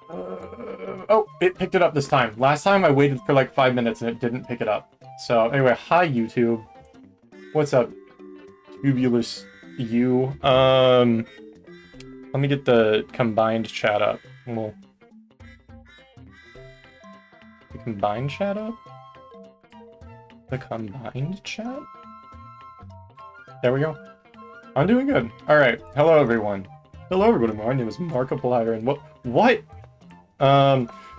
Oh, it picked it up this time. Last time I waited for like 5 minutes and it didn't pick it up. So anyway, hi YouTube. What's up, Tubulus you? Let me get the combined chat up. Well, the combined chat up? The combined chat? There we go. I'm doing good. Alright, hello everyone. Hello everyone, my name is Markiplier, and what?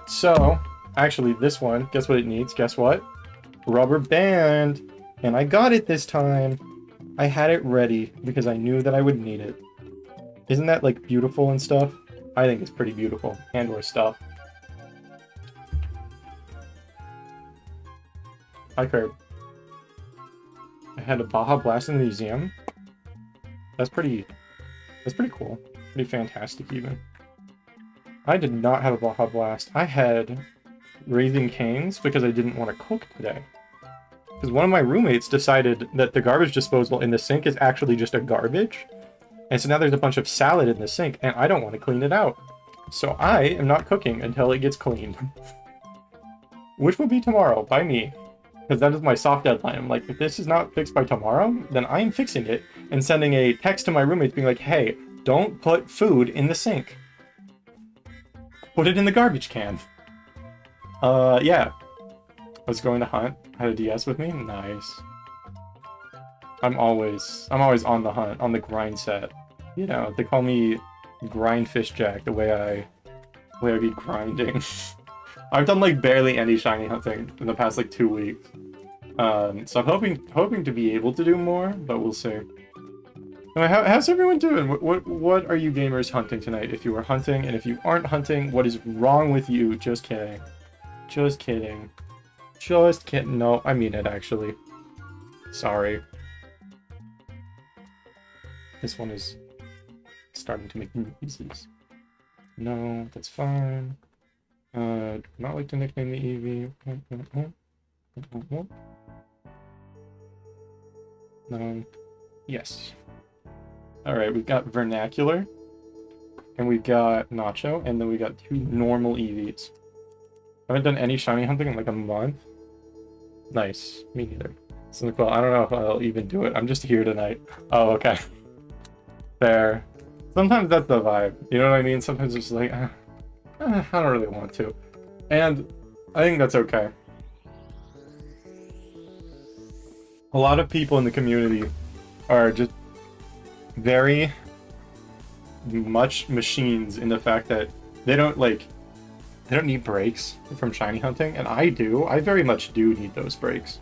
So, actually this one, guess what it needs? Guess what? Rubber band! And I got it this time! I had it ready, because I knew that I would need it. Isn't that, like, beautiful and stuff? I think it's pretty beautiful. And/or stuff. Hi, Kurt. I had a Baja Blast in the museum. That's pretty cool. Pretty fantastic, even. I did not have a Baja Blast. I had Raising Cane's because I didn't want to cook today. Because one of my roommates decided that the garbage disposal in the sink is actually just a garbage. And so now there's a bunch of salad in the sink, and I don't want to clean it out. So I am not cooking until it gets cleaned. Which will be tomorrow, by me. Because that is my soft deadline. I'm like, if this is not fixed by tomorrow, then I am fixing it and sending a text to my roommates being like, hey, don't put food in the sink. Put it in the garbage can. Yeah. I was going to hunt. Had a DS with me? Nice. I'm always on the hunt, on the grind set. You know, they call me Grindfish Jack, the way I be grinding. I've done like barely any shiny hunting in the past like 2 weeks. So I'm hoping to be able to do more, but we'll see. Anyway, how's everyone doing? What are you gamers hunting tonight? If you are hunting, and if you aren't hunting, what is wrong with you? Just kidding. Just kidding. Just kidding. No, I mean it actually. Sorry. This one is starting to make noises. No, that's fine. Not like to nickname the Eevee. No. Yes. Alright, we've got Vernacular. And we've got Nacho, and then we got 2 normal Eevees. I haven't done any shiny hunting in like a month. Nice. Me neither. So cool. I don't know if I'll even do it. I'm just here tonight. Oh, okay. Fair. Sometimes that's the vibe. You know what I mean? Sometimes it's like, I don't really want to. And I think that's okay. A lot of people in the community are just very much machines in the fact that they don't need breaks from shiny hunting, and I do. I very much do need those breaks.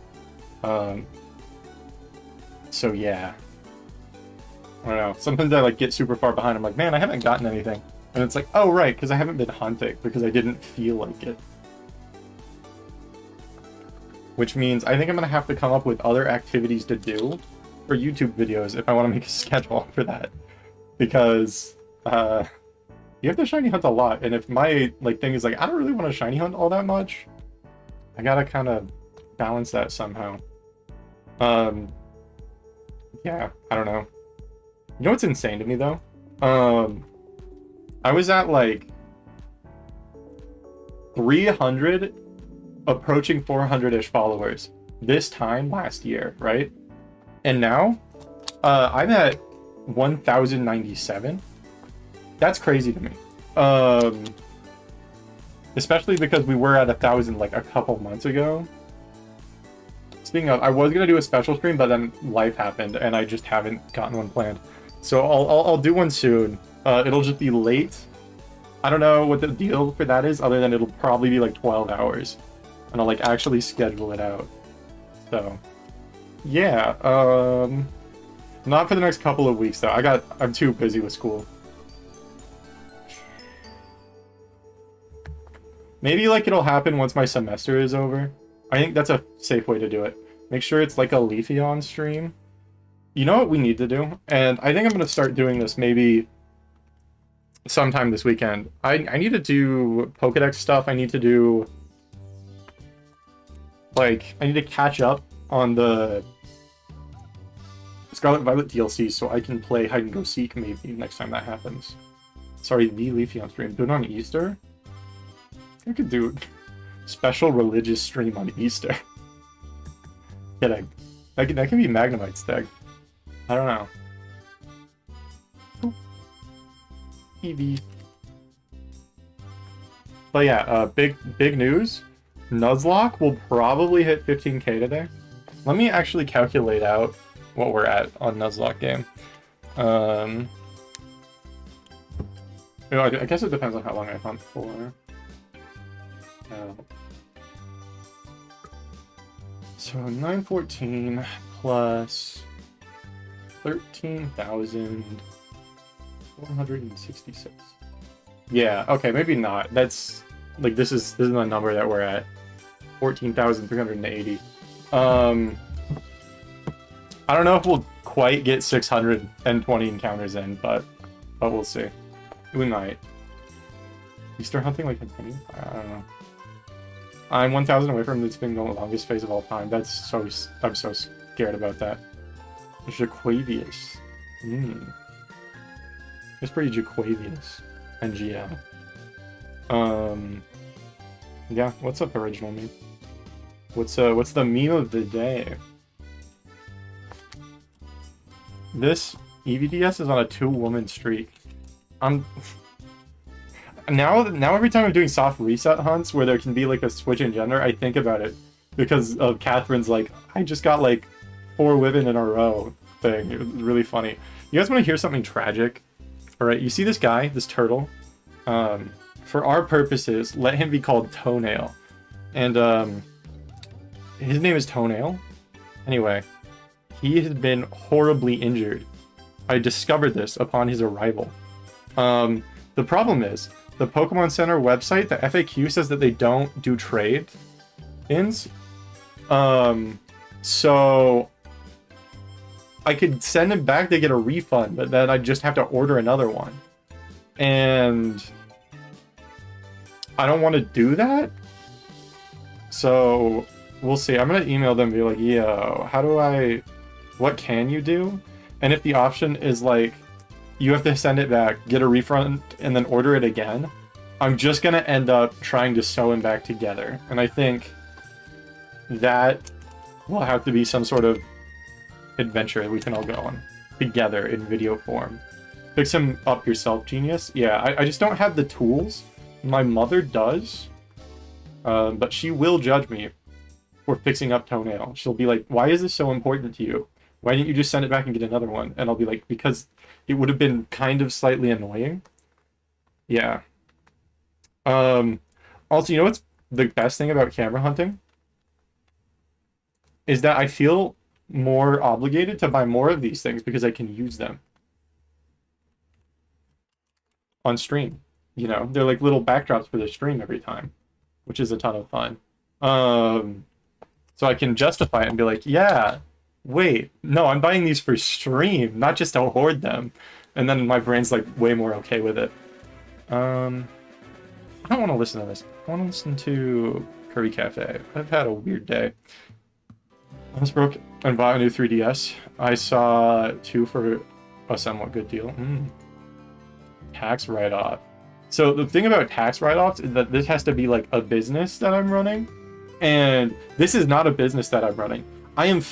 So yeah. I don't know. Sometimes I like get super far behind. I'm like, man, I haven't gotten anything. And it's like, oh right, because I haven't been hunting because I didn't feel like it. Which means I think I'm gonna have to come up with other activities to do for YouTube videos if I want to make a schedule for that. Because you have to shiny hunt a lot, and if my like thing is like I don't really want to shiny hunt all that much, I gotta kind of balance that somehow. Yeah, I don't know. You know what's insane to me though? I was at like 300, approaching 400-ish followers this time last year, right? And now, I'm at 1,097. That's crazy to me. Especially because we were at 1,000 like a couple months ago. Speaking of, I was gonna do a special stream, but then life happened, and I just haven't gotten one planned. So I'll do one soon. It'll just be late. I don't know what the deal for that is, other than it'll probably be like 12 hours, and I'll like actually schedule it out. So, yeah. Not for the next couple of weeks though. I'm too busy with school. Maybe like it'll happen once my semester is over. I think that's a safe way to do it. Make sure it's like a Leafeon stream. You know what we need to do? And I think I'm going to start doing this maybe sometime this weekend. I need to do Pokedex stuff. I need to do... like, I need to catch up on the Scarlet Violet DLC so I can play Hide and Go Seek maybe next time that happens. Sorry, the Leafeon stream. Do it on Easter? We could do special religious stream on Easter. Get egg. That can be Magnemite's egg. I don't know. Eevee. But yeah, big news. Nuzlocke will probably hit 15k today. Let me actually calculate out what we're at on Nuzlocke game. You know, I guess it depends on how long I hunt for. So 914 plus 13,466. Yeah, okay, maybe not. That's like this is the number that we're at. 14,380. I don't know if we'll quite get 620 encounters in, but we'll see. We might. Easter hunting like continue? I don't know. I'm 1,000 away from this being the longest phase of all time. That's so... I'm so scared about that. Jaquavius. It's pretty Jaquavius. NGL. Yeah, what's up, original meme? What's the meme of the day? This EVDS is on a 2-woman streak. Now every time I'm doing soft reset hunts where there can be like a switch in gender, I think about it because of Catherine's like, I just got like 4 women in a row thing. It was really funny. You guys want to hear something tragic? All right, you see this guy, this turtle? For our purposes, let him be called Toenail. And his name is Toenail. Anyway, he has been horribly injured. I discovered this upon his arrival. The problem is, the Pokemon Center website, the FAQ says that they don't do trade-ins. So I could send him back to get a refund, but then I'd just have to order another one. And I don't want to do that. So we'll see. I'm going to email them and be like, yo, what can you do? And if the option is like, you have to send it back, get a refund, and then order it again, I'm just going to end up trying to sew them back together. And I think that will have to be some sort of adventure that we can all go on together in video form. Fix him up yourself, genius. Yeah, I just don't have the tools. My mother does, but she will judge me for fixing up Toenail. She'll be like, why is this so important to you? Why didn't you just send it back and get another one? And I'll be like, because it would have been kind of slightly annoying. Yeah. Also, you know what's the best thing about camera hunting? Is that I feel more obligated to buy more of these things because I can use them on stream. You know, they're like little backdrops for the stream every time, which is a ton of fun. So I can justify it and be like, yeah, wait, no, I'm buying these for stream, not just to hoard them. And then my brain's like way more okay with it. I don't want to listen to this. I want to listen to Curry Cafe. I've had a weird day. I was broke and bought a new 3DS. I saw 2 for a somewhat good deal. Tax write-off. So the thing about tax write-offs is that this has to be like a business that I'm running. And this is not a business that I'm running. I am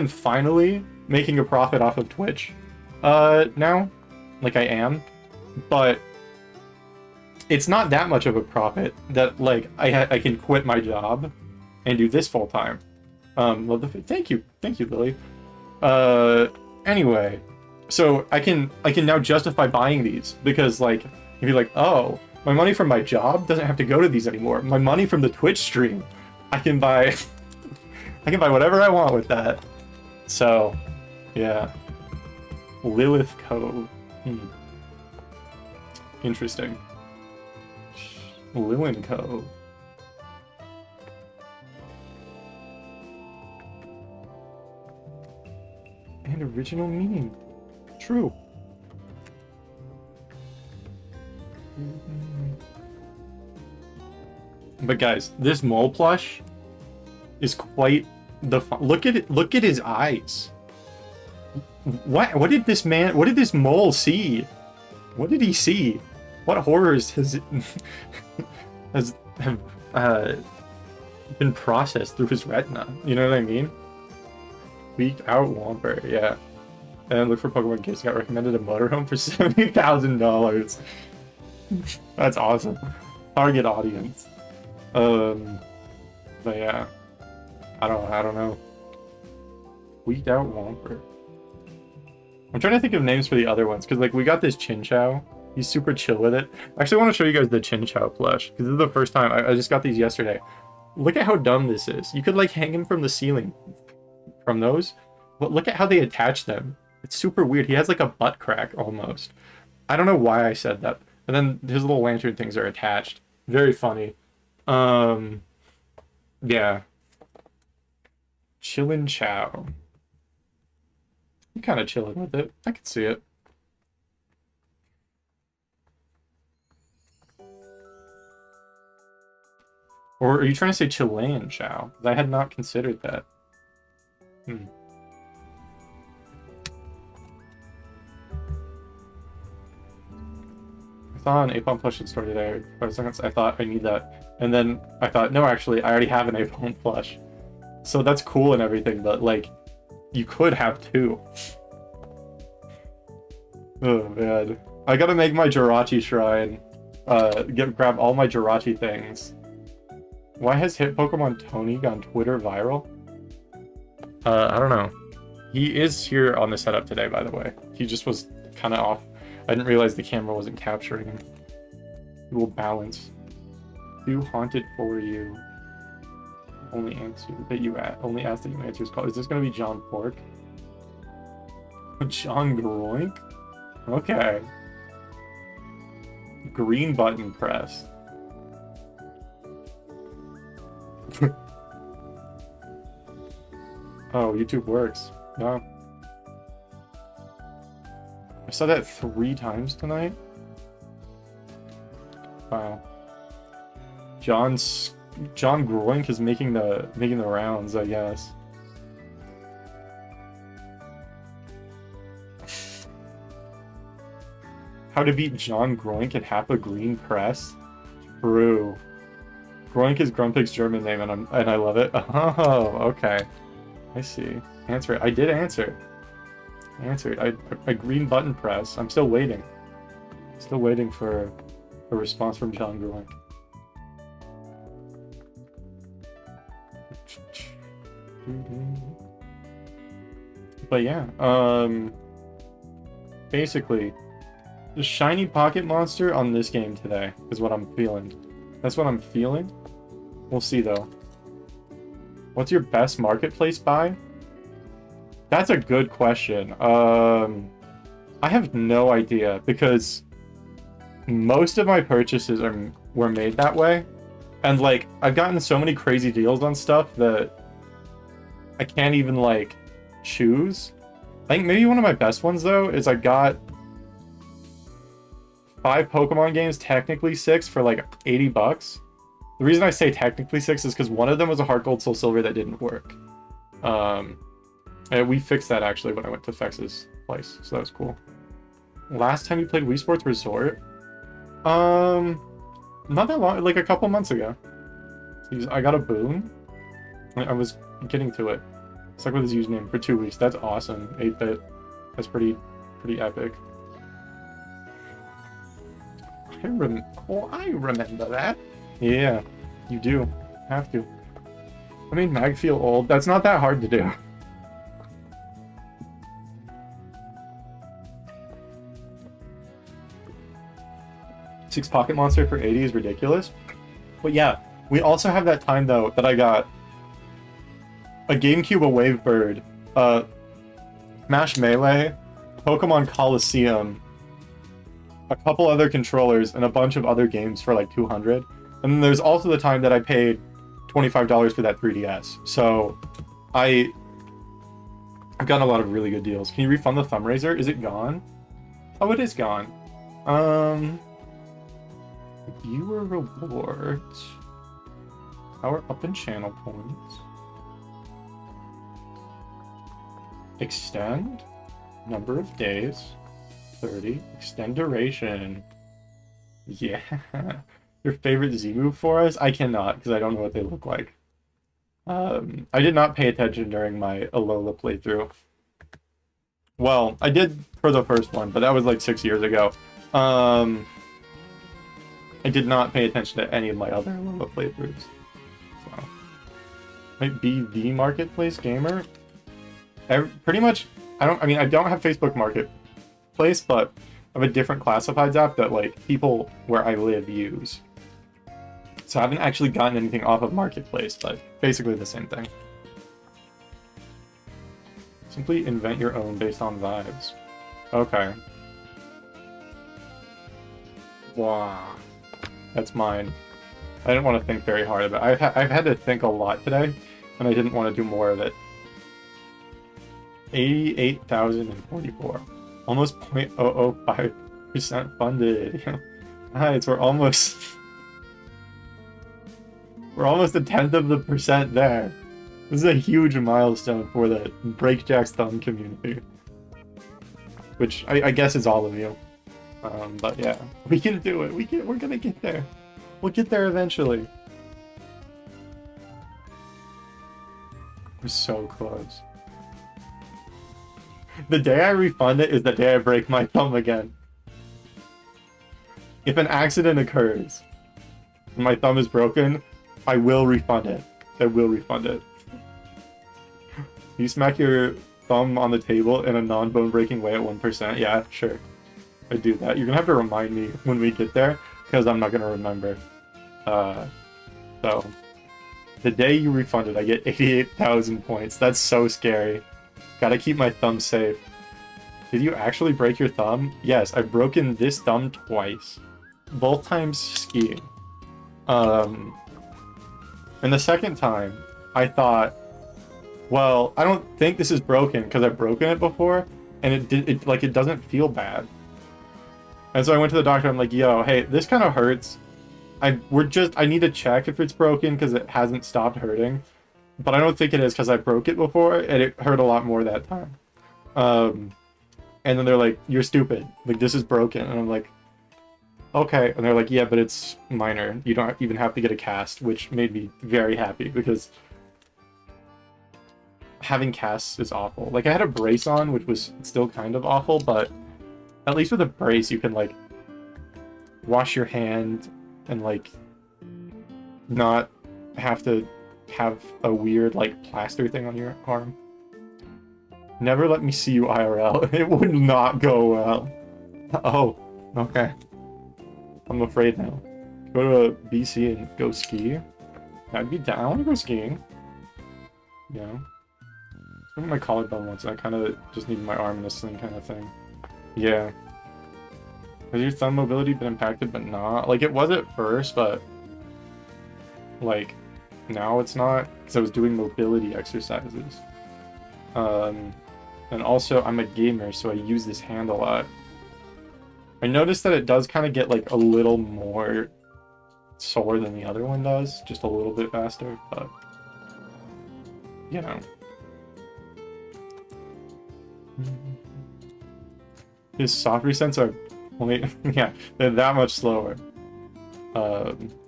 finally making a profit off of Twitch now. Like I am. But it's not that much of a profit that like I can quit my job and do this full time. Thank you, Lily. Anyway, so I can now justify buying these because like you'd be like, oh, my money from my job doesn't have to go to these anymore. My money from the Twitch stream, I can buy I can buy whatever I want with that. So yeah. Lilith Cove. Interesting. Lilith Cove. And original meaning. True. But guys, this mole plush is quite the fun. Look at it. Look at his eyes. What did this mole see? What did he see? What horrors has it? have been processed through his retina. You know what I mean? Leaked out Womper, yeah. And look for Pokemon Kids got recommended a motorhome for $70,000. That's awesome. Target audience. But yeah. I don't know. Leaked out Womper. I'm trying to think of names for the other ones, because like we got this Chinchou. He's super chill with it. I actually want to show you guys the Chinchou plush, because this is the first time. I just got these yesterday. Look at how dumb this is. You could like hang him from the ceiling from those, but look at how they attach them. It's super weird. He has like a butt crack almost. I don't know why I said that. And then his little lantern things are attached. Very funny. Yeah. Chillin' Chow. I'm kind of chilling with it. I can see it. Or are you trying to say Chilean Chow? I had not considered that. I saw an Aipon plush in store today. For a second, I thought I need that. And then I thought, no, actually, I already have an Aipon plush. So that's cool and everything, but like, you could have two. Oh man. I gotta make my Jirachi shrine. Grab all my Jirachi things. Why has Hit Pokemon Tony gone Twitter viral? I don't know. He is here on the setup today, by the way. He just was kind of off. I didn't realize the camera wasn't capturing him. He will balance. Who haunted for you? Only answer that you only ask that you answer his call. Is this gonna be John Pork? John Groink? Okay. Green button press. Oh, YouTube works. Yeah. I saw that 3 times tonight. Wow. John Groink is making the rounds, I guess. How to beat John Groink and half a green press? True. Groink is Grumpig's German name, and I love it. Oh, okay. I see. Answer it. I did answer. I answered. A green button press. I'm still waiting. Still waiting for a response from John Groink. But yeah, basically, the shiny pocket monster on this game today is what I'm feeling. That's what I'm feeling. We'll see though. What's your best marketplace buy? That's a good question. I have no idea because most of my purchases were made that way. And like, I've gotten so many crazy deals on stuff that I can't even like choose. I think maybe one of my best ones though is I got 5 Pokemon games, technically 6 for like 80 bucks. The reason I say technically 6 is because one of them was a Heart Gold Soul Silver that didn't work. And we fixed that actually when I went to Fex's place, so that was cool. Last time you played Wii Sports Resort? Not that long, like a couple months ago. I got a boon. I was getting to it. Stuck with his username for 2 weeks. That's awesome. 8-bit. That's pretty epic. I remember that. Yeah, you do. Have to. I made Mag feel old. That's not that hard to do. Six Pocket Monster for 80 is ridiculous. But yeah, we also have that time though that I got a GameCube, a Wave Bird, Smash Melee, Pokemon Coliseum, a couple other controllers, and a bunch of other games for like 200. And then there's also the time that I paid $25 for that 3DS. So I've gotten a lot of really good deals. Can you refund the thumb raiser? Is it gone? Oh, it is gone. Viewer rewards. Power up in channel points. Extend. Number of days. 30. Extend duration. Yeah. Your favorite Z move for us? I cannot, because I don't know what they look like. I did not pay attention during my Alola playthrough. Well, I did for the first one, but that was like 6 years ago. I did not pay attention to any of my other Alola playthroughs. So, might be the marketplace gamer. Pretty much, I don't have Facebook Marketplace, but I have a different classifieds app that like people where I live use. So I haven't actually gotten anything off of Marketplace, but basically the same thing. Simply invent your own based on vibes. Okay. Wow. That's mine. I didn't want to think very hard about it. I've had to think a lot today, and I didn't want to do more of it. 88,044. Almost 0.005% funded. Nice, we're almost a tenth of the percent there. This is a huge milestone for the Break Jack's Thumb community. Which I guess is all of you. But yeah, we can do it. We're gonna get there. We'll get there eventually. We're so close. The day I refund it is the day I break my thumb again. If an accident occurs and my thumb is broken, I will refund it. I will refund it. You smack your thumb on the table in a non-bone breaking way at 1%. Yeah, sure. I do that. You're gonna have to remind me when we get there, because I'm not gonna remember. So, the day you refund it, I get 88,000 points. That's so scary. Gotta keep my thumb safe. Did you actually break your thumb? Yes, I've broken this thumb twice. Both times skiing. And the second time, I thought, well, I don't think this is broken because I've broken it before, and it doesn't feel bad. And so I went to the doctor. I'm like, yo, hey, this kind of hurts. I need to check if it's broken because it hasn't stopped hurting, but I don't think it is because I broke it before and it hurt a lot more that time. And then they're like, you're stupid. Like, this is broken. And I'm like, okay. And they're like, yeah, but it's minor. You don't even have to get a cast, which made me very happy because having casts is awful. Like, I had a brace on, which was still kind of awful, but at least with a brace, you can, like, wash your hand and, like, not have to have a weird, like, plaster thing on your arm. Never let me see you IRL. It would not go well. Oh, okay. I'm afraid now. Go to BC and go ski. I'd be down. I want to go skiing. You know? I broke my collarbone once, and I kind of just needed my arm in a sling kind of thing. Yeah. Has your thumb mobility been impacted, but not? Like, it was at first, but like, now it's not, because I was doing mobility exercises. And also, I'm a gamer, so I use this hand a lot. I noticed that it does kind of get, like, a little more sore than the other one does. Just a little bit faster, but, you know. His soft resets are only, yeah, they're that much slower.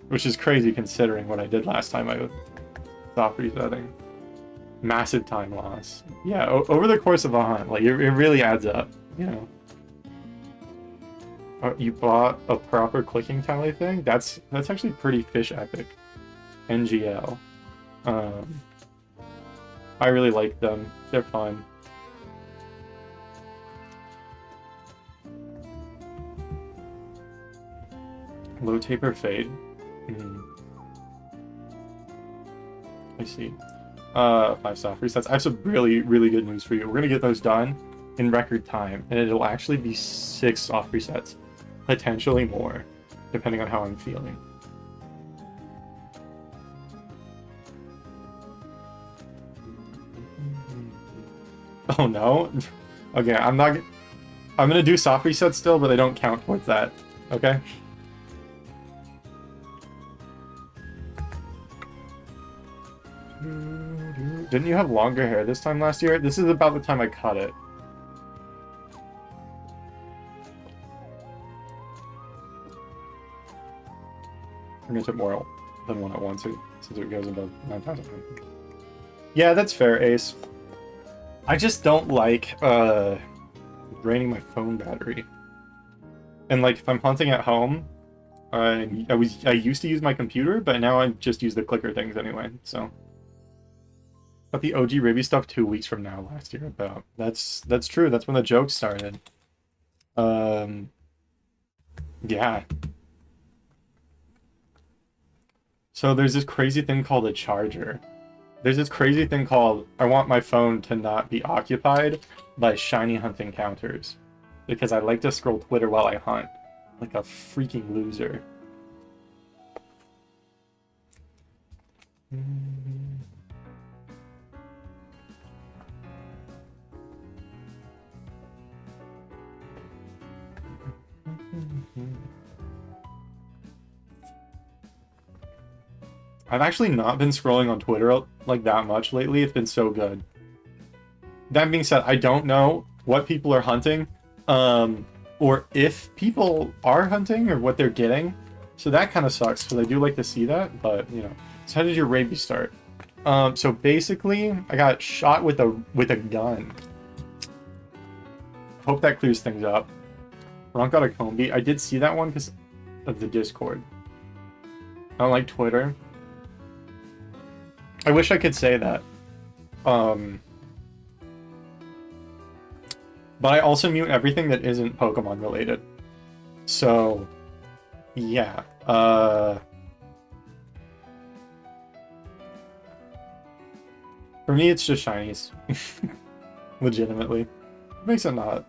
Which is crazy considering what I did last time I was soft resetting. Massive time loss. Yeah, over the course of a hunt, like, it really adds up, you know. You bought a proper clicking tally thing? That's actually pretty fish epic. NGL. I really like them. They're fun. Low taper fade. I see. 5 soft resets. I have some really, really good news for you. We're gonna get those done in record time, and it'll actually be 6 soft resets. Potentially more, depending on how I'm feeling. Oh no? Okay, I'm gonna do soft resets still, but they don't count towards that. Okay? Didn't you have longer hair this time last year? This is about the time I cut it. I'm gonna tip more than one at once since it goes above 9,000. Yeah, that's fair, Ace. I just don't like draining my phone battery. And like if I'm hunting at home, I used to use my computer, but now I just use the clicker things anyway. So, but the OG Ribby stuff 2 weeks from now last year about that's true. That's when the jokes started. Yeah. So there's this crazy thing called a charger. There's this crazy thing called I want my phone to not be occupied by shiny hunting counters because I like to scroll Twitter while I hunt. Like a freaking loser. I've actually not been scrolling on Twitter like that much lately. It's been so good. That being said, I don't know what people are hunting. Or if people are hunting or what they're getting. So that kind of sucks because I do like to see that, but you know. So how did your rabies start? So basically I got shot with a gun. Hope that clears things up. Ron got a combi. I did see that one because of the Discord. I don't like Twitter. I wish I could say that. But I also mute everything that isn't Pokemon related. So, yeah. For me, it's just shinies. Legitimately. It makes it not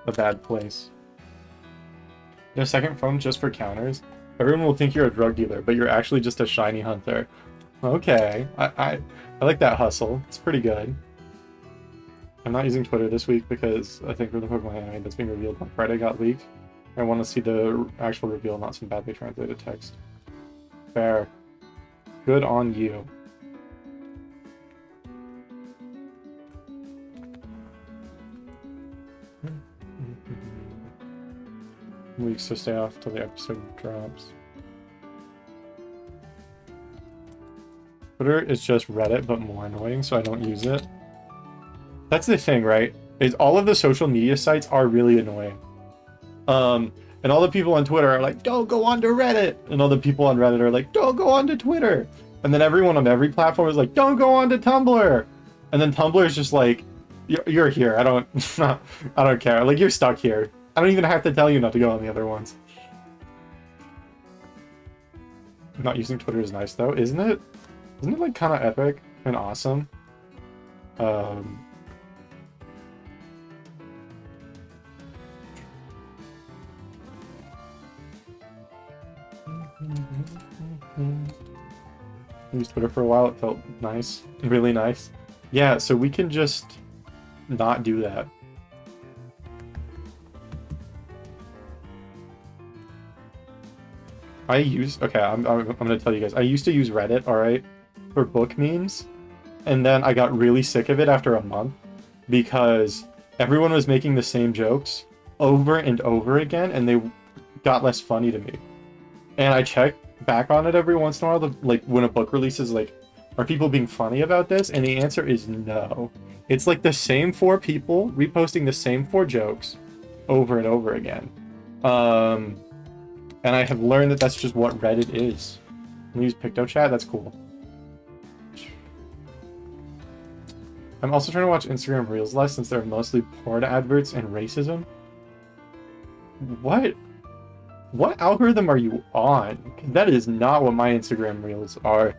a bad place. Get a second phone just for counters. Everyone will think you're a drug dealer, but you're actually just a shiny hunter. Okay. I like that hustle. It's pretty good. I'm not using Twitter this week because I think for the Pokemon anime that's being revealed on Friday got leaked. I want to see the actual reveal, not some badly translated text. Fair. Good on you. Weeks to stay off till the episode drops. Twitter is just Reddit, but more annoying, so I don't use it. That's the thing, right? Is all of the social media sites are really annoying. And all the people on Twitter are like, don't go onto Reddit. And all the people on Reddit are like, don't go onto Twitter. And then everyone on every platform is like, don't go onto Tumblr. And then Tumblr is just like, you're here. I don't care. Like, you're stuck here. I don't even have to tell you not to go on the other ones. Not using Twitter is nice though, isn't it? Isn't it like kind of epic and awesome? Used Twitter for a while, it felt nice, really nice. Yeah, so we can just not do that. Okay, I'm gonna tell you guys, I used to use Reddit, alright, for book memes, and then I got really sick of it after a month, because everyone was making the same jokes over and over again, and they got less funny to me. And I check back on it every once in a while, like when a book releases, like, are people being funny about this? And the answer is no. It's like the same 4 people reposting the same 4 jokes over and over again. And I have learned that that's just what Reddit is. We use PictoChat, that's cool. I'm also trying to watch Instagram Reels less since they're mostly porn adverts and racism. What? What algorithm are you on? That is not what my Instagram Reels are.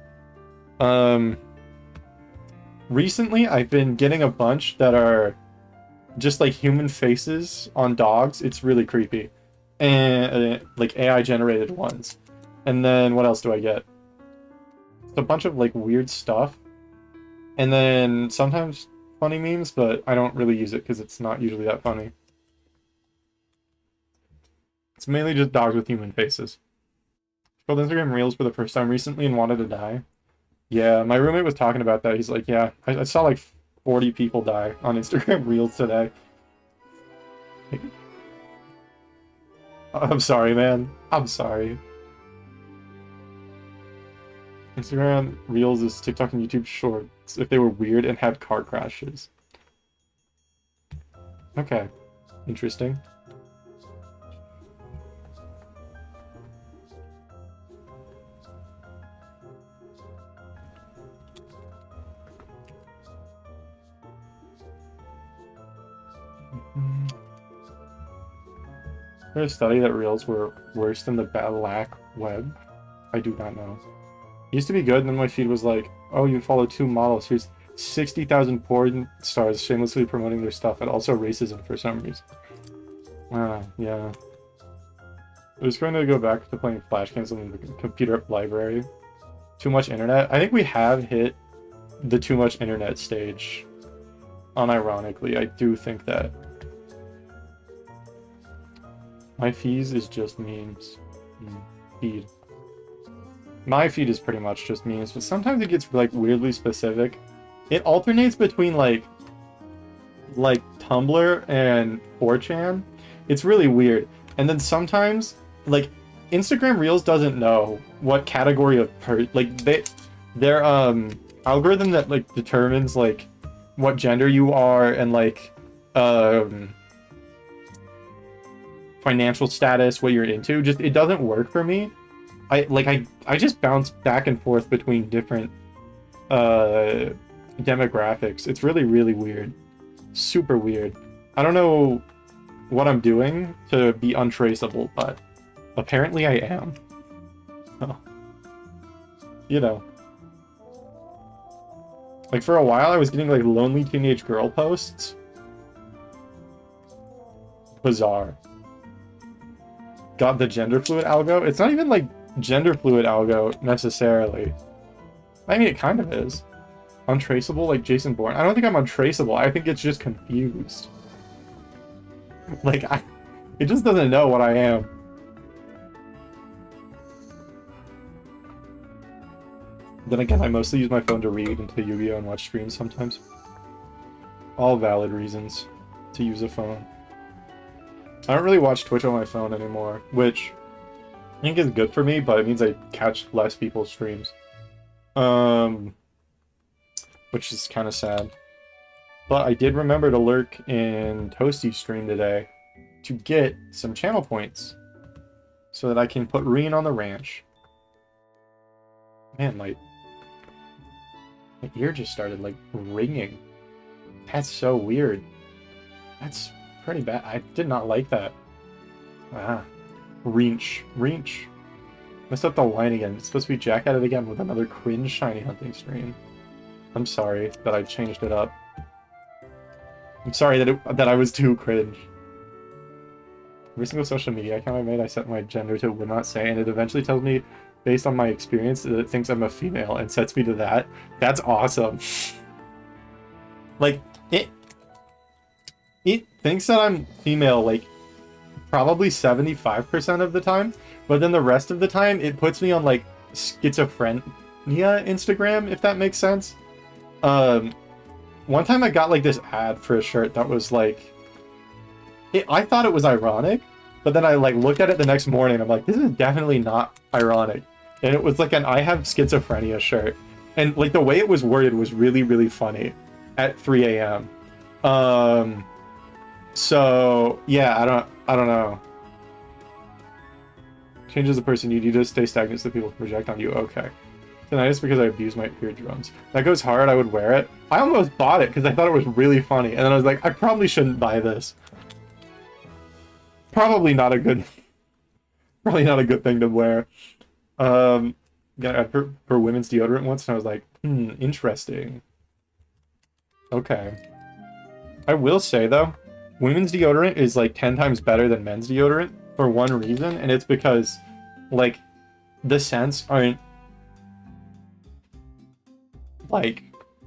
Recently, I've been getting a bunch that are just like human faces on dogs. It's really creepy. And like AI generated ones. And then what else do I get? It's a bunch of like weird stuff. And then sometimes funny memes, but I don't really use it because it's not usually that funny. It's mainly just dogs with human faces. I scrolled Instagram Reels for the first time recently and wanted to die. Yeah, my roommate was talking about that. He's like, yeah, I saw like 40 people die on Instagram Reels today. I'm sorry, man. I'm sorry. Instagram Reels is TikTok and YouTube Shorts if they were weird and had car crashes. Okay. Interesting. There's a study that Reels were worse than the black web. I do not know. It used to be good, and then my feed was like, oh, you follow 2 models. Here's 60,000 porn stars shamelessly promoting their stuff, and also racism for some reason. Yeah. I was going to go back to playing Flash games on the computer library. Too much internet. I think we have hit the too much internet stage. Unironically, I do think that. My feed is just memes. Feed. My feed is pretty much just memes, but sometimes it gets like weirdly specific. It alternates between like Tumblr and 4chan. It's really weird. And then sometimes like Instagram Reels doesn't know what category of their algorithm that like determines like what gender you are and like financial status, what you're into, just it doesn't work for me. I just bounce back and forth between different demographics. It's really, really weird. Super weird. I don't know what I'm doing to be untraceable, but apparently I am. Oh. You know. Like for a while I was getting like lonely teenage girl posts. Bizarre. Got the gender fluid algo. It's not even like gender fluid algo necessarily. I mean, it kind of is. Untraceable, like Jason Bourne. I don't think I'm untraceable. I think it's just confused. Like, it just doesn't know what I am. Then again, I mostly use my phone to read and play Yu-Gi-Oh! And watch streams sometimes. All valid reasons to use a phone. I don't really watch Twitch on my phone anymore, which I think is good for me, but it means I catch less people's streams. Which is kind of sad. But I did remember to lurk in Toasty's stream today to get some channel points so that I can put Reen on the ranch. Man, my ear just started like ringing. That's so weird. That's pretty bad. I did not like that. Reach. Messed up the line again. It's supposed to be Jack at it again with another cringe shiny hunting stream. I'm sorry that I changed it up. I'm sorry that I was too cringe. Every single social media account I made, I set my gender to would not say, and it eventually tells me, based on my experience, that it thinks I'm a female and sets me to that. That's awesome. Like, it thinks that I'm female, like, probably 75% of the time, but then the rest of the time, it puts me on, like, schizophrenia Instagram, if that makes sense. One time I got, like, this ad for a shirt that was, like... I thought it was ironic, but then I, like, looked at it the next morning, I'm like, this is definitely not ironic. And it was, like, an I have schizophrenia shirt. And, like, the way it was worded was really, really funny at 3 a.m. So, yeah, I don't know. Changes the person you need to stay stagnant so people project on you. Okay. Tinnitus because I abuse my eardrums. That goes hard, I would wear it. I almost bought it because I thought it was really funny. And then I was like, I probably shouldn't buy this. Probably not a good thing to wear. Yeah, for women's deodorant once, and I was like, interesting. Okay. I will say, though, women's deodorant is, like, 10 times better than men's deodorant for one reason, and it's because, like, the scents aren't, like,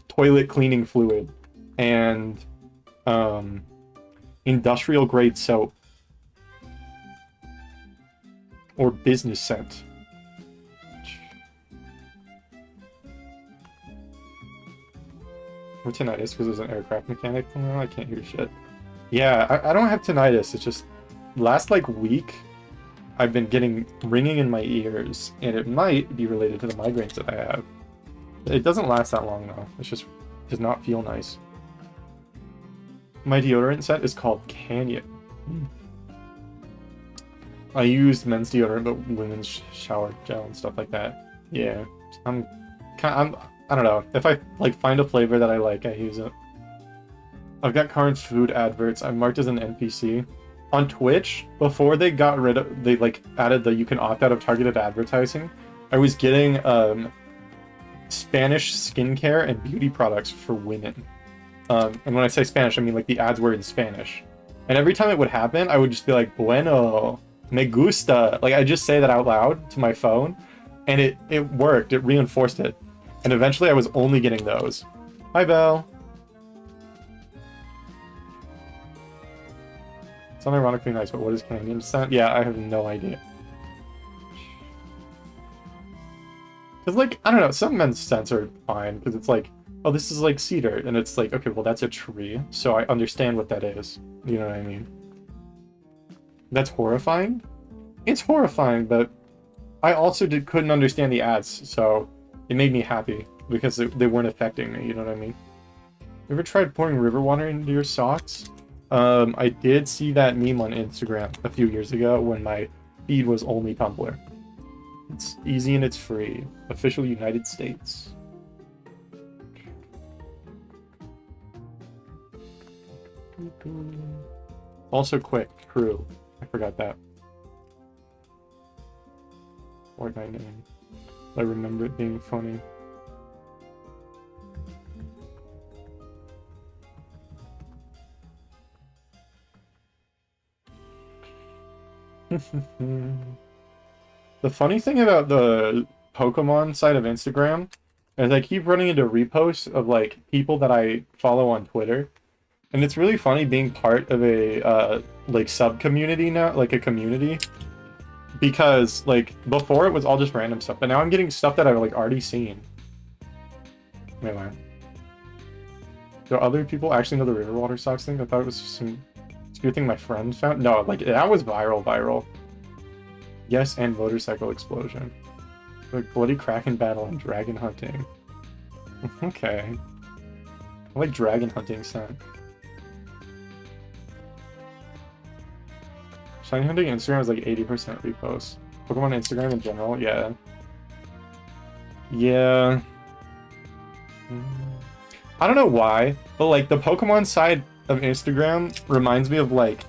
toilet cleaning fluid and, industrial-grade soap. Or business scent. Or tinnitus because there's an aircraft mechanic. Oh, I can't hear shit. Yeah, I don't have tinnitus. It's just last like week I've been getting ringing in my ears, and it might be related to the migraines that I have. It doesn't last that long though. It just does not feel nice. My deodorant scent is called Canyon. I used men's deodorant, but women's shower gel and stuff like that. Yeah, I don't know. If I like find a flavor that I like, I use it. I've got current food adverts. I'm marked as an NPC. On Twitch, before they got rid of, they like added the you can opt out of targeted advertising, I was getting Spanish skincare and beauty products for women. And when I say Spanish, I mean like the ads were in Spanish. And every time it would happen, I would just be like, bueno, me gusta. Like I just say that out loud to my phone, and it worked. It reinforced it. And eventually I was only getting those. Hi, Belle. It's unironically nice, but what is Canyon scent? Yeah, I have no idea. Because, like, I don't know, some men's scents are fine, because it's like, oh, this is like cedar, and it's like, okay, well, that's a tree, so I understand what that is. You know what I mean? That's horrifying? It's horrifying, but I also couldn't understand the ads, so it made me happy, because they weren't affecting me, you know what I mean? You ever tried pouring river water into your socks? I did see that meme on Instagram a few years ago when my feed was only Tumblr. It's easy and it's free. Official United States. Also quick, crew. I forgot that. Fortnite name. I remember it being funny. The funny thing about the Pokemon side of Instagram is I keep running into reposts of like people that I follow on Twitter, and it's really funny being part of a like sub community now, like a community, because like before it was all just random stuff, but now I'm getting stuff that I've like already seen. Anyway, do other people actually know the river water socks thing? I thought it was some good thing my friend found. No, like that was viral. Yes, and motorcycle explosion. Like bloody kraken battle and dragon hunting. Okay. I like dragon hunting scent. Shiny hunting Instagram is like 80% reposts. Pokemon Instagram in general, yeah. Yeah. I don't know why, but like the Pokemon side of Instagram reminds me of like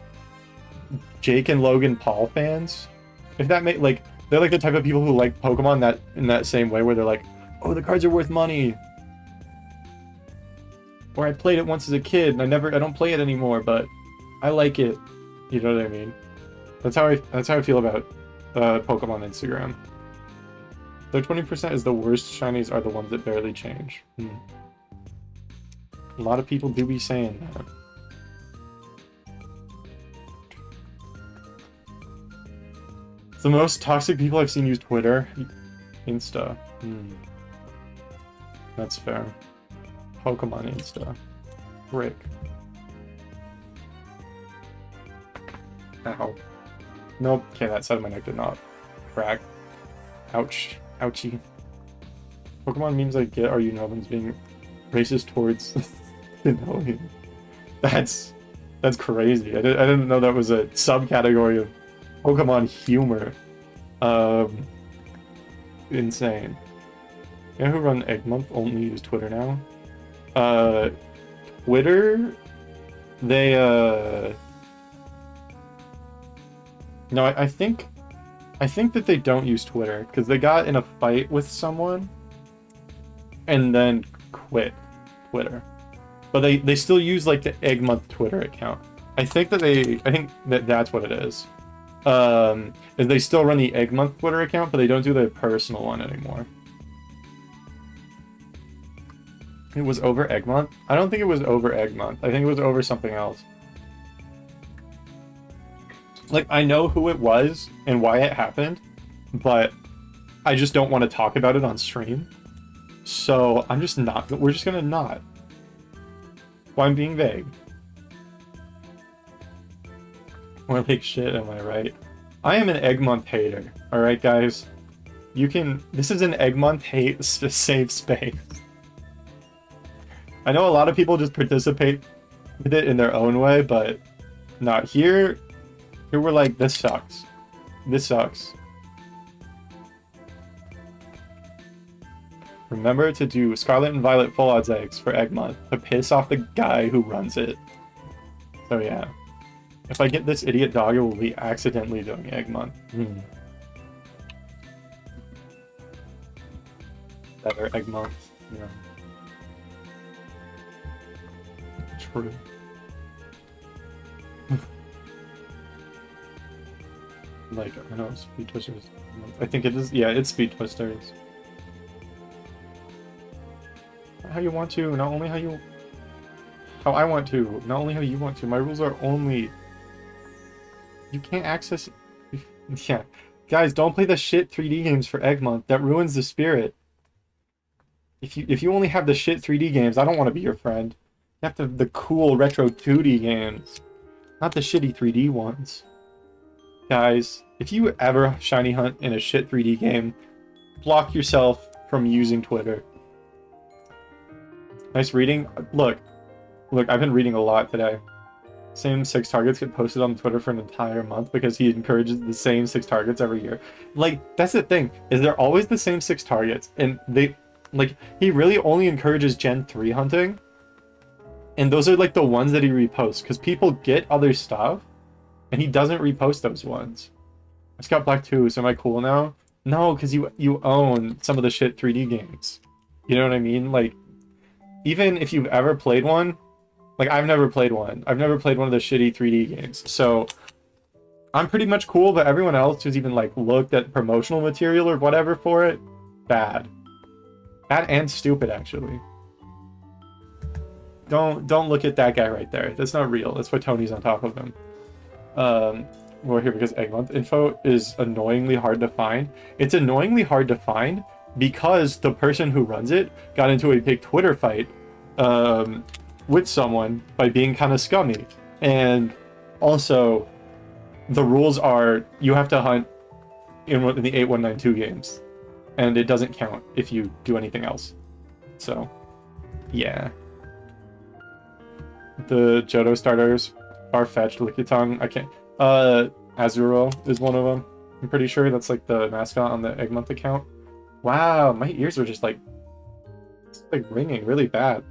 Jake and Logan Paul fans. If that made like they're like the type of people who like Pokemon that in that same way where they're like, oh, the cards are worth money. Or I played it once as a kid and I don't play it anymore, but I like it. You know what I mean? That's how I feel about Pokemon Instagram. Their 20% is the worst shinies are the ones that barely change. A lot of people do be saying that. The most toxic people I've seen use Twitter. Insta. That's fair. Pokemon Insta. Rick. Ow. Nope. Okay, that side of my neck did not crack. Ouch. Ouchie. Pokemon memes I get are you know them's being racist towards Sinnoh. That's crazy. I didn't know that was a subcategory of Pokemon humor. Insane. You know who run Egg Month only use Twitter now? Twitter, they no, I think that they don't use Twitter because they got in a fight with someone and then quit Twitter. But they still use like the Egg Month Twitter account. I think that that's what it is. Is they still run the Egg Month Twitter account, but they don't do the personal one anymore. It was over Egg Month? I don't think it was over Egg Month. I think it was over something else. Like, I know who it was and why it happened, but I just don't want to talk about it on stream. So I'm just not. We're just gonna not. Well, I'm being vague. More like shit, am I right? I am an egg month hater. Alright, guys? You can... This is an egg month hate safe space. I know a lot of people just participate with it in their own way, but not here. Here we're like, this sucks. This sucks. Remember to do Scarlet and Violet full odds eggs for egg month to piss off the guy who runs it. So yeah. If I get this idiot dog, it will be accidentally doing egg month. Better egg month, yeah. True. Like, I know, Speed Twisters. I think it is, yeah, it's Speed Twisters. How you want to, not only how you... How I want to, not only how you want to. My rules are only... You can't access... Yeah. Guys, don't play the shit 3D games for Egg Month. That ruins the spirit. If you only have the shit 3D games, I don't want to be your friend. You have to have the cool retro 2D games. Not the shitty 3D ones. Guys, if you ever shiny hunt in a shit 3D game, block yourself from using Twitter. Nice reading. Look, I've been reading a lot today. Same 6 targets get posted on Twitter for an entire month because he encourages the same 6 targets every year. Like, that's the thing, is they're always the same 6 targets, and they, like, he really only encourages Gen 3 hunting, and those are, like, the ones that he reposts, because people get other stuff, and he doesn't repost those ones. I just got Black 2, so am I cool now? No, because you own some of the shit 3D games. You know what I mean? Like, even if you've ever played one, like, I've never played one. I've never played one of the shitty 3D games. So, I'm pretty much cool, but everyone else who's even, like, looked at promotional material or whatever for it, bad. Bad and stupid, actually. Don't look at that guy right there. That's not real. That's why Tony's on top of him. We're here because Egg Month info is annoyingly hard to find. It's annoyingly hard to find because the person who runs it got into a big Twitter fight, with someone by being kind of scummy. And also, the rules are you have to hunt in the 8192 games, and it doesn't count if you do anything else. So, yeah. The Johto starters, Farfetch'd, Lickitung, I can't... Azuro is one of them. I'm pretty sure that's like the mascot on the Egg Month account. Wow, my ears are just like... It's like ringing really bad.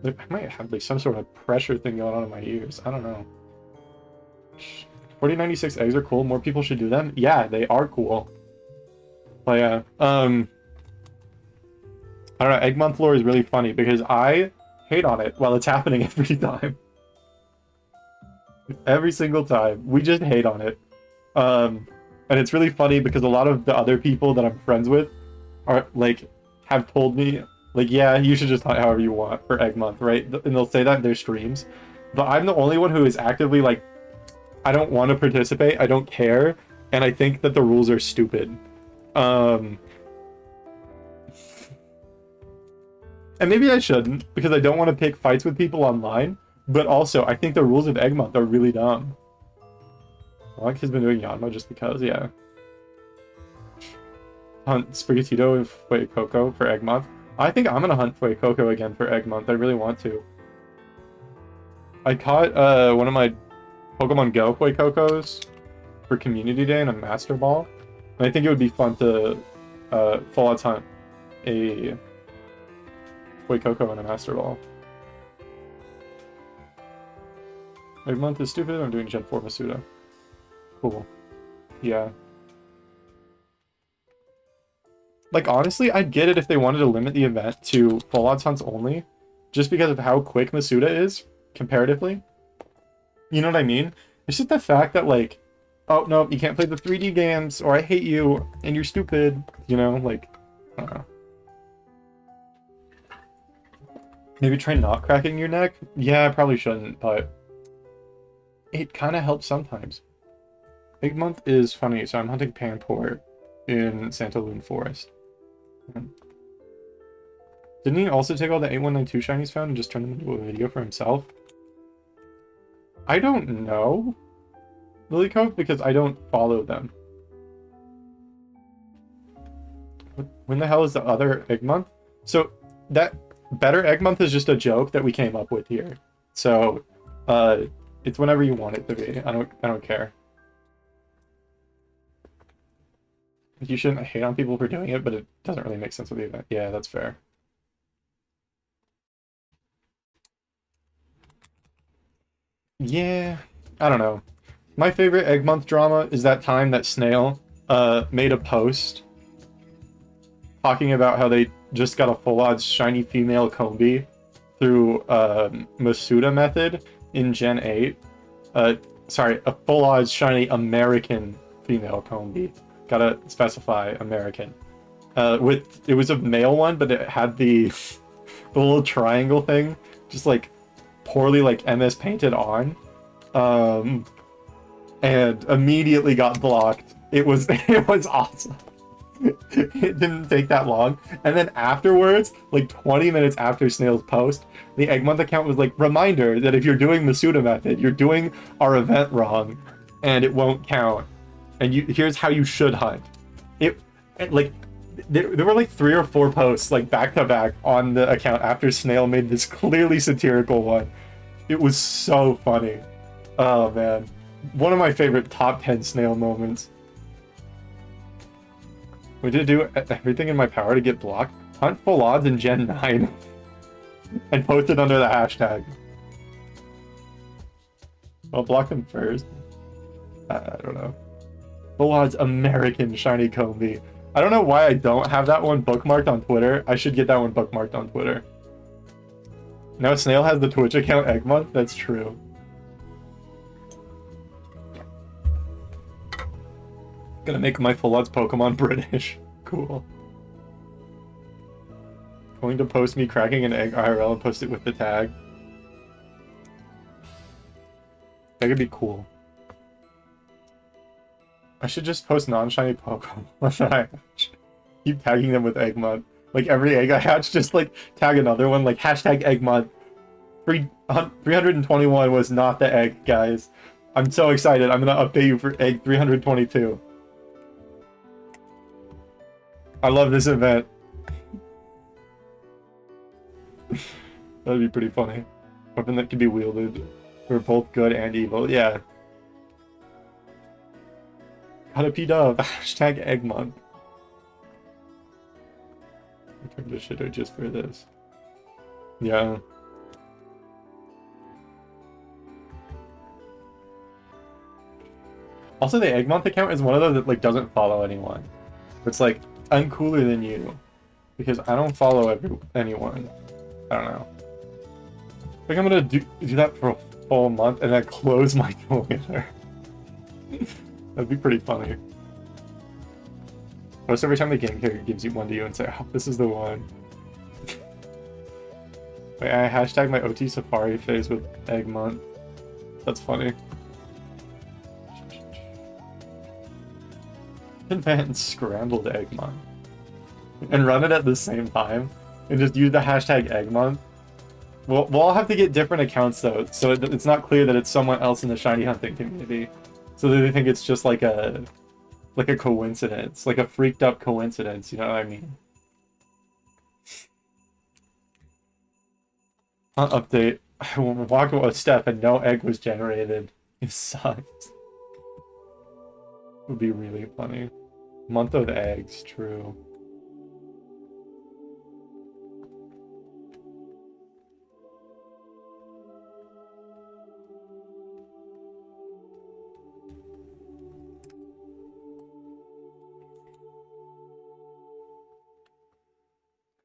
I might have like some sort of pressure thing going on in my ears. I don't know. 4096 eggs are cool. More people should do them. Yeah, they are cool. But yeah, I don't know. Egg Month lore is really funny because I hate on it while it's happening every time. Every single time. We just hate on it. And it's really funny because a lot of the other people that I'm friends with are like have told me, like, yeah, you should just hunt however you want for Egg Month, right? And they'll say that in their streams. But I'm the only one who is actively like, I don't want to participate, I don't care, and I think that the rules are stupid. And maybe I shouldn't, because I don't want to pick fights with people online, but also, I think the rules of Egg Month are really dumb. Locke has been doing Yanma just because, yeah. Hunt Sprigatito and Fuecoco for Egg Month. I think I'm gonna hunt Fuecoco again for Egg Month. I really want to. I caught one of my Pokemon Go Fuecocos for Community Day in a Master Ball. And I think it would be fun to full out hunt a Fuecoco in a Master Ball. Egg Month is stupid. I'm doing Gen 4 Masuda. Cool. Yeah. Like, honestly, I'd get it if they wanted to limit the event to full odds hunts only, just because of how quick Masuda is, comparatively. You know what I mean? It's just the fact that, like, oh, no, you can't play the 3D games, or I hate you, and you're stupid, you know? Like, I don't know. Maybe try not cracking your neck? Yeah, I probably shouldn't, but it kind of helps sometimes. Egg Month is funny, so I'm hunting Panpour in Santaloon Forest. Didn't he also take all the 8192 shinies found and just turn them into a video for himself? I don't know. Lily Cove because I don't follow them. When the hell is the other egg month? So that better egg month is just a joke that we came up with here. So it's whenever you want it to be. I don't care. You shouldn't hate on people for doing it, but it doesn't really make sense with the event. Yeah, that's fair. Yeah, I don't know. My favorite egg month drama is that time that Snail made a post talking about how they just got a full odds shiny female Combi through Masuda method in Gen 8. Sorry, a full odds shiny American female Combi. Gotta specify American. It was a male one, but it had the little triangle thing, just like poorly like MS painted on, and immediately got blocked. It was awesome. It didn't take that long, and then afterwards, like 20 minutes after Snail's post, the Eggmonth account was like, reminder that if you're doing Masuda method, you're doing our event wrong, and it won't count. And here's how you should hunt. There were like 3 or 4 posts like back to back on the account after Snail made this clearly satirical one. It was so funny. Oh man, one of my favorite top 10 Snail moments. We did do everything in my power to get blocked. Hunt full odds in Gen 9 and post it under the hashtag. I'll block them first. I don't know. Full odds American shiny Combi. I don't know why I don't have that one bookmarked on Twitter. I should get that one bookmarked on Twitter. Now Snail has the Twitch account Eggmonth? That's true. Gonna make my full odds Pokemon British. Cool. Going to post me cracking an egg IRL and post it with the tag. That could be cool. I should just post non-shiny Pokemon that I hatch. Keep tagging them with Eggmonth. Like every egg I hatch, just like tag another one, like hashtag Eggmonth. 321 was not the egg, guys. I'm so excited. I'm gonna update you for egg 322. I love this event. That'd be pretty funny. Weapon that can be wielded. We're both good and evil. Yeah. Gotta P-dub. Hashtag Eggmonth. I turned to shitter just for this. Yeah. Also, the Eggmonth account is one of those that like doesn't follow anyone. It's like, I'm cooler than you because I don't follow anyone. I don't know. I think I'm gonna do that for a full month and then close my Twitter. That'd be pretty funny. Post every time the game character gives you one to you and say, oh, this is the one. Wait, I hashtag my OT Safari phase with Eggmonth. That's funny. Invent scrambled Eggmonth. And run it at the same time. And just use the hashtag Eggmonth. We'll all have to get different accounts though, so it's not clear that it's someone else in the shiny hunting community. So they think it's just like a coincidence, like a freaked up coincidence, you know what I mean? Update. I walked a step and no egg was generated. It sucks. Would be really funny. Month of eggs, true.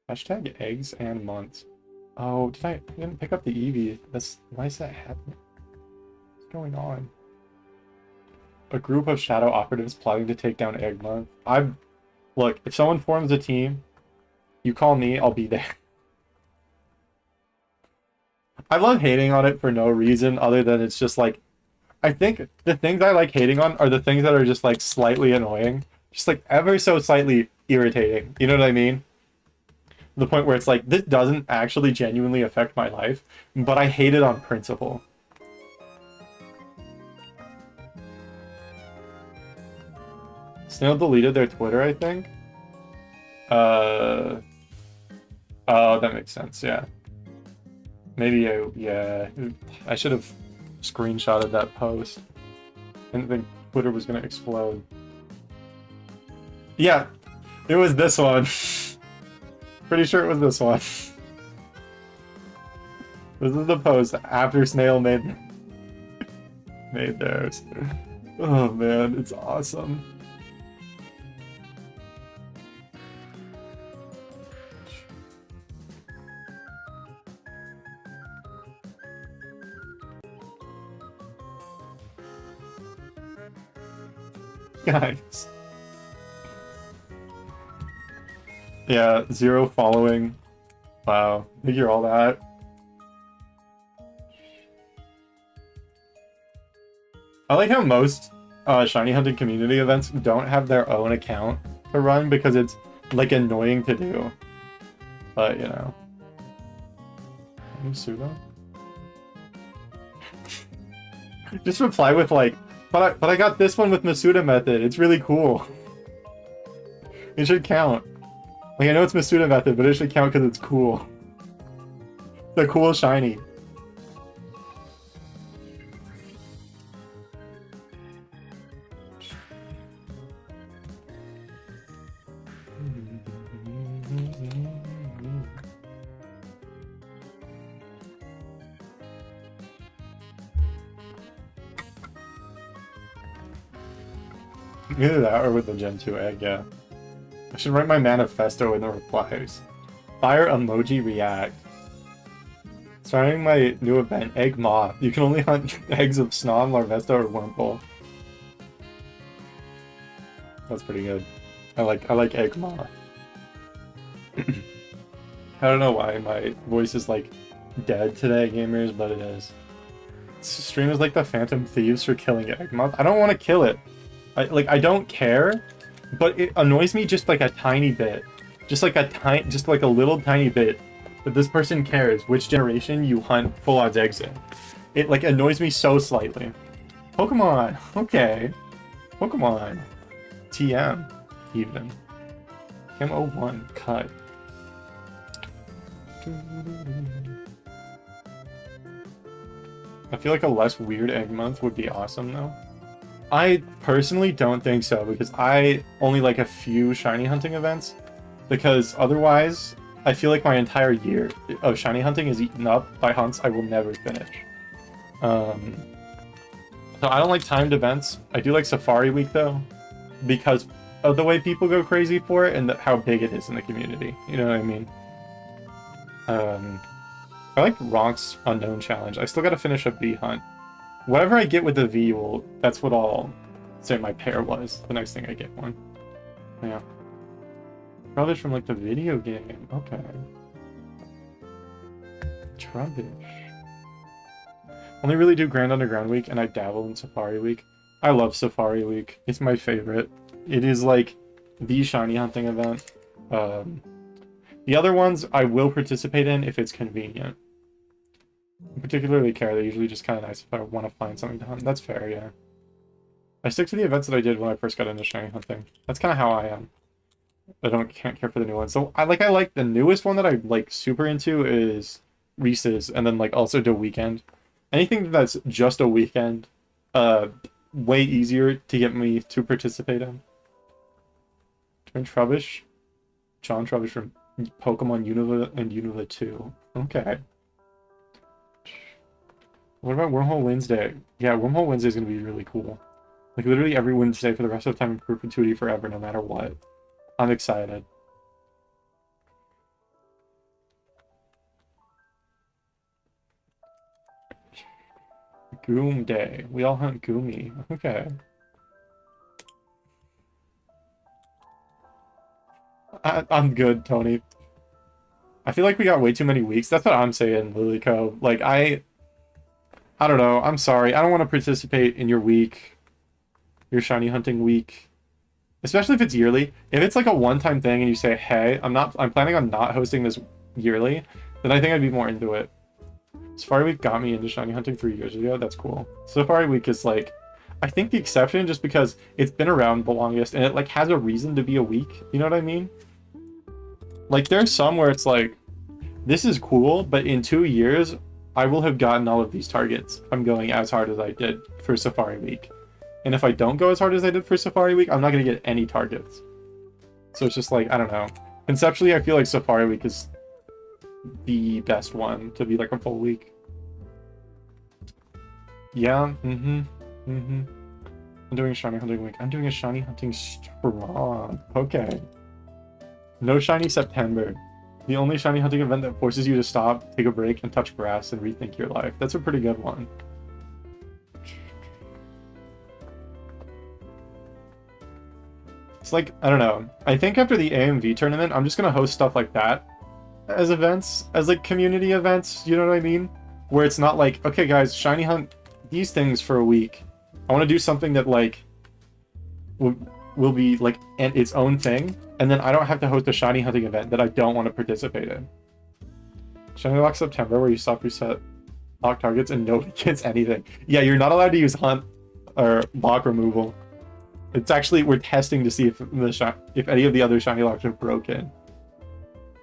Hashtag eggs and months. Oh, I didn't pick up the Eevee. Why is that happening? What's going on? A group of shadow operatives plotting to take down Eggmonth. Look, if someone forms a team, you call me, I'll be there. I love hating on it for no reason other than it's just like, I think the things I like hating on are the things that are just like slightly annoying. Just like ever so slightly irritating. You know what I mean? The point where it's like, this doesn't actually genuinely affect my life, but I hate it on principle. Snail deleted their Twitter, I think. Oh, that makes sense, yeah. Maybe yeah. I should have screenshotted that post. I didn't think Twitter was gonna explode. Yeah, it was this one. Pretty sure it was this one. This is the post after Snail made theirs. Oh man, it's awesome. Guys. Yeah, 0 following. Wow, figure all that. I like how most shiny hunting community events don't have their own account to run because it's like annoying to do. But you know. Masuda? Just reply with like, but I got this one with Masuda method. It's really cool. It should count. Like I know it's Masuda method, but it should count because it's cool. It's a cool shiny. Either that or with the Gen 2 egg, yeah. I should write my manifesto in the replies. Fire emoji react. Starting my new event, Egg Moth. You can only hunt eggs of Snom, Larvesta, or Wurmple. That's pretty good. I like Egg Moth. I don't know why my voice is like dead today, gamers, but it is. This stream is like the Phantom Thieves for killing Egg Moth. I don't want to kill it. I don't care, but it annoys me just like a tiny bit. Just like a little tiny bit that this person cares which generation you hunt full odds eggs in. It like annoys me so slightly. Pokemon, okay. Pokemon. TM, even. M01, cut. I feel like a less weird egg month would be awesome though. I personally don't think so, because I only like a few shiny hunting events, because otherwise I feel like my entire year of shiny hunting is eaten up by hunts I will never finish. So I don't like timed events. I do like Safari Week though, because of the way people go crazy for it and how big it is in the community. You know what I mean? I like Ronk's Unknown Challenge. I still gotta finish a bee hunt. Whatever I get with the V, that's what I'll say my pair was. The next thing I get one. Yeah. Trubbish from like the video game. Okay. Trubbish. Only really do Grand Underground Week, and I dabble in Safari Week. I love Safari Week. It's my favorite. It is like the shiny hunting event. The other ones I will participate in if it's convenient. I particularly care. They're usually just kind of nice if I want to find something to hunt. That's fair, yeah. I stick to the events that I did when I first got into shiny hunting. That's kind of how I am. I can't care for the new ones. So I like the newest one that I like super into is Reese's, and then like also the weekend. Anything that's just a weekend, way easier to get me to participate in. John Trubbish from Pokemon Unova and Unova 2. Okay. What about Wormhole Wednesday? Yeah, Wormhole Wednesday is going to be really cool. Like, literally every Wednesday for the rest of time in perpetuity forever, no matter what. I'm excited. Goom Day. We all hunt Goomy. Okay. I'm good, Tony. I feel like we got way too many weeks. That's what I'm saying, Lilyco. Like, I don't know. I'm sorry. I don't want to participate in your week. Your shiny hunting week. Especially if it's yearly. If it's like a one-time thing and you say, hey, I'm planning on not hosting this yearly, then I think I'd be more into it. Safari Week got me into shiny hunting 3 years ago. That's cool. Safari Week is like, I think the exception just because it's been around the longest and it like has a reason to be a week. You know what I mean? Like there's some where it's like, this is cool, but in 2 years, I will have gotten all of these targets. I'm going as hard as I did for Safari Week. And if I don't go as hard as I did for Safari Week, I'm not going to get any targets. So it's just like, I don't know. Conceptually, I feel like Safari Week is the best one to be like a full week. Yeah, I'm doing a shiny hunting week. I'm doing a shiny hunting strong. Okay. No shiny September. The only shiny hunting event that forces you to stop, take a break, and touch grass and rethink your life. That's a pretty good one. It's like, I don't know. I think after the AMV tournament, I'm just gonna host stuff like that as events, as like community events, you know what I mean? Where it's not like, okay guys, shiny hunt these things for a week. I want to do something that like will be like its own thing, and then I don't have to host a shiny hunting event that I don't want to participate in. Shiny Lock September, where you stop reset lock targets and nobody gets anything. Yeah, you're not allowed to use hunt or lock removal. It's actually, we're testing to see if any of the other shiny locks are broken.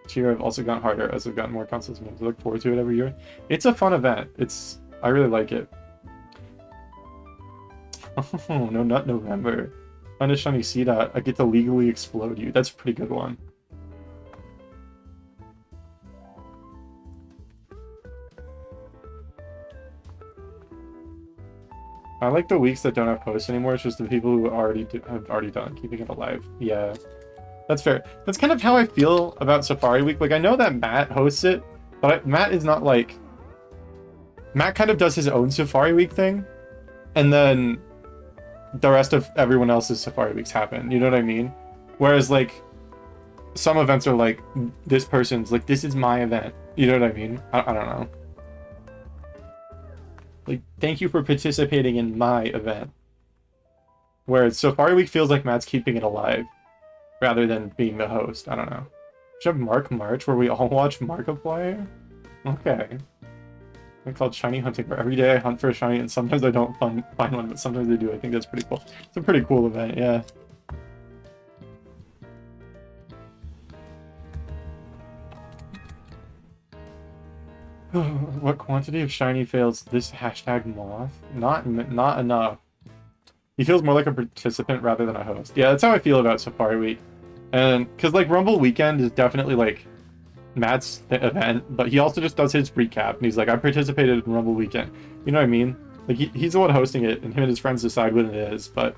This year I've also gotten harder as I've gotten more consistent. I look forward to it every year. It's a fun event. I really like it. Oh, no, not November. Find a shiny Seedot. I get to legally explode you. That's a pretty good one. I like the weeks that don't have posts anymore. It's just the people who have already done keeping it alive. Yeah, that's fair. That's kind of how I feel about Safari Week. Like, I know that Matt hosts it, but Matt is not like... Matt kind of does his own Safari Week thing, and then the rest of everyone else's Safari Weeks happen. You know what I mean? Whereas, like, some events are like, this person's like, this is my event. You know what I mean? I don't know. Like, thank you for participating in my event. Whereas Safari Week feels like Matt's keeping it alive, rather than being the host. I don't know. Should have Mark March, where we all watch Markiplier? Okay. It's called Shiny Hunting, where every day I hunt for a shiny, and sometimes I don't find one, but sometimes I do. I think that's pretty cool. It's a pretty cool event, yeah. What quantity of shiny fails this hashtag moth? Not enough. He feels more like a participant rather than a host. Yeah, that's how I feel about Safari Week. And because like Rumble Weekend is definitely like Matt's event, but he also just does his recap, and he's like, I participated in Rumble Weekend. You know what I mean? Like he's the one hosting it, and him and his friends decide what it is, but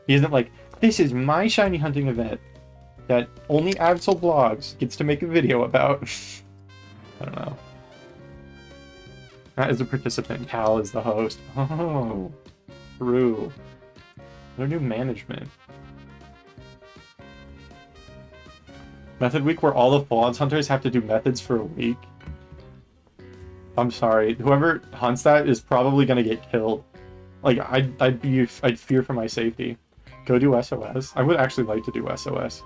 he isn't like, this is my shiny hunting event that only Absol Blogs gets to make a video about. I don't know. Matt is a participant, Cal is the host. Oh, true. Their new management. Method week where all the Fallout hunters have to do methods for a week. I'm sorry. Whoever hunts that is probably gonna get killed. Like I'd fear for my safety. Go do SOS. I would actually like to do SOS.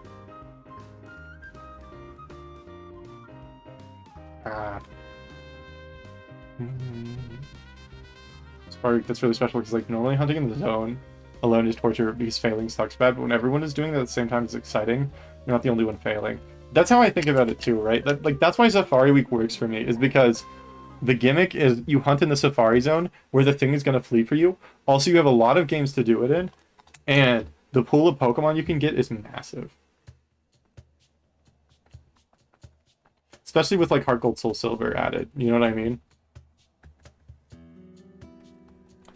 Spark, that's really special because like normally hunting in the zone alone is torture because failing sucks bad, but when everyone is doing that at the same time, it's exciting. You're not the only one failing. That's how I think about it too, right? That's why Safari Week works for me, is because the gimmick is you hunt in the Safari Zone where the thing is going to flee for you. Also, you have a lot of games to do it in, and the pool of Pokemon you can get is massive. Especially with like Heart Gold, Soul Silver added, you know what I mean?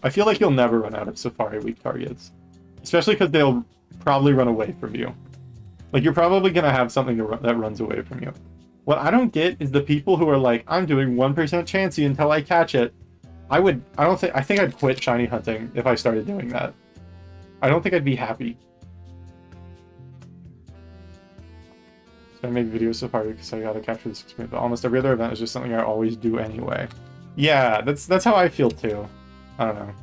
I feel like you'll never run out of Safari Week targets. Especially because they'll probably run away from you. Like, you're probably going to have something that runs away from you. What I don't get is the people who are like, I'm doing 1% Chansey until I catch it. I think I'd quit shiny hunting if I started doing that. I don't think I'd be happy. So I make videos Safari because I gotta capture this experience, but almost every other event is just something I always do anyway. Yeah, that's how I feel too. I don't know.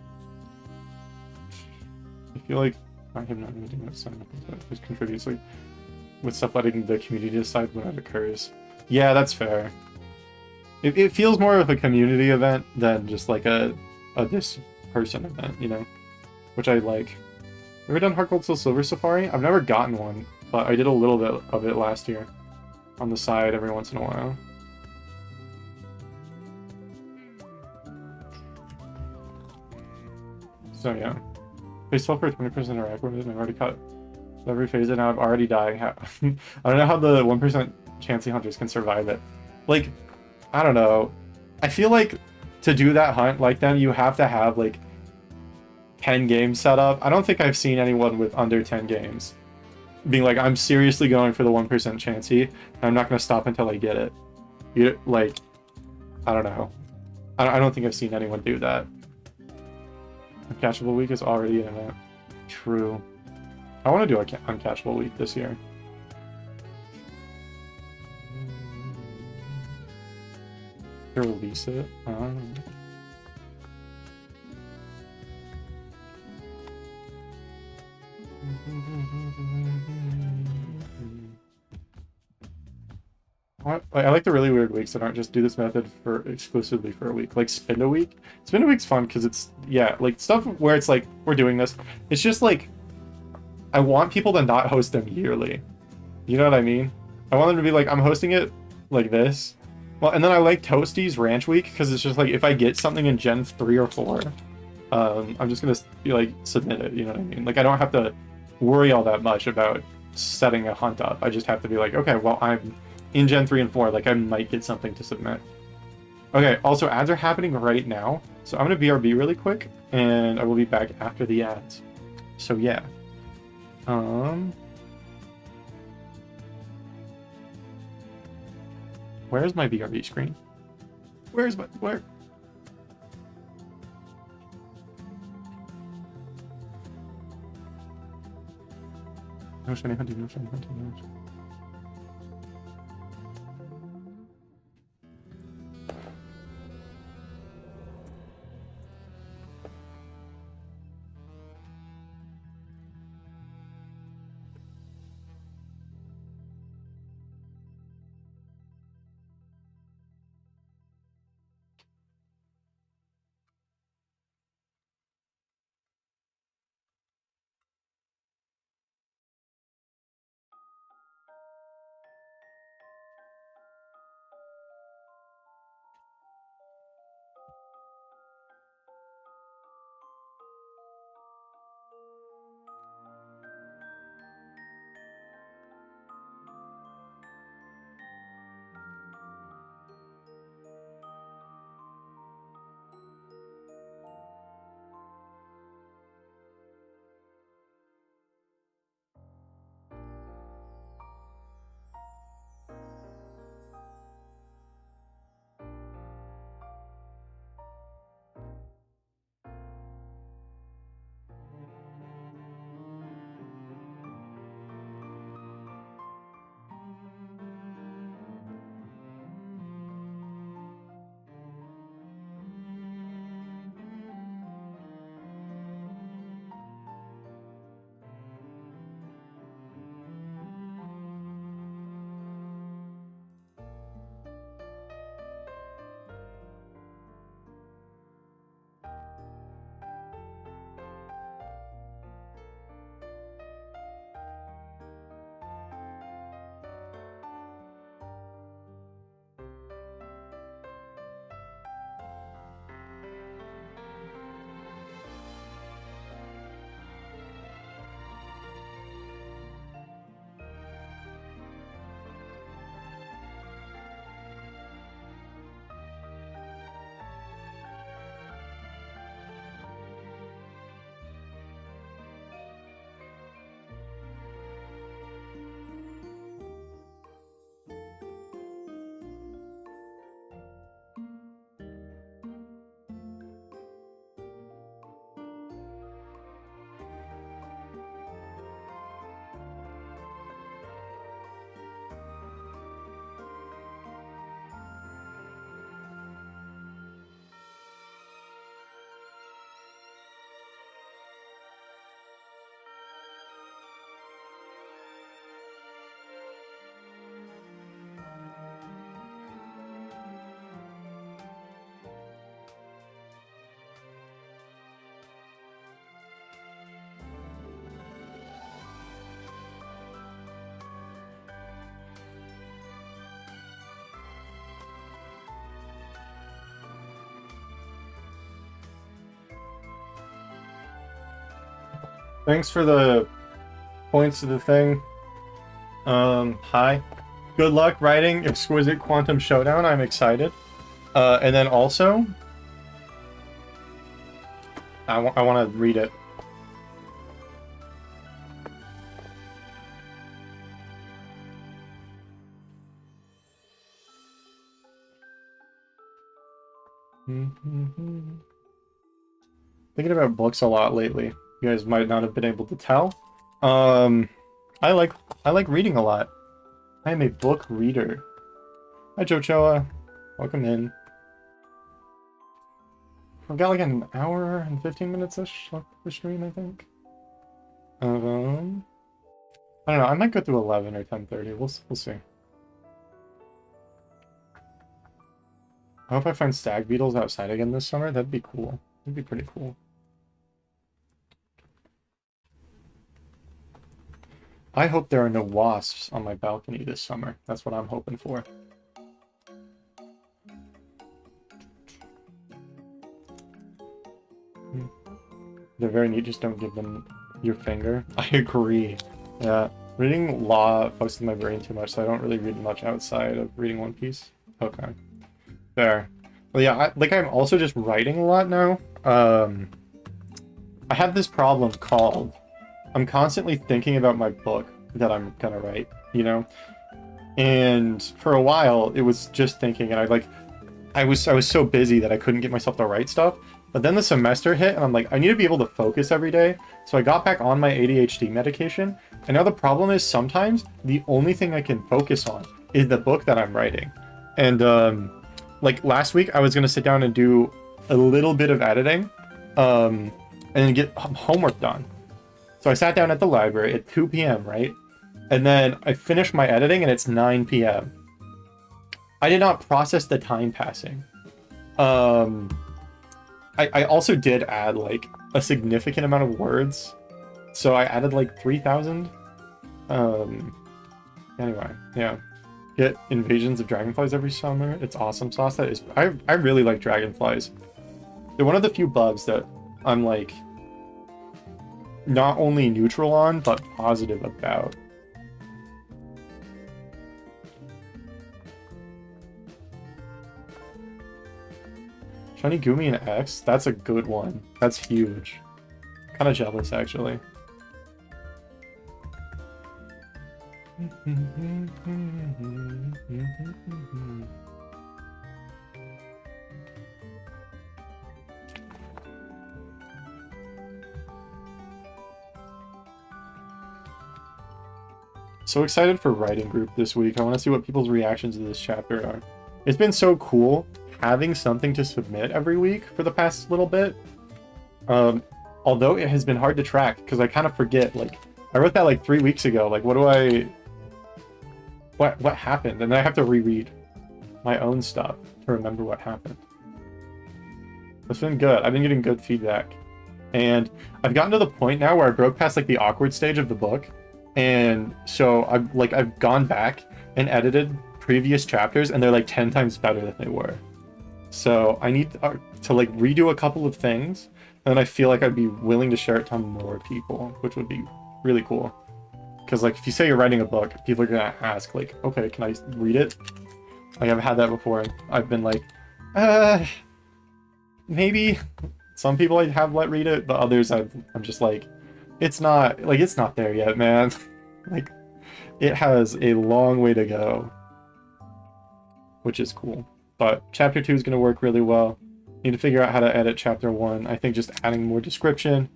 I feel like I have not been doing that, so it contributes like with stuff letting the community decide when it occurs. Yeah, that's fair. It feels more of a community event than just like a this person event, you know? which I like. Ever done Heart Gold Soul Silver Safari? I've never gotten one, but I did a little bit of it last year on the side every once in a while. So yeah. Phase 12 for 20% interact with it, and I've already cut every phase, and now I'm already dying. I don't know how the 1% Chansey hunters can survive it. Like, I don't know. I feel like to do that hunt like them, you have to have like 10 games set up. I don't think I've seen anyone with under 10 games being like, I'm seriously going for the 1% Chansey, and I'm not going to stop until I get it. You like, I don't know. I don't think I've seen anyone do that. Uncatchable Week is already an event. True. I want to do Uncatchable Week this year. To release it. I like the really weird weeks that aren't just do this method for exclusively for a week. Like Spin a Week. Spin a Week's fun because it's, yeah, like stuff where it's like, we're doing this. It's just like, I want people to not host them yearly. You know what I mean? I want them to be like, I'm hosting it like this. Well, and then I like Toasties Ranch Week because it's just like, if I get something in Gen 3 or 4, I'm just going to be like, submit it. You know what I mean? Like, I don't have to worry all that much about setting a hunt up. I just have to be like, okay, well, I'm in Gen 3 and 4, like I might get something to submit. Okay, also ads are happening right now, so I'm gonna BRB really quick, and I will be back after the ads. So yeah. Where's my BRB screen? Where? No shiny hunting, no shiny hunting, no shiny. Thanks for the points to the thing. Hi. Good luck writing Exquisite Quantum Showdown. I'm excited. And then also, I want to read it. Thinking about books a lot lately. You guys might not have been able to tell. I like reading a lot. I am a book reader. Hi, Jochoa. Welcome in. I've got like an hour and 15 minutes-ish left for stream, I think. I don't know. I might go through 11 or 10:30. We'll see. I hope I find stag beetles outside again this summer. That'd be cool. That'd be pretty cool. I hope there are no wasps on my balcony this summer. That's what I'm hoping for. They're very neat, just don't give them your finger. I agree. Yeah, reading law focuses my brain too much, so I don't really read much outside of reading One Piece. Okay. There. Well, yeah, I'm also just writing a lot now. I have this problem called I'm constantly thinking about my book that I'm gonna write, you know? And for a while, it was just thinking, and I was so busy that I couldn't get myself to write stuff. But then the semester hit, and I'm like, I need to be able to focus every day. So I got back on my ADHD medication, and now the problem is sometimes the only thing I can focus on is the book that I'm writing. And like last week, I was gonna sit down and do a little bit of editing, and then get homework done. So I sat down at the library at 2 p.m., right? And then I finished my editing, and it's 9 p.m. I did not process the time passing. I also did add, like, a significant amount of words. So I added, like, 3,000. Anyway, yeah. Get invasions of dragonflies every summer. It's awesome sauce. That is... I really like dragonflies. They're one of the few bugs that I'm, like, not only neutral on, but positive about. Shiny Gumi and X? That's a good one. That's huge. Kind of jealous, actually. So excited for writing group this week. I want to see what people's reactions to this chapter are. It's been so cool having something to submit every week for the past little bit. Although it has been hard to track because I kind of forget, like, I wrote that like 3 weeks ago. Like, what happened? And then I have to reread my own stuff to remember what happened. It's been good. I've been getting good feedback. And I've gotten to the point now where I broke past like the awkward stage of the book. And so I've gone back and edited previous chapters and they're like 10 times better than they were. So I need to like redo a couple of things, and then I feel like I'd be willing to share it to more people, which would be really cool. Because like if you say you're writing a book, people are gonna ask like, okay, can I read it? Like I've had that before, and I've been like, maybe. Some people I have let read it, but others I'm just like, it's not there yet, man. Like it has a long way to go, which is cool. But chapter 2 is going to work really well. Need to figure out how to edit chapter 1. I think just adding more description.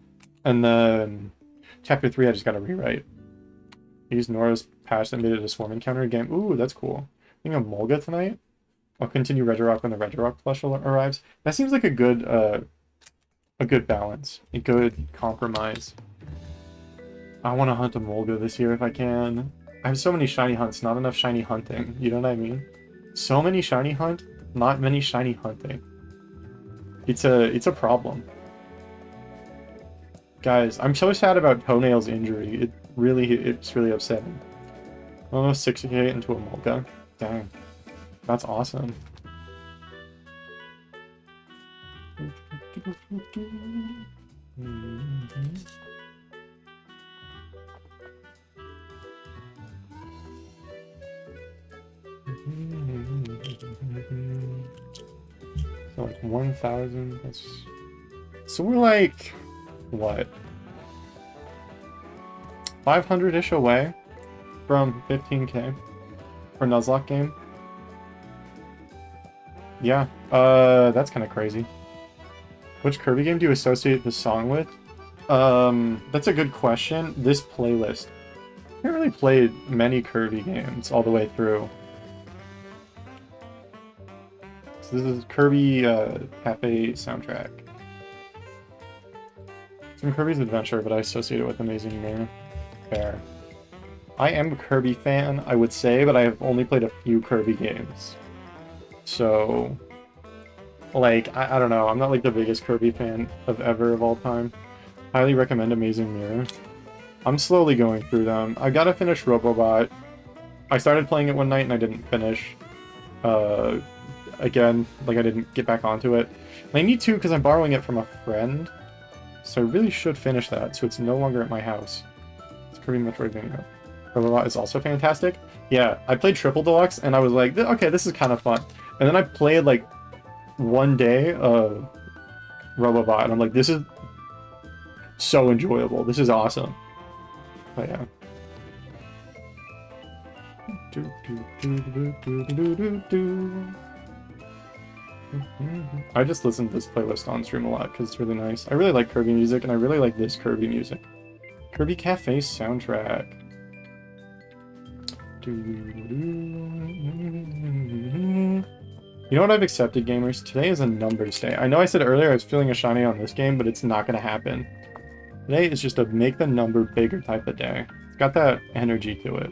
And then chapter 3, I just got to rewrite. Use Nora's patch and made it a swarm encounter game. Ooh, that's cool. I think I'm Molga tonight. I'll continue Regirock when the Regirock plush arrives. That seems like a good balance. A good compromise. I want to hunt a Molga this year if I can. I have so many shiny hunts, not enough shiny hunting. You know what I mean? So many shiny hunt, not many shiny hunting. It's a problem. Guys, I'm so sad about Toenail's injury. It's really upsetting. Almost 60k into a Molga. Dang. That's awesome. So like 1,000. So we're like, what? 500-ish away from 15K for Nuzlocke game. Yeah, that's kind of crazy. Which Kirby game do you associate this song with? That's a good question. This playlist. I haven't really played many Kirby games all the way through. So this is Kirby Cafe soundtrack. It's from Kirby's Adventure, but I associate it with Amazing Mirror. Fair. I am a Kirby fan, I would say, but I have only played a few Kirby games. So, like, I don't know. I'm not like the biggest Kirby fan of all time. Highly recommend Amazing Mirror. I'm slowly going through them. I gotta finish Robobot. I started playing it one night and I didn't finish. Again, like I didn't get back onto it. And I need to because I'm borrowing it from a friend. So I really should finish that so it's no longer at my house. It's Kirby Metroidvania. Robobot is also fantastic. Yeah, I played Triple Deluxe and I was like, okay, this is kind of fun. And then I played like one day of Robobot and I'm like, this is so enjoyable. This is awesome. But yeah. I just listen to this playlist on stream a lot because it's really nice. I really like Kirby music and I really like this Kirby music. Kirby Cafe soundtrack. You know what I've accepted, gamers? Today is a numbers day. I know I said earlier I was feeling a shiny on this game, but it's not going to happen. Today is just a make the number bigger type of day. It's got that energy to it.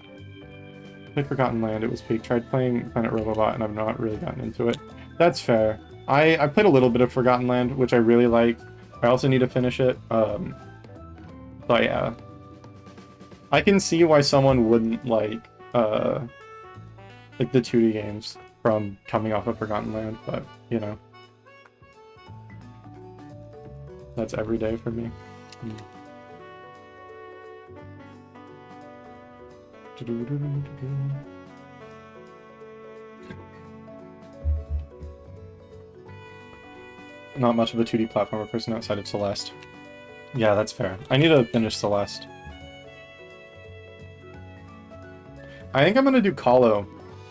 Played Forgotten Land, it was peak. Tried playing Planet Robobot and I've not really gotten into it. That's fair. I played a little bit of Forgotten Land, which I really like. I also need to finish it. But yeah. I can see why someone wouldn't like the 2D games from coming off of Forgotten Land, but you know. That's every day for me. Not much of a 2D platformer person outside of Celeste. Yeah, that's fair. I need to finish Celeste. I think I'm gonna do Calo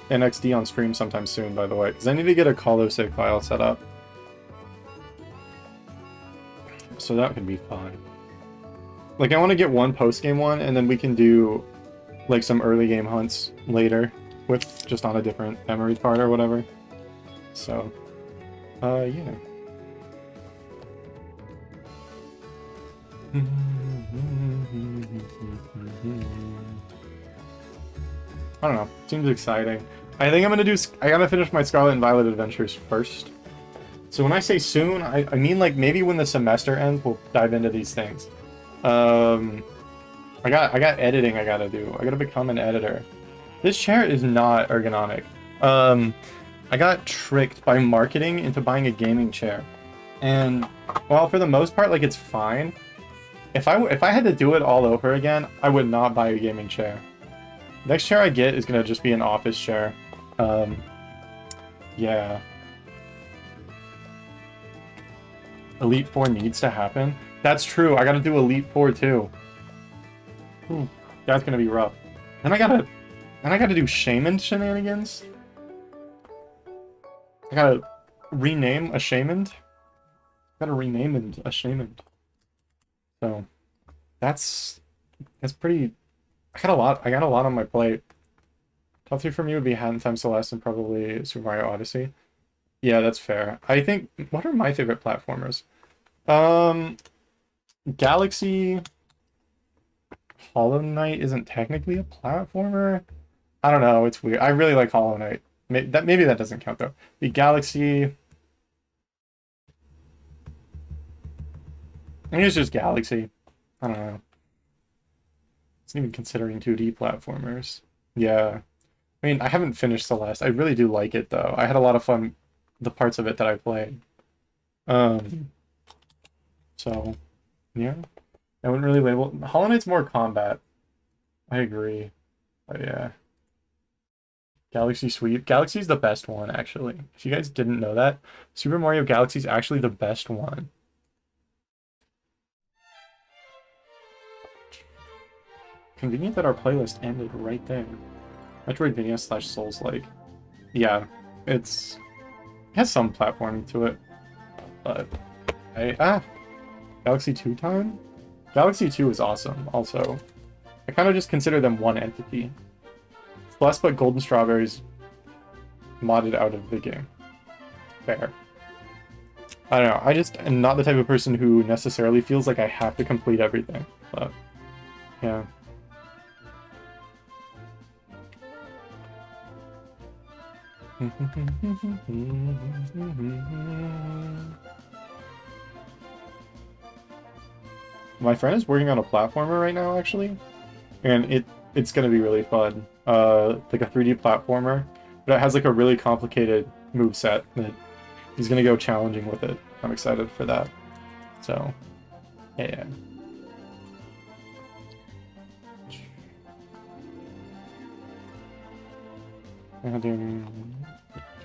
NXD on stream sometime soon, by the way, because I need to get a Calo save file set up. So that could be fun. Like, I want to get one post-game one, and then we can do, like, some early game hunts later, with just on a different memory card or whatever. So, yeah. I don't know. Seems exciting. I think I'm gonna do... I gotta finish my Scarlet and Violet adventures first. So when I say soon, I mean, like, maybe when the semester ends, we'll dive into these things. I got editing I gotta do. I gotta become an editor. This chair is not ergonomic. I got tricked by marketing into buying a gaming chair. And, well, for the most part, like, it's fine. If I had to do it all over again, I would not buy a gaming chair. Next chair I get is gonna just be an office chair. Yeah. Elite Four needs to happen. That's true. I gotta do Elite Four too. Ooh, that's gonna be rough. Then I gotta do Shaman shenanigans. I gotta rename a Shaman. Gotta rename a Shaman. So that's pretty. I got a lot on my plate. Top 3 for me would be Hat in Time Celeste and probably Super Mario Odyssey. Yeah, that's fair. I think, what are my favorite platformers? Galaxy Hollow Knight isn't technically a platformer. I don't know, it's weird. I really like Hollow Knight. Maybe that doesn't count though. The Galaxy, I think it's just Galaxy. I don't know. It's not even considering 2D platformers. Yeah. I mean, I haven't finished Celeste. I really do like it though. I had a lot of fun the parts of it that I played. So yeah. I wouldn't really label Hollow Knight's more combat. I agree. But yeah. Galaxy Sweep. Galaxy's the best one, actually. If you guys didn't know that, Super Mario Galaxy's actually the best one. Convenient that our playlist ended right there. Metroidvania / Souls-like. Yeah, it has some platforming to it, but Galaxy 2 time? Galaxy 2 is awesome, also. I kind of just consider them one entity. It's less but Golden Strawberries modded out of the game. Fair. I don't know, I just am not the type of person who necessarily feels like I have to complete everything, but yeah. My friend is working on a platformer right now, actually, and it's gonna be really fun. Like a 3D platformer, but it has like a really complicated moveset that he's gonna go challenging with it. I'm excited for that. So, yeah.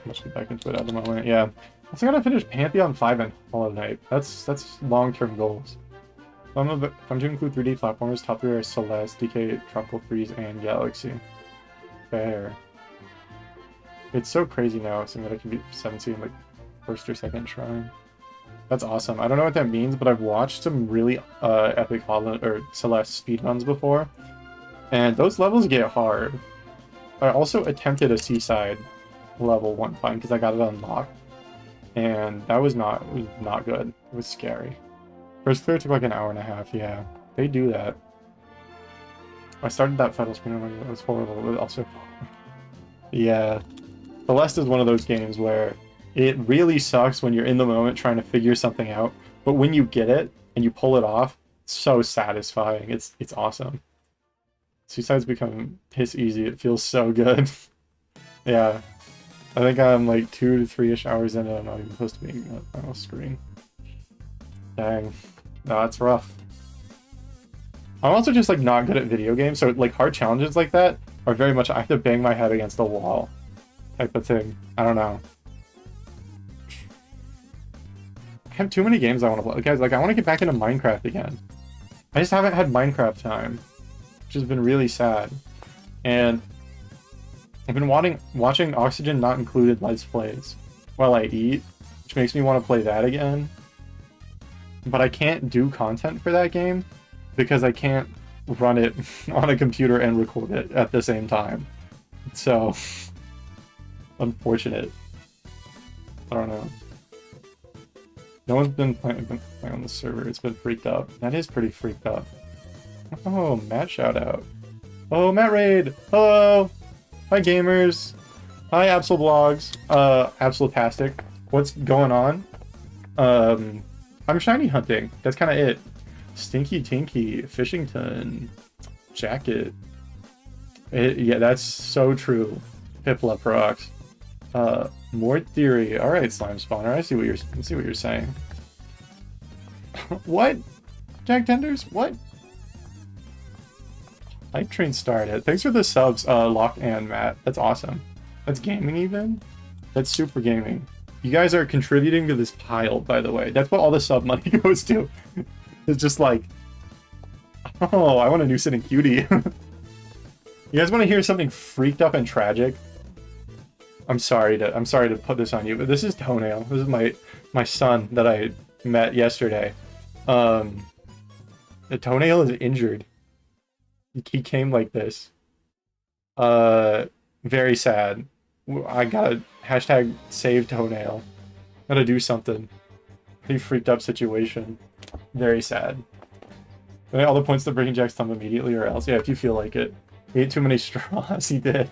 Let's get back into it at the moment. Yeah, I also gotta finish Pantheon 5 and Hollow Knight. That's long-term goals. If I'm to include 3D platformers, top 3 are Celeste, DK, Tropical Freeze, and Galaxy. Fair. It's so crazy now, seeing that I can beat 17 like first or second try. That's awesome. I don't know what that means, but I've watched some really epic Hollow or Celeste speedruns before, and those levels get hard. I also attempted a Seaside level one time because I got it unlocked, and that was not good. It was scary. First clear took like an hour and a half. Yeah, they do that. I started that Fatal Spin, it was horrible. It was also yeah, Celeste is one of those games where it really sucks when you're in the moment trying to figure something out, but when you get it and you pull it off, it's so satisfying. It's awesome. Seaside's become piss easy. It feels so good. Yeah. I think I'm like 2 to 3-ish hours in and I'm not even supposed to be on the final screen. Dang. No, that's rough. I'm also just like not good at video games, so like hard challenges like that are very much I have to bang my head against the wall type of thing. I don't know. I have too many games I want to play. Guys, like I want to get back into Minecraft again. I just haven't had Minecraft time, which has been really sad. And I've been watching Oxygen Not Included Let's Plays while I eat, which makes me want to play that again. But I can't do content for that game because I can't run it on a computer and record it at the same time. So, unfortunate. I don't know. No one's been playing on the server. It's been freaked up. That is pretty freaked up. Oh, Matt shout out. Oh, Matt Raid. Hello. Hi, gamers. Hi, Absol Blogs. Absolutastic. What's going on? I'm shiny hunting. That's kind of it. Stinky Tinky, Fishington, Jacket. Yeah, that's so true. Piplup rocks. More theory. All right, Slime Spawner. I see what you're saying. What? Jack Tenders? What? Hype train started. Thanks for the subs, Locke and Matt. That's awesome. That's gaming even? That's super gaming. You guys are contributing to this pile, by the way. That's what all the sub money goes to. It's just like, oh, I want a new sitting cutie. You guys want to hear something freaked up and tragic? I'm sorry to put this on you, but this is Toenail. This is my son that I met yesterday. The Toenail is injured. He came like this. Very sad. I gotta hashtag save Toenail. Gotta do something. Pretty freaked up situation. Very sad. All the points to breaking Jack's thumb immediately or else. Yeah, if you feel like it. He ate too many straws, he did.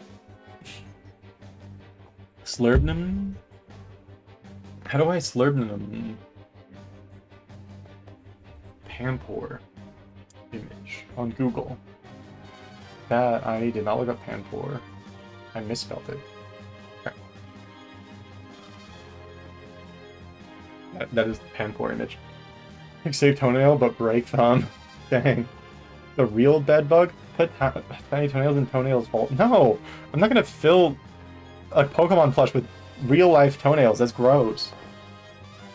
Slurbnum? How do I Slurbnum? Panpour image on Google. That I did not look up Panpour. I misspelled it. Okay. That is the Panpour image. Save Toenail, but break thumb. Dang. The real bed bug? Put tiny toenails in Toenail's vault. No! I'm not gonna fill a Pokemon plush with real life toenails. That's gross.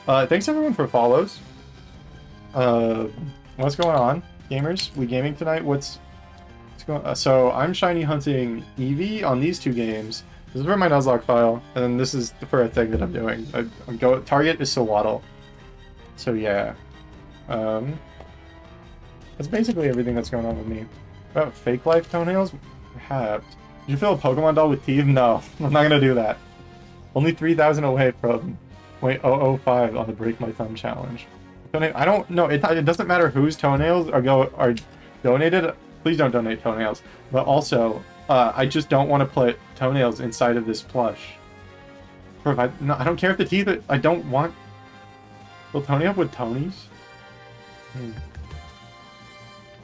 Thanks everyone for follows. What's going on, gamers? We gaming tonight? What's going? So I'm shiny hunting Eevee on these two games. This is for my Nuzlocke file, and then this is for a thing that I'm doing. Target is Sewaddle. So yeah, that's basically everything that's going on with me. About fake life toenails? Perhaps. Did you fill a Pokemon doll with teeth? No, I'm not gonna do that. Only 3,000 away from 0.005 on the Break My Thumb challenge. I don't know. It doesn't matter whose toenails are donated. Please don't donate toenails. But also, I just don't want to put toenails inside of this plush. No, I don't care if the teeth. I don't want. Will Tony up with Tonys?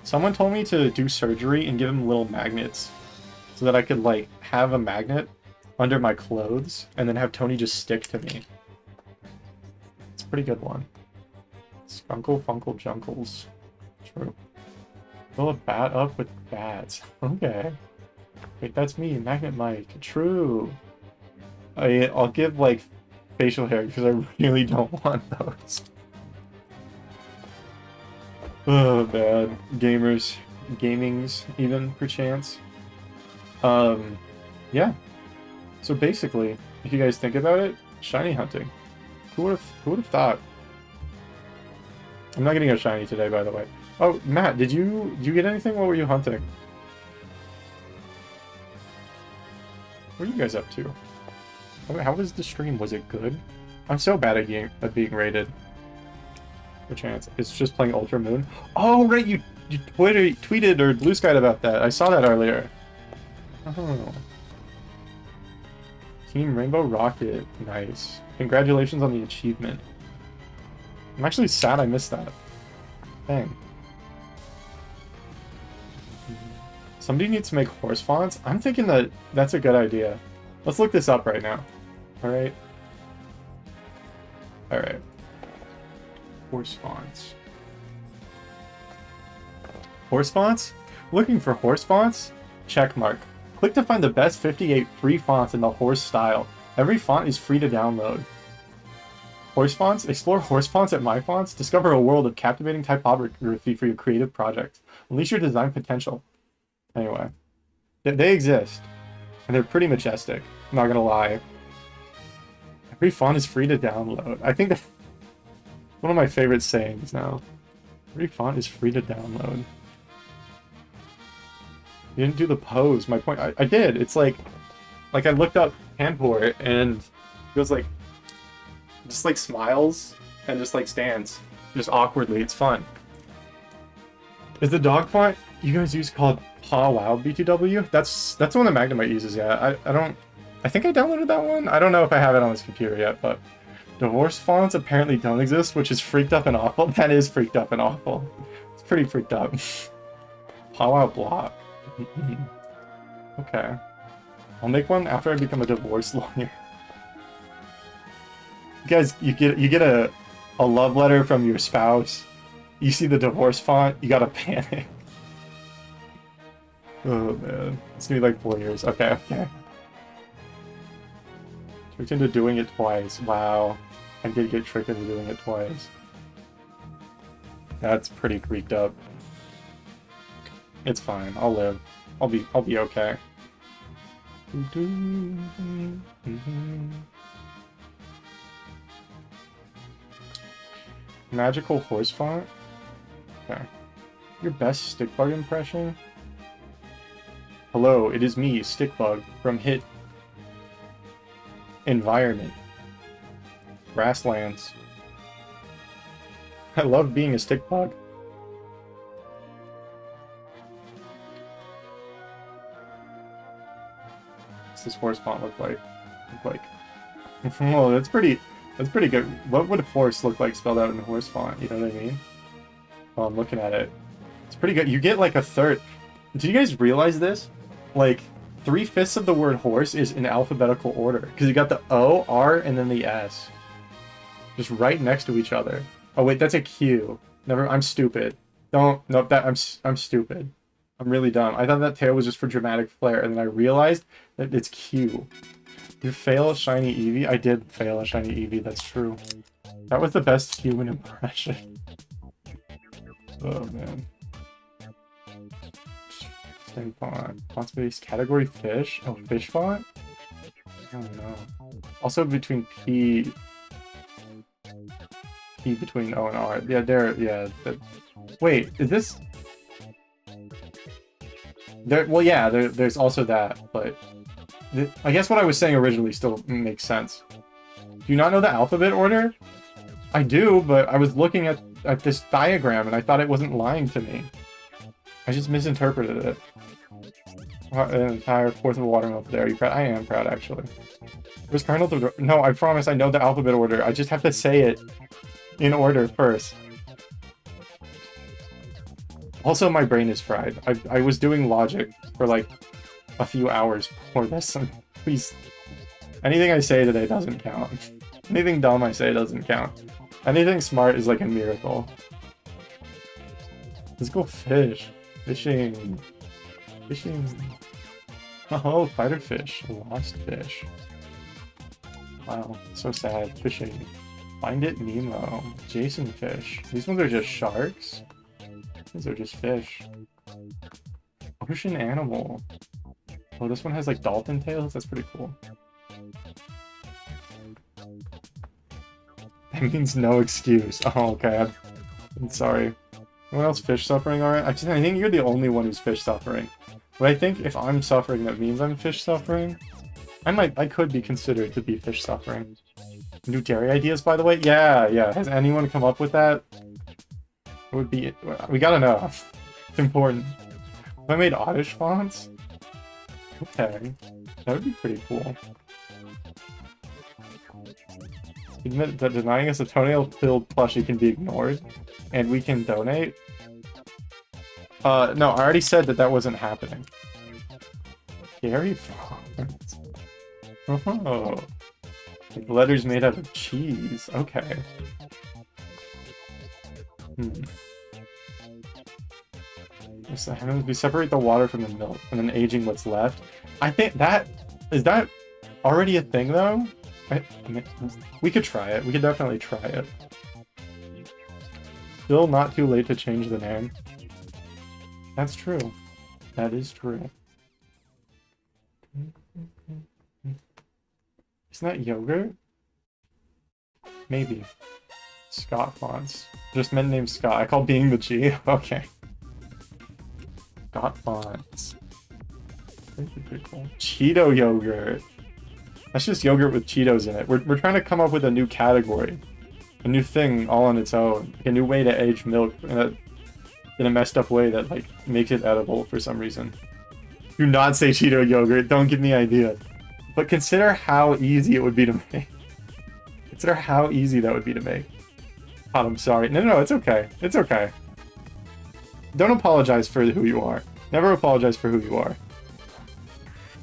Someone told me to do surgery and give him little magnets, so that I could like have a magnet under my clothes and then have Tony just stick to me. It's a pretty good one. Skunkle Funkle Junkles. True. Fill a bat up with bats. Okay. Wait, that's me, Magnet Mike. True. I'll give like facial hair because I really don't want those. Oh man. Gamers. Gamings even perchance. Yeah. So basically, if you guys think about it, shiny hunting. Who would have thought? I'm not getting a shiny today, by the way. Oh, Matt, did you get anything? What were you hunting? What are you guys up to? How was the stream? Was it good? I'm so bad at being rated. For chance. It's just playing Ultra Moon. Oh, right, you tweeted or blue skyed about that. I saw that earlier. Oh. Team Rainbow Rocket. Nice. Congratulations on the achievement. I'm actually sad I missed that. Dang. Somebody needs to make horse fonts. I'm thinking that that's a good idea. Let's look this up right now. Alright. Alright. Horse fonts. Horse fonts? Looking for horse fonts? Check mark. Click to find the best 58 free fonts in the horse style. Every font is free to download. Horse fonts? Explore horse fonts at MyFonts. Discover a world of captivating typography for your creative project. Unleash your design potential. Anyway. They exist. And they're pretty majestic. I'm not gonna lie. Every font is free to download. I think that's one of my favorite sayings now. Every font is free to download. You didn't do the pose. My point. I did. It's like I looked up Panpour and it goes like, just like smiles and just like stands, just awkwardly. It's fun. Is the dog font you guys use called Wow BTW? That's the one that Magnemite uses. Yeah, I think I downloaded that one. I don't know if I have it on this computer yet, but divorce fonts apparently don't exist, which is freaked up and awful. That is freaked up and awful. It's pretty freaked up. Wow Block. Okay. I'll make one after I become a divorce lawyer. You guys, you get a love letter from your spouse. You see the divorce font, you gotta panic. Oh man, it's gonna be like 4 years. Okay. Tricked into doing it twice. Wow, I did get tricked into doing it twice. That's pretty creeped up. It's fine. I'll live. I'll be okay. Magical horse font? Okay. Your best Stickbug impression? Hello, it is me, Stickbug, from Hit Environment. Grasslands. I love being a Stickbug. What's this horse font look like? Oh, that's pretty good. What would a horse look like spelled out in the horse font? You know what I mean? Oh, I'm looking at it. It's pretty good. You get like a third. Did you guys realize this? Like, 3/5 of the word horse is in alphabetical order. Because you got the O, R, and then the S. Just right next to each other. Oh wait, that's a Q. I'm stupid. Nope, I'm stupid. I'm really dumb. I thought that tail was just for dramatic flair, and then I realized that it's Q. You fail a shiny Eevee? I did fail a shiny Eevee, that's true. That was the best human impression. Oh, man. Same font. Font space. Category fish? Oh, fish font? I don't know. Also between P between O and R. Yeah, there, yeah. Wait, is this... There, well, yeah, there's also that, but... I guess what I was saying originally still makes sense. Do you not know the alphabet order? I do, but I was looking at this diagram and I thought it wasn't lying to me. I just misinterpreted it. An entire fourth of a watermelon there. Are you proud? I am proud, actually. Where's Cardinal? No, I promise I know the alphabet order. I just have to say it in order first. Also, my brain is fried. I was doing logic for like a few hours before this. Please, anything I say today doesn't count. Anything dumb I say doesn't count. Anything smart is like a miracle. Let's go fish. Fishing. Fishing. Oh, fighter fish. Lost fish. Wow, so sad. Fishing. Find it Nemo. Jason fish. These ones are just sharks? These are just fish. Ocean animal. Oh, this one has like dolphin tails? That's pretty cool. That means no excuse. Oh, okay. I'm sorry. Anyone else fish suffering alright? I think you're the only one who's fish suffering. But I think if I'm suffering, that means I'm fish suffering. I could be considered to be fish suffering. New dairy ideas, by the way? Yeah, yeah. Has anyone come up with that? It would be... We gotta know. It's important. If I made Oddish fonts? Okay. That would be pretty cool. Admit that denying us a toenail-filled plushie can be ignored, and we can donate? No, I already said that wasn't happening. Dairy fonts. Oh. Like letters made out of cheese. Okay. So we separate the water from the milk, and then aging what's left. I think that... Is that already a thing, though? I mean, we could try it. We could definitely try it. Still not too late to change the name. That's true. That is true. Isn't that yogurt? Maybe. Scott fonts. Just men named Scott. I call being the G. Okay. Scott fonts. Pretty cool. Cheeto yogurt. That's just yogurt with Cheetos in it. We're trying to come up with a new category. A new thing all on its own. Like a new way to age milk in a messed up way that like makes it edible for some reason. Do not say Cheeto yogurt. Don't give me ideas. But consider how easy it would be to make. Consider how easy that would be to make. God, I'm sorry. No, it's okay. It's okay. Don't apologize for who you are. Never apologize for who you are.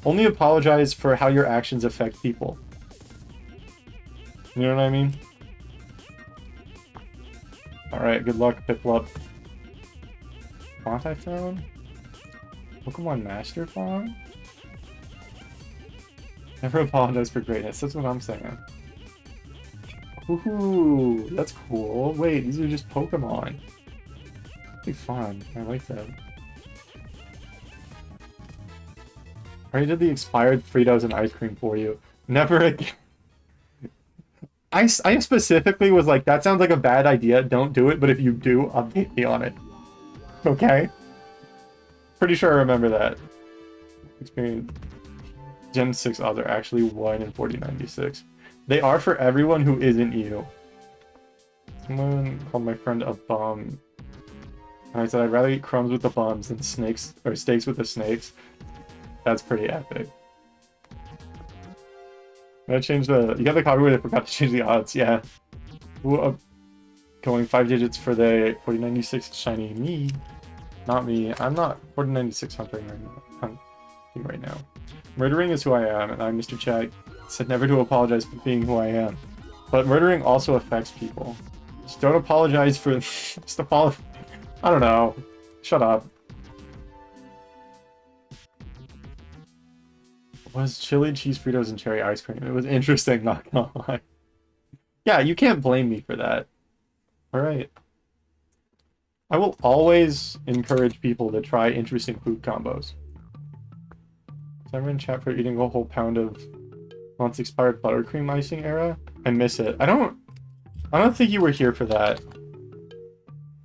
Only apologize for how your actions affect people. You know what I mean? Alright, good luck, Piplup. Font I found? Pokemon Master Font? Never apologize for greatness, that's what I'm saying. Ooh, that's cool. Wait, these are just Pokemon. Pretty fun. I like that. I already did the expired Fritos and ice cream for you. Never again. I specifically was like, that sounds like a bad idea. Don't do it, but if you do, update me on it. Okay? Pretty sure I remember that. Experience. Gen 6 odds are actually 1 in 4096. They are for everyone who isn't you. Someone called my friend a bum. And I said I'd rather eat crumbs with the bums than snakes or steaks with the snakes. That's pretty epic. Gotta change the... You got the copyright, I forgot to change the odds, yeah. Ooh, going 5 digits for the 4096 shiny me. Not me. I'm not 4096 hunting right now. Murdering is who I am, and I'm Mr. Chad. Said never to apologize for being who I am. But murdering also affects people. Just don't apologize for... Just apologize... I don't know. Shut up. was chili cheese Fritos and cherry ice cream. It was interesting, not gonna lie. Yeah, you can't blame me for that. Alright. I will always encourage people to try interesting food combos. Is everyone in chat for eating a whole pound of once expired buttercream icing era? I miss it. I don't think you were here for that.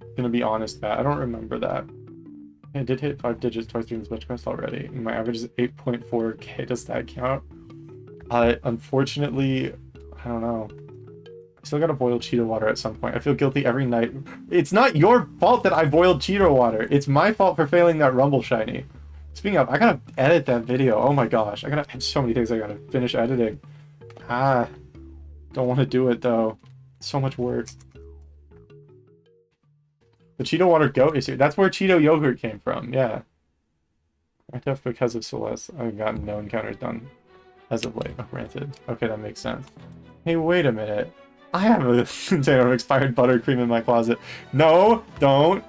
I'm gonna be honest, Matt. I don't remember that. I did hit 5 digits twice during this Twitch quest already. And my average is 8.4k. Does that count? Unfortunately, I don't know. I still gotta boil Cheeto water at some point. I feel guilty every night. It's not your fault that I boiled Cheeto water. It's my fault for failing that Rumble Shiny. Speaking of, I gotta edit that video. Oh my gosh. I gotta have so many things I gotta finish editing. Don't want to do it though. So much work. The Cheeto water goat is here. That's where Cheeto yogurt came from. Yeah. I have because of Celeste. I've gotten no encounters done as of late. Oh, granted. Okay, that makes sense. Hey, wait a minute. I have a container of expired buttercream in my closet. No, don't.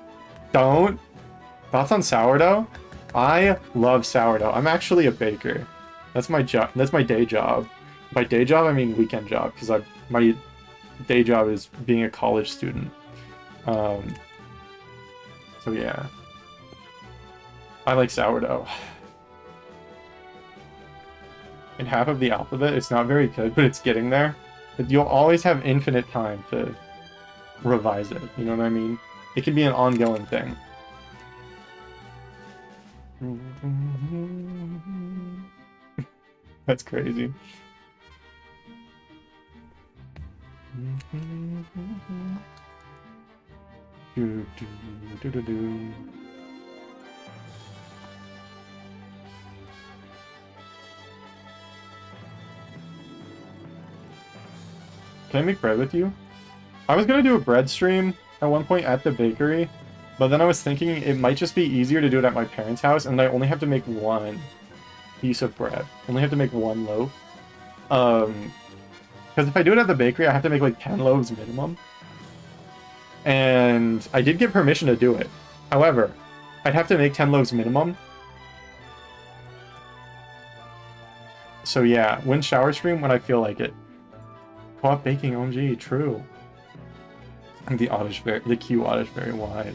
Thoughts on sourdough? I love sourdough. I'm actually a baker. That's my job. That's my day job. By day job, I mean weekend job, because my day job is being a college student. So yeah. I like sourdough. In half of the alphabet, it's not very good, but it's getting there. But you'll always have infinite time to revise it, you know what I mean? It can be an ongoing thing. That's crazy. Can I make bread with you? I was gonna do a bread stream at one point at the bakery, but then I was thinking it might just be easier to do it at my parents' house, and I only have to make one piece of bread. I only have to make one loaf. Because if I do it at the bakery, I have to make like 10 loaves minimum. And I did get permission to do it. However, I'd have to make 10 loaves minimum. So yeah, when shower stream, when I feel like it. Co-op baking, OMG, true. The queue oddish very wide.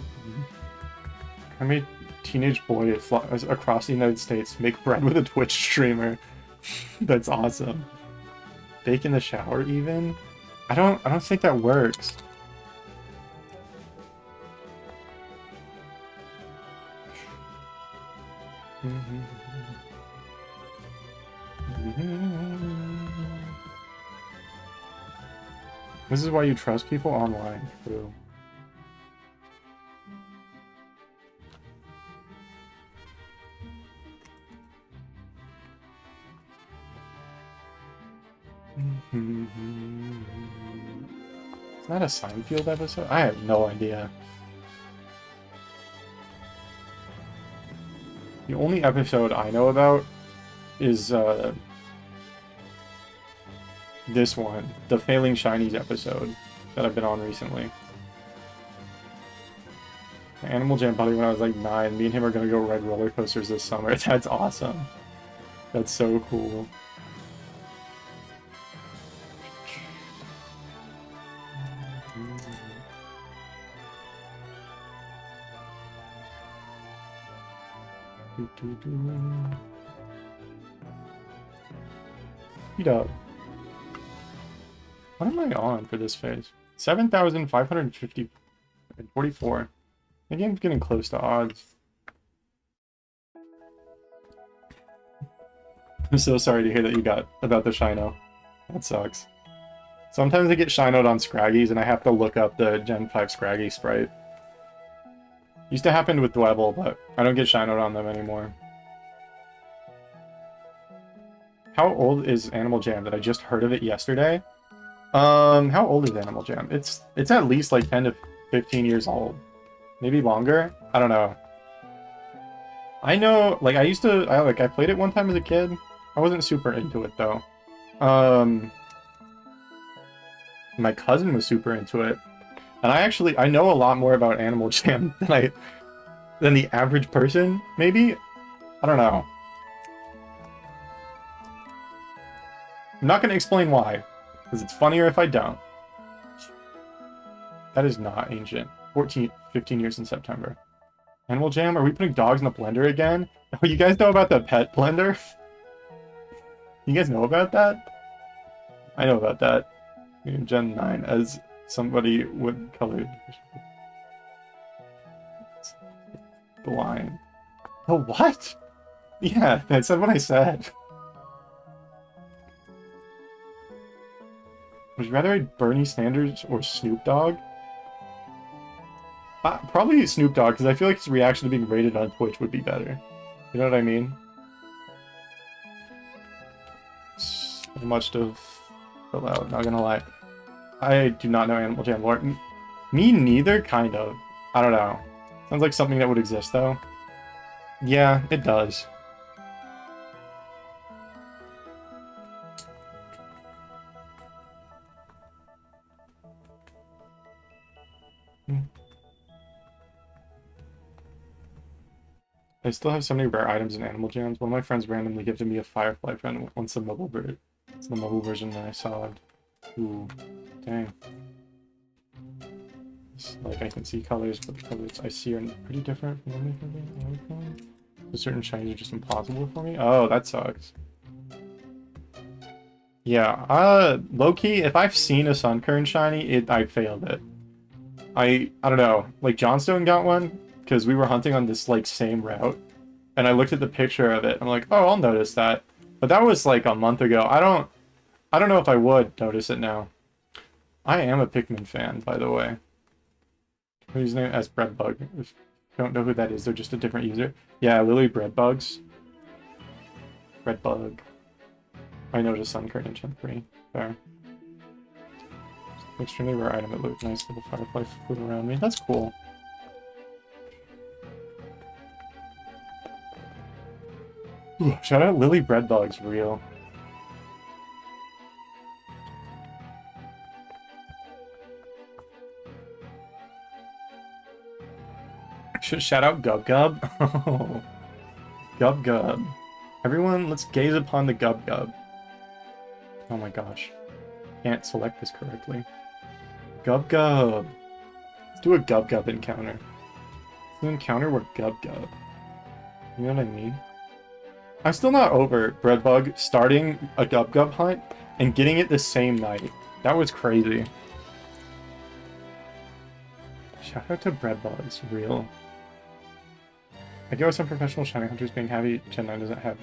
I made teenage boy across the United States make bread with a Twitch streamer. That's awesome. Bake in the shower even? I don't think that works. This is why you trust people online. True. Is that a Seinfeld episode? I have no idea. The only episode I know about is this one, the Failing Shinies episode that I've been on recently. Animal Jam buddy when I was like 9. Me and him are gonna go ride roller coasters this summer. That's awesome. That's so cool. Heat up. What am I on for this phase? 7,544. The game's getting close to odds. I'm so sorry to hear that you got about the Shino. That sucks. Sometimes I get Shinoed on Scraggies and I have to look up the Gen 5 Scraggy sprite. Used to happen with Dwebble, but I don't get Shinoed on them anymore. How old is Animal Jam? That I just heard of it yesterday? How old is Animal Jam? It's at least like 10 to 15 years old. Maybe longer? I don't know. I know, like, I played it one time as a kid. I wasn't super into it, though. My cousin was super into it. And I know a lot more about Animal Jam than the average person, maybe? I don't know. I'm not going to explain why, because it's funnier if I don't. That is not ancient. 15 years in September. Animal Jam? Are we putting dogs in the blender again? Oh, you guys know about the pet blender? You guys know about that? I know about that. In Gen 9, as somebody would color blind. Oh, what? Yeah, that's what I said. Would you rather read Bernie Sanders or Snoop Dogg? Probably Snoop Dogg, because I feel like his reaction to being rated on Twitch would be better. You know what I mean? So much to fill out, not gonna lie. I do not know Animal Jam lore. Me neither, kind of. I don't know. Sounds like something that would exist, though. Yeah, it does. I still have so many rare items in Animal Jams. One of my friends randomly gifted me a Firefly friend once the mobile version. It's the mobile version that I saw. Ooh, dang. It's like I can see colors, but the colors I see are pretty different from anything. So certain shinies are just impossible for me. Oh, that sucks. Yeah, low-key, if I've seen a Sunkern shiny, I failed it. I don't know, like Johnstone got one, because we were hunting on this, like, same route, and I looked at the picture of it, I'm like, oh, I'll notice that. But that was, like, a month ago. I don't know if I would notice it now. I am a Pikmin fan, by the way. I'm using it as Breadbug. If you don't know who that is, they're just a different user. Yeah, Lily Breadbugs. Breadbug. I noticed Sunkern in Gen 3. There. Extremely rare item. It looked nice with the Firefly food around me. That's cool. Ooh, shout out Lily Breadbugs, real. Shout out Gub Gub. Oh, Gub Gub. Everyone, let's gaze upon the Gub Gub. Oh my gosh. Can't select this correctly. Gub Gub. Let's do a Gub Gub encounter. Let's do an encounter where Gub Gub. You know what I mean? I'm still not over Breadbug starting a Gub Gub hunt and getting it the same night. That was crazy. Shout out to Breadbugs, real. I get with some professional shiny hunters being happy Gen 9 doesn't have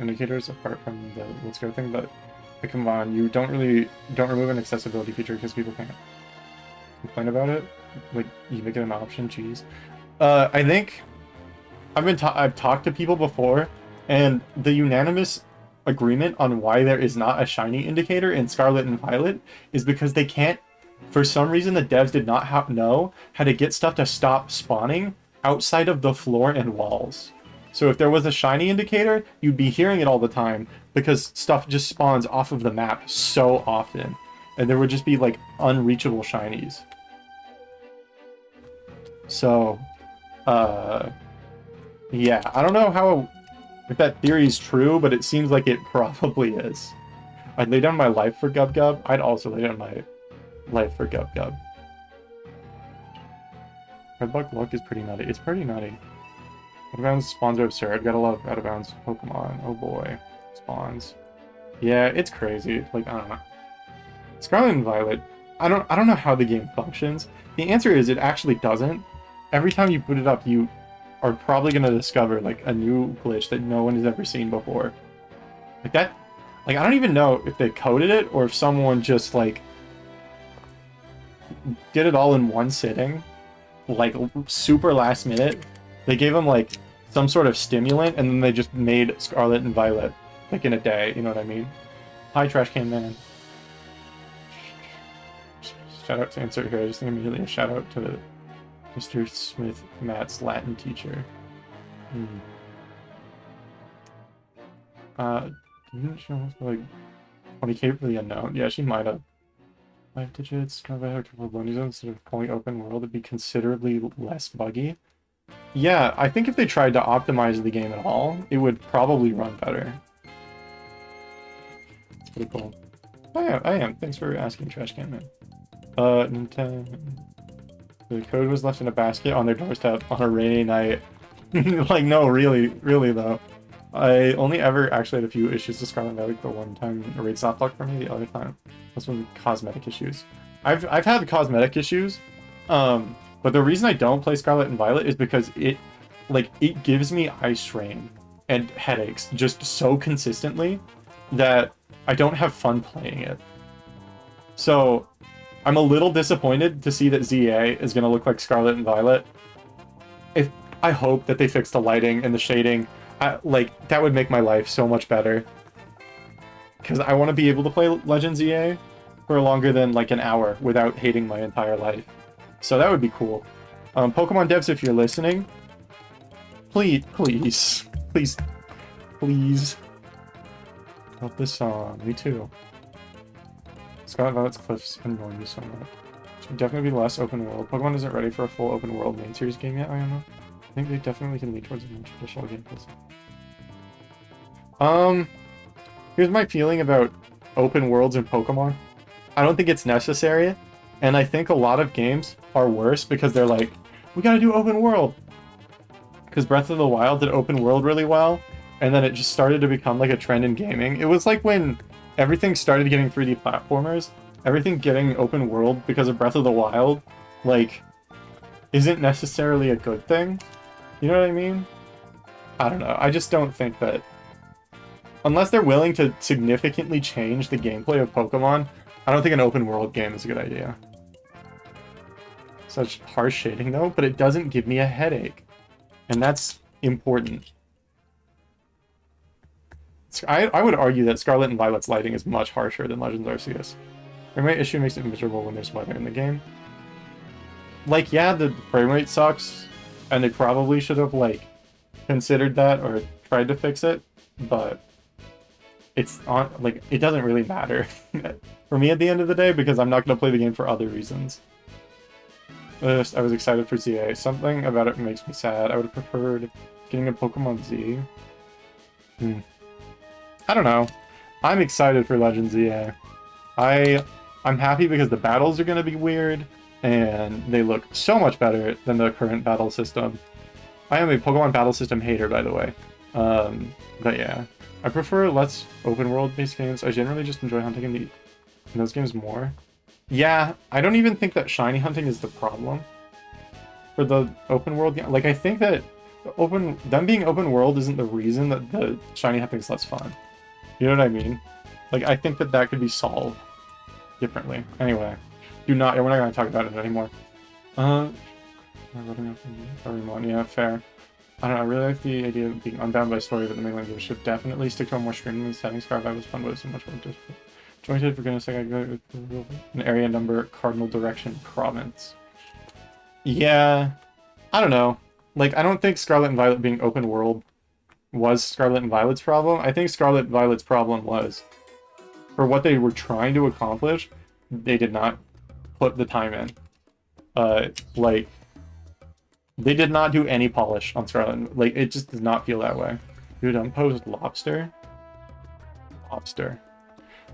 indicators apart from the Let's Go thing, but like, come on, you don't remove an accessibility feature because people can't complain about it. Like, you make it an option, jeez. I think I've talked to people before, and the unanimous agreement on why there is not a shiny indicator in Scarlet and Violet is because they can't, for some reason the devs did not know how to get stuff to stop spawning outside of the floor and walls. So if there was a shiny indicator, you'd be hearing it all the time because stuff just spawns off of the map so often. And there would just be like unreachable shinies. So, yeah, I don't know if that theory is true, but it seems like it probably is. I'd lay down my life for Gub Gub. I'd also lay down my life for Gub Gub. Redbug luck is pretty nutty. It's pretty nutty. Out of bounds spawns are absurd. Gotta love out of bounds Pokemon. Oh boy. Spawns. Yeah, it's crazy. Like, I don't know. Scarlet and Violet, I don't know how the game functions. The answer is it actually doesn't. Every time you boot it up, you are probably gonna discover like a new glitch that no one has ever seen before. Like that, like I don't even know if they coded it or if someone just like did it all in one sitting, like super last minute. They gave them like some sort of stimulant and then they just made Scarlet and Violet like in a day, you know what I mean? Hi, Trash Can Man. Shout out to insert here. I just think immediately a shout out to Mr. Smith, Matt's Latin teacher. Didn't she almost like 20k for the unknown? Yeah, she might have. 5 digits, kind of a couple of bunnies instead of fully open world, it'd be considerably less buggy. Yeah, I think if they tried to optimize the game at all, it would probably run better. Pretty cool. I am. Thanks for asking, Trash Can Man. Nintendo. The code was left in a basket on their doorstep on a rainy night. Like, no, really though. I only ever actually had a few issues with Scarlet Violet. The one time a raid soft lock for me, the other time was some cosmetic issues. I've had cosmetic issues, but the reason I don't play Scarlet and Violet is because it gives me eye strain and headaches just so consistently that I don't have fun playing it. So I'm a little disappointed to see that ZA is going to look like Scarlet and Violet. I hope that they fix the lighting and the shading. That would make my life so much better. Because I want to be able to play Legend ZA for longer than like an hour without hating my entire life. So that would be cool. Pokemon devs, if you're listening, please love this song. Me too. Scarlet Violet's cliffs annoy me so much. Should definitely be less open world. Pokemon isn't ready for a full open world main series game yet, I don't know. I think they definitely can lead towards a more traditional gameplay. Here's my feeling about open worlds in Pokemon. I don't think it's necessary, and I think a lot of games are worse because they're like, we gotta do open world. Because Breath of the Wild did open world really well, and then it just started to become like a trend in gaming. It was like when everything started getting 3D platformers, everything getting open world because of Breath of the Wild, like, isn't necessarily a good thing. You know what I mean? I don't know. I just don't think that... Unless they're willing to significantly change the gameplay of Pokemon, I don't think an open world game is a good idea. Such harsh shading though, but it doesn't give me a headache. And that's important. I would argue that Scarlet and Violet's lighting is much harsher than Legends Arceus. Frame rate issue makes it miserable when there's weather in the game. Like, yeah, the frame rate sucks, and they probably should have, like, considered that or tried to fix it, but it's on, like, it doesn't really matter for me at the end of the day because I'm not going to play the game for other reasons. I was excited for ZA. Something about it makes me sad. I would have preferred getting a Pokemon Z. I don't know. I'm excited for Legends ZA. I'm happy because the battles are going to be weird, and they look so much better than the current battle system. I am a Pokemon battle system hater, by the way. But yeah. I prefer less open world based games. I generally just enjoy hunting in those games more. Yeah, I don't even think that shiny hunting is the problem for the open world game. Like, I think that them being open world isn't the reason that the shiny hunting is less fun. You know what I mean? Like, I think that could be solved differently. Anyway, we're not going to talk about it anymore. Yeah, fair. I don't know, I really like the idea of being unbound by story, but the mainline game should definitely stick to a more streamlined setting. Scarlet was fun, but it's so much more difficult. Jointed, for goodness sake, I go an area number, cardinal direction, province. Yeah, I don't know. Like, I don't think Scarlet and Violet being open world was Scarlet and Violet's problem. I think Scarlet and Violet's problem was, for what they were trying to accomplish, they did not put the time in. Like, they did not do any polish on Scarlet. Like, it just does not feel that way. Dude, unposed lobster? Lobster.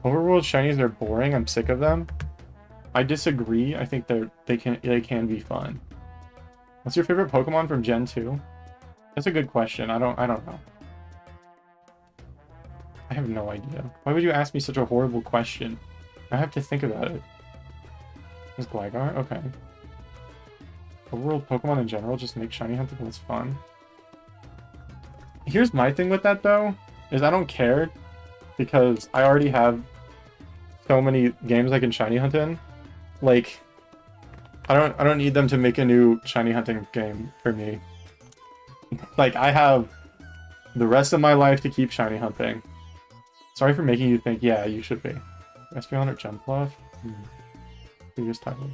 Overworld shinies are boring. I'm sick of them. I disagree. I think they can be fun. What's your favorite Pokemon from Gen 2? That's a good question. I don't know. I have no idea. Why would you ask me such a horrible question? I have to think about it. Is Gligar? Okay. Overworld Pokemon in general just make shiny hunting less fun. Here's my thing with that though, is I don't care because I already have so many games I can shiny hunt in. Like, I don't need them to make a new shiny hunting game for me. Like, I have the rest of my life to keep shiny hunting. Sorry for making you think, yeah, you should be. SP100 Jumpluff? Previous title.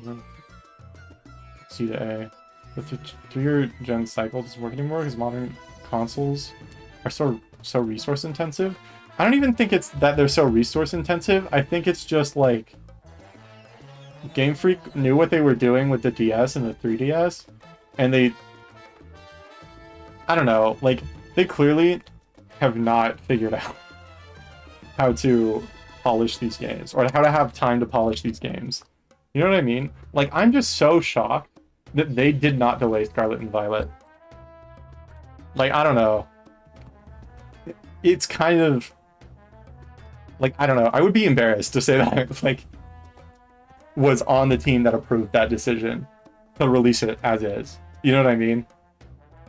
C to A. The 3-year gen cycle doesn't work anymore because modern consoles are so resource intensive. I don't even think it's that they're so resource intensive. I think it's just like Game Freak knew what they were doing with the DS and the 3DS, and they, I don't know, like, they clearly have not figured out how to polish these games, or how to have time to polish these games. You know what I mean? Like, I'm just so shocked that they did not delay Scarlet and Violet. Like, I don't know. It's kind of... Like, I don't know. I would be embarrassed to say that I, like, was on the team that approved that decision to release it as is. You know what I mean?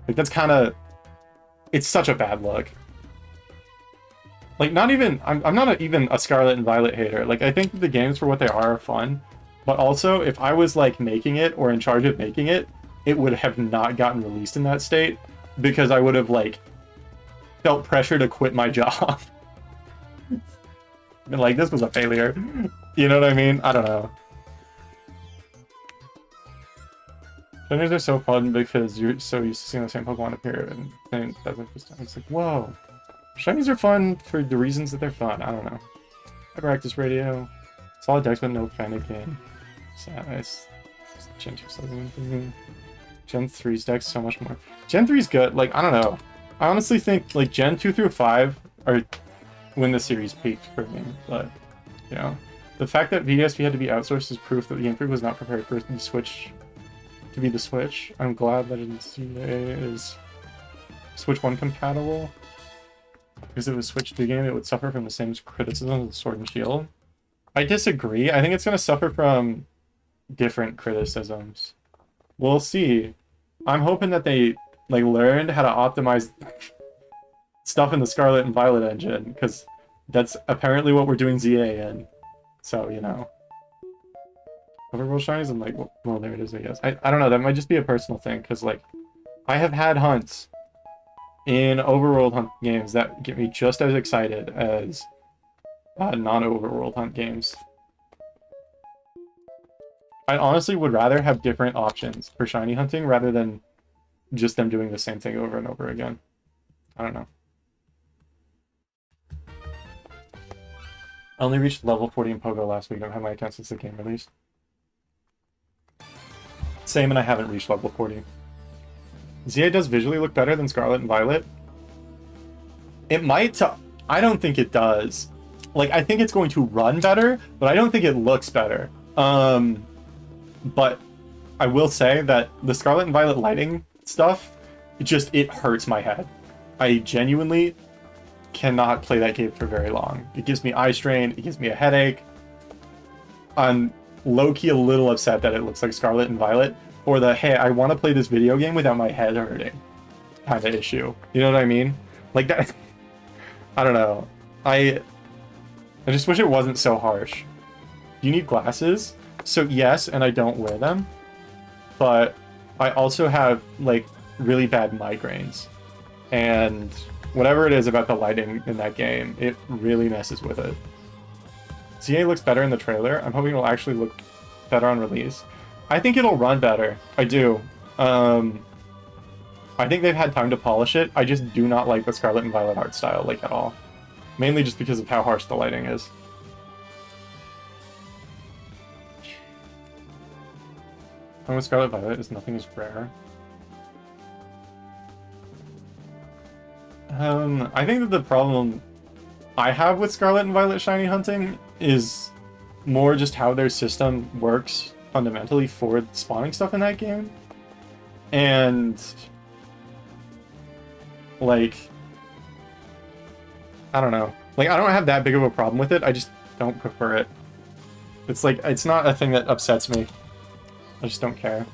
Like, that's kind of... It's such a bad look. Like, not even... I'm not even a Scarlet and Violet hater. Like, I think the games, for what they are fun. But also, if I was, like, making it or in charge of making it, it would have not gotten released in that state because I would have, like, felt pressure to quit my job. Been like, this was a failure. You know what I mean? I don't know. Shinies are so fun because you're so used to seeing the same Pokemon appear, and then that's interesting. It's like, whoa. Shinies are fun for the reasons that they're fun. I don't know. Hyperactus Radio. Solid decks, but no panicking. So nice. Gen 2 7. Gen 3's deck's so much more. Gen 3's good. Like, I don't know. I honestly think, like, Gen 2 through 5 are when the series peaked for me. But, you know. The fact that VSP had to be outsourced is proof that the Game Freak was not prepared for the Switch to be the Switch. I'm glad that CA is Switch 1 compatible. Because if it was Switch 2 game, it would suffer from the same criticism as Sword and Shield. I disagree. I think it's going to suffer from different criticisms. We'll see. I'm hoping that they, like, learned how to optimize stuff in the Scarlet and Violet engine, because that's apparently what we're doing ZA in. So, you know. Overworld shinies, I'm like, well, there it is, I guess. I don't know, that might just be a personal thing, because, like, I have had hunts in Overworld hunt games that get me just as excited as non-Overworld hunt games. I honestly would rather have different options for shiny hunting rather than just them doing the same thing over and over again. I don't know. I only reached level 40 in Pogo last week. I don't have my account since the game released. Same, and I haven't reached level 40. ZA does visually look better than Scarlet and Violet. It might. I don't think it does. Like, I think it's going to run better, but I don't think it looks better. But I will say that the Scarlet and Violet lighting stuff, it hurts my head. I genuinely cannot play that game for very long. It gives me eye strain, it gives me a headache. I'm low-key a little upset that it looks like Scarlet and Violet, or the, hey, I want to play this video game without my head hurting kind of issue. You know what I mean? Like that. I don't know. I just wish it wasn't so harsh. You need glasses? So yes, and I don't wear them. But I also have, like, really bad migraines. And whatever it is about the lighting in that game, it really messes with it. ZA looks better in the trailer. I'm hoping it'll actually look better on release. I think it'll run better. I do. I think they've had time to polish it. I just do not like the Scarlet and Violet art style, like, at all. Mainly just because of how harsh the lighting is. And with Scarlet Violet is nothing is rare. I think that the problem I have with Scarlet and Violet shiny hunting is more just how their system works fundamentally for spawning stuff in that game. And like, I don't know. Like, I don't have that big of a problem with it. I just don't prefer it. It's like, it's not a thing that upsets me. I just don't care.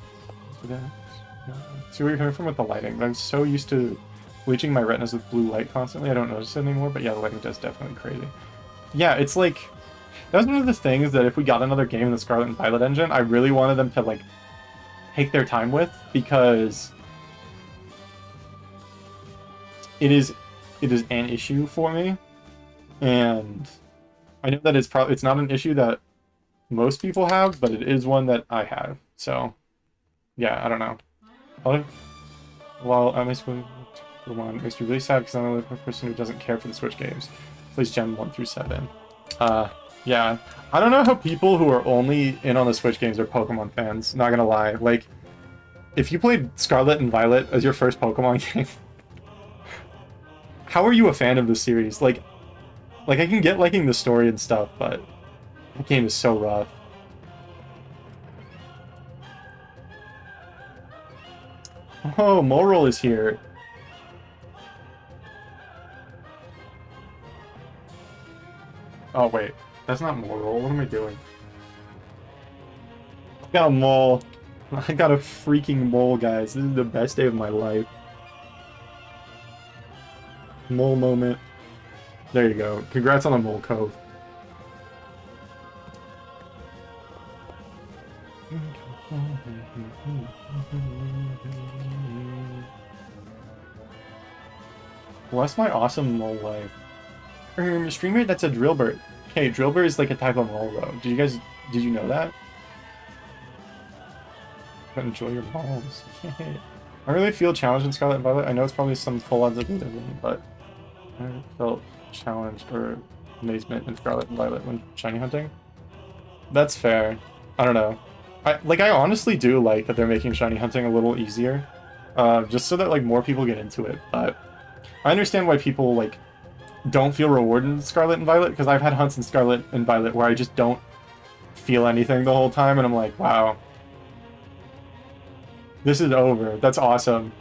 See where you're coming from with the lighting. I'm so used to bleaching my retinas with blue light constantly, I don't notice it anymore, but yeah, the lighting does definitely crazy. Yeah, it's like, that was one of the things that if we got another game in the Scarlet and Violet engine, I really wanted them to, like, take their time with, because it is an issue for me, and I know that it's not an issue that most people have, but it is one that I have. So, yeah, I don't know. Well, makes me really sad because I'm the only person who doesn't care for the Switch games. Plays Gen 1 through 7. Yeah. I don't know how people who are only in on the Switch games are Pokemon fans, not gonna lie. Like, if you played Scarlet and Violet as your first Pokemon game, how are you a fan of the series? Like, Like, I can get liking the story and stuff, but the game is so rough. Oh, Moral is here. Oh, wait. That's not Moral. What am I doing? I got a mole. I got a freaking mole, guys. This is the best day of my life. Mole moment. There you go. Congrats on the Mole Cove. Bless my awesome mole life. Streamer, that's a Drillbur. Okay, Drillbur is like a type of mole, though. Did you know that? But enjoy your moles. I really feel challenged in Scarlet and Violet. I know it's probably some full odds of elitism, but I felt challenged or amazement in Scarlet and Violet when shiny hunting. That's fair. I don't know. I honestly do like that they're making shiny hunting a little easier, just so that like more people get into it. But I understand why people like don't feel rewarded in Scarlet and Violet, because I've had hunts in Scarlet and Violet where I just don't feel anything the whole time, and I'm like, wow, this is over. That's awesome.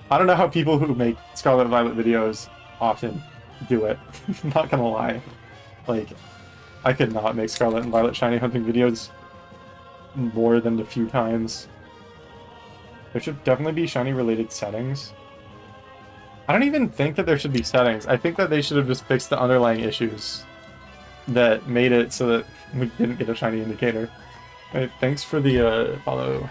I don't know how people who make Scarlet and Violet videos often do it. Not gonna lie. Like, I could not make Scarlet and Violet shiny hunting videos more than a few times. There should definitely be shiny related settings. I don't even think that there should be settings. I think that they should have just fixed the underlying issues that made it so that we didn't get a shiny indicator. Alright, thanks for the follow.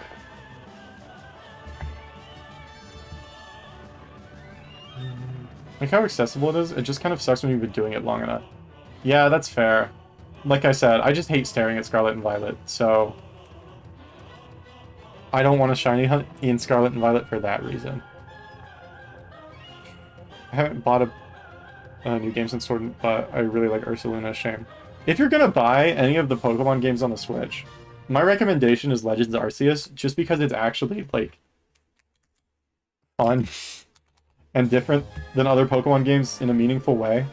Like how accessible it is, it just kind of sucks when you've been doing it long enough. Yeah, that's fair. Like I said, I just hate staring at Scarlet and Violet, so I don't want to shiny hunt in Scarlet and Violet for that reason. I haven't bought a new game since Sword, but I really like Ursaluna. Shame. If you're gonna buy any of the Pokemon games on the Switch, my recommendation is Legends Arceus, just because it's actually like fun and different than other Pokemon games in a meaningful way.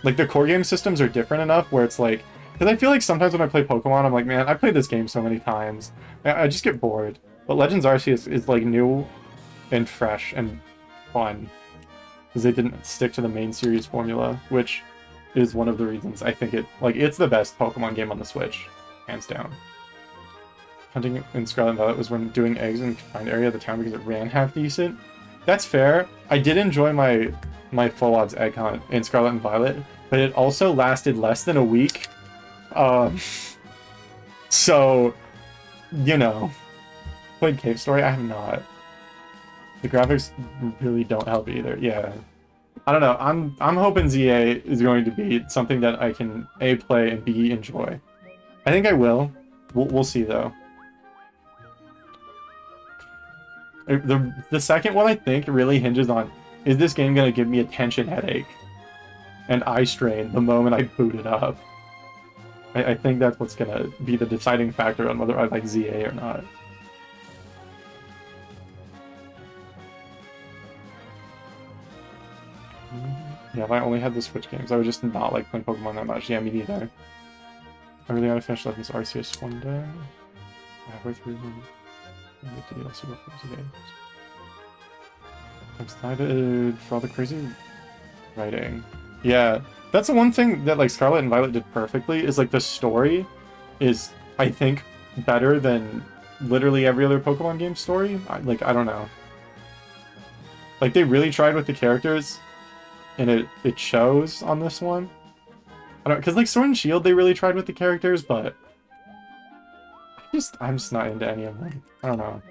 Like, the core game systems are different enough where it's like... Because I feel like sometimes when I play Pokemon, I'm like, man, I played this game so many times. I just get bored. But Legends Arceus is, like, new and fresh and fun. Because they didn't stick to the main series formula, which is one of the reasons I think it... Like, it's the best Pokemon game on the Switch. Hands down. Hunting in Scarlet and Violet was when doing eggs in the confined area of the town because it ran half decent. That's fair. I did enjoy my full odds egg hunt in Scarlet and Violet, but it also lasted less than a week. So, you know, played Cave Story? I have not. The graphics really don't help either. Yeah, I don't know. I'm hoping ZA is going to be something that I can A, play, and B, enjoy. I think I will. We'll see though. The second one, I think, really hinges on, is this game going to give me a tension headache and eye strain the moment I boot it up? I think that's what's going to be the deciding factor on whether I like ZA or not. Yeah, if I only had the Switch games, I would just not like playing Pokemon that much. Yeah, me neither. I really want to finish Legends Arceus one day. Halfway through them. I'm excited for all the crazy writing. Yeah, that's the one thing that like Scarlet and Violet did perfectly, is like the story is, I think, better than literally every other Pokemon game story. I don't know. Like, they really tried with the characters, and it shows on this one. I don't, because like Sword and Shield, they really tried with the characters, but I'm just not into any of them. I don't know.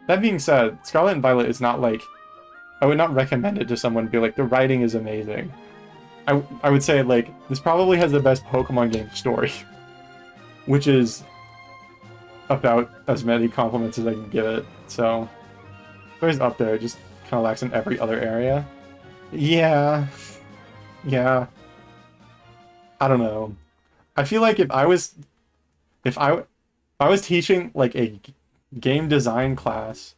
That being said, Scarlet and Violet is not like... I would not recommend it to someone and be like, the writing is amazing. I would say, like, this probably has the best Pokemon game story. Which is about as many compliments as I can give it. So, it's up there, just kind of lacks in every other area. Yeah. Yeah. I don't know. I feel like if I was teaching like a game design class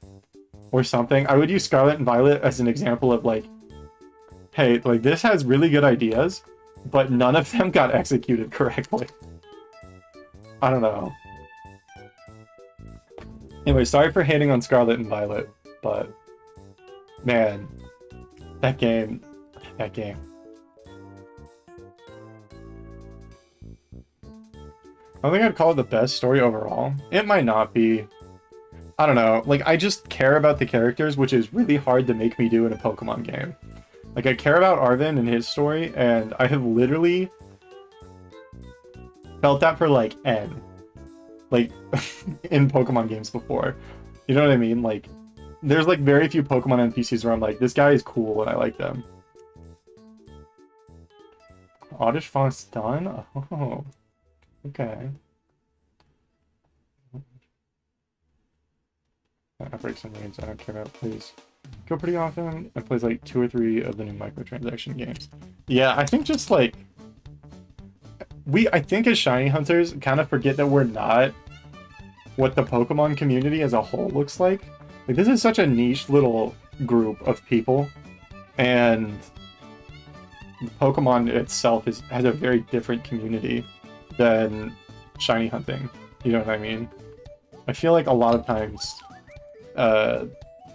or something, I would use Scarlet and Violet as an example of like hey, like, this has really good ideas, but none of them got executed correctly. I don't know. Anyway, sorry for hating on Scarlet and Violet, but man, that game. I don't think I'd call it the best story overall. It might not be. I don't know. Like, I just care about the characters, which is really hard to make me do in a Pokemon game. Like, I care about Arven and his story, and I have literally felt that for, like, N. Like, in Pokemon games before. You know what I mean? Like, there's, like, very few Pokemon NPCs where I'm like, this guy is cool and I like them. Oddish Font's done? Oh. Okay. I break some games I don't care about, please. Go pretty often and plays like 2 or 3 of the new microtransaction games. Yeah, I think just like I think as shiny hunters kind of forget that we're not what the Pokemon community as a whole looks like. Like, this is such a niche little group of people, and Pokemon itself has a very different community than shiny hunting. You know what I mean? I feel like a lot of times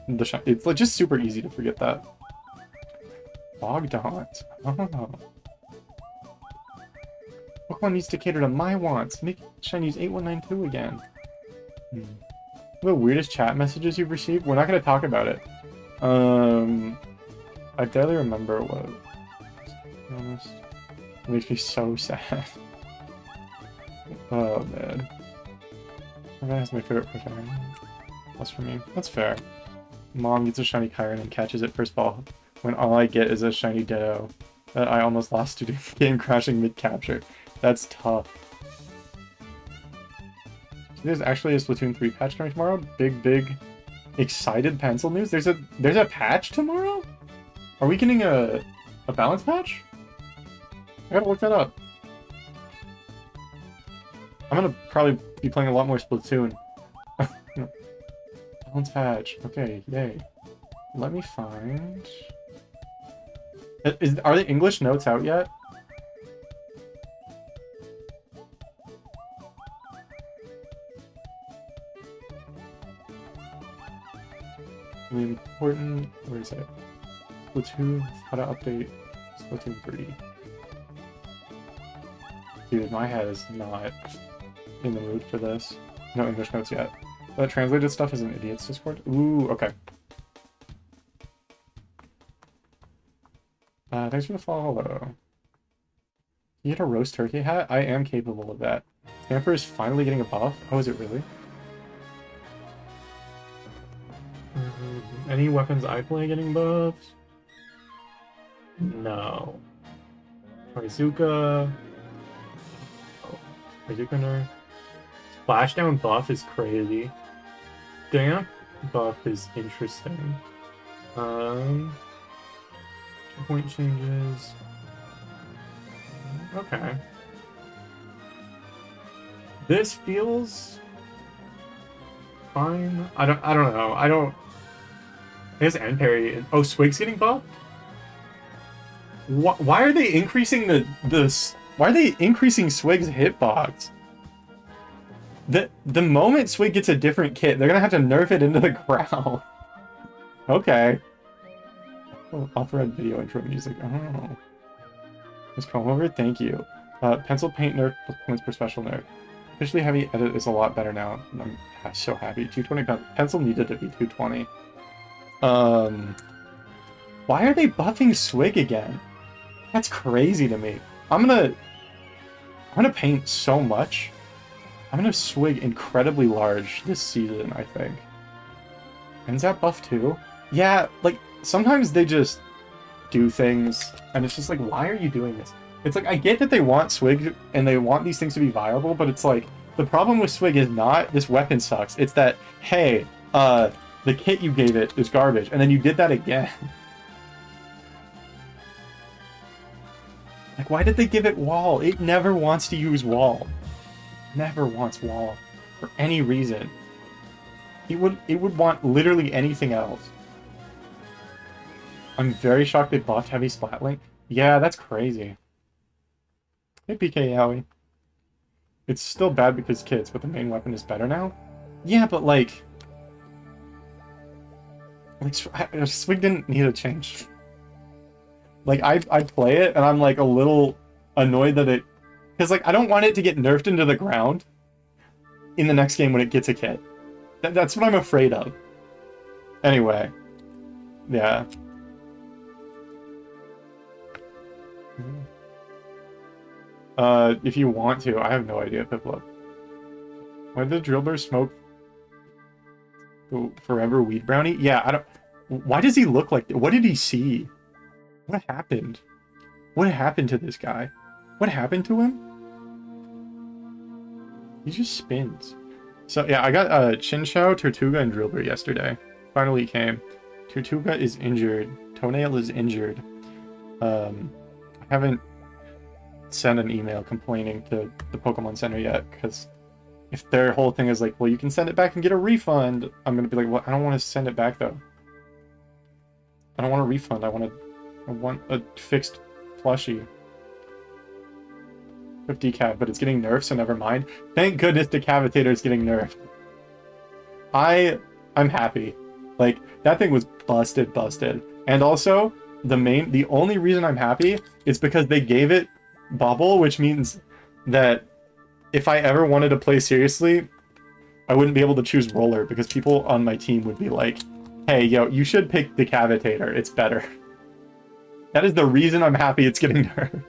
it's like just super easy to forget that. Bogdont. Oh. Pokemon needs to cater to my wants. Make Shinies 8192 again. The weirdest chat messages you've received? We're not going to talk about it. I barely remember what. To be honest, it makes me so sad. Oh man. That's my favorite Pokemon. Plus for me. That's fair. Mom gets a shiny Kyron and catches it first ball when all I get is a shiny Ditto that I almost lost to game crashing mid-capture. That's tough. So there's actually a Splatoon 3 patch coming tomorrow. Big excited pencil news. There's a patch tomorrow? Are we getting a balance patch? I gotta look that up. I'm gonna probably be playing a lot more Splatoon. Balance patch. Okay, yay. Let me find... Are the English notes out yet? Really important... Where is it? Splatoon... How to update Splatoon 3. Dude, my head is not in the mood for this. No English notes yet. That translated stuff is an idiot's Discord? Ooh, okay. Thanks for the follow. You get a roast turkey hat? I am capable of that. Stamper is finally getting a buff? Oh, is it really? Any weapons I play getting buffs? No. Izuka. Oh, Izuka nerf. Splashdown buff is crazy. Damp buff is interesting. Point changes. Okay. This feels fine. I don't know. I guess end parry. Oh, Swig's getting buffed? Why are they increasing why are they increasing Swig's hitbox? The moment Swig gets a different kit, they're gonna have to nerf it into the ground. Okay. Offer a video intro music. Oh. Let's come over. Thank you. Pencil paint nerf plus points per special nerf. Officially heavy edit is a lot better now. I'm so happy. 220 pencil needed to be 220. Why are they buffing Swig again? That's crazy to me. I'm gonna paint so much. I'm gonna Swig incredibly large this season, I think. And is that buff too? Yeah, like, sometimes they just do things, and it's just like, why are you doing this? It's like, I get that they want Swig, and they want these things to be viable, but it's like, the problem with Swig is not, this weapon sucks. It's that, hey, the kit you gave it is garbage, and then you did that again. Like, why did they give it wall? It never wants to use wall. Never wants wall. For any reason. It would want literally anything else. I'm very shocked they buffed Heavy Splatling. Yeah, that's crazy. Hey, PK Yowie. It's still bad because kids, but the main weapon is better now? Yeah, but like Swig didn't need a change. Like, I play it, and I'm, like, a little annoyed that it... Because, like, I don't want it to get nerfed into the ground in the next game when it gets a kit. That's what I'm afraid of. Anyway. Yeah. If you want to. I have no idea, Piplup. Why did the Drillbur smoke Forever Weed Brownie? Yeah, I don't... Why does he look like... What did he see? What happened? What happened to this guy? What happened to him? He just spins. So yeah, I got Chinchou, Tortuga, and Drillbur yesterday. Finally came. Tortuga is injured. Toenail is injured. I haven't sent an email complaining to the Pokemon Center yet, because if their whole thing is like, well, you can send it back and get a refund, I'm gonna be like, well, I don't want to send it back though. I don't want a refund. I want a fixed plushie. Of Decav, but it's getting nerfed, so never mind. Thank goodness Decavitator is getting nerfed. I'm happy. Like, that thing was busted. And also, the only reason I'm happy is because they gave it Bubble, which means that if I ever wanted to play seriously, I wouldn't be able to choose Roller, because people on my team would be like, hey, yo, you should pick Decavitator, it's better. That is the reason I'm happy it's getting nerfed.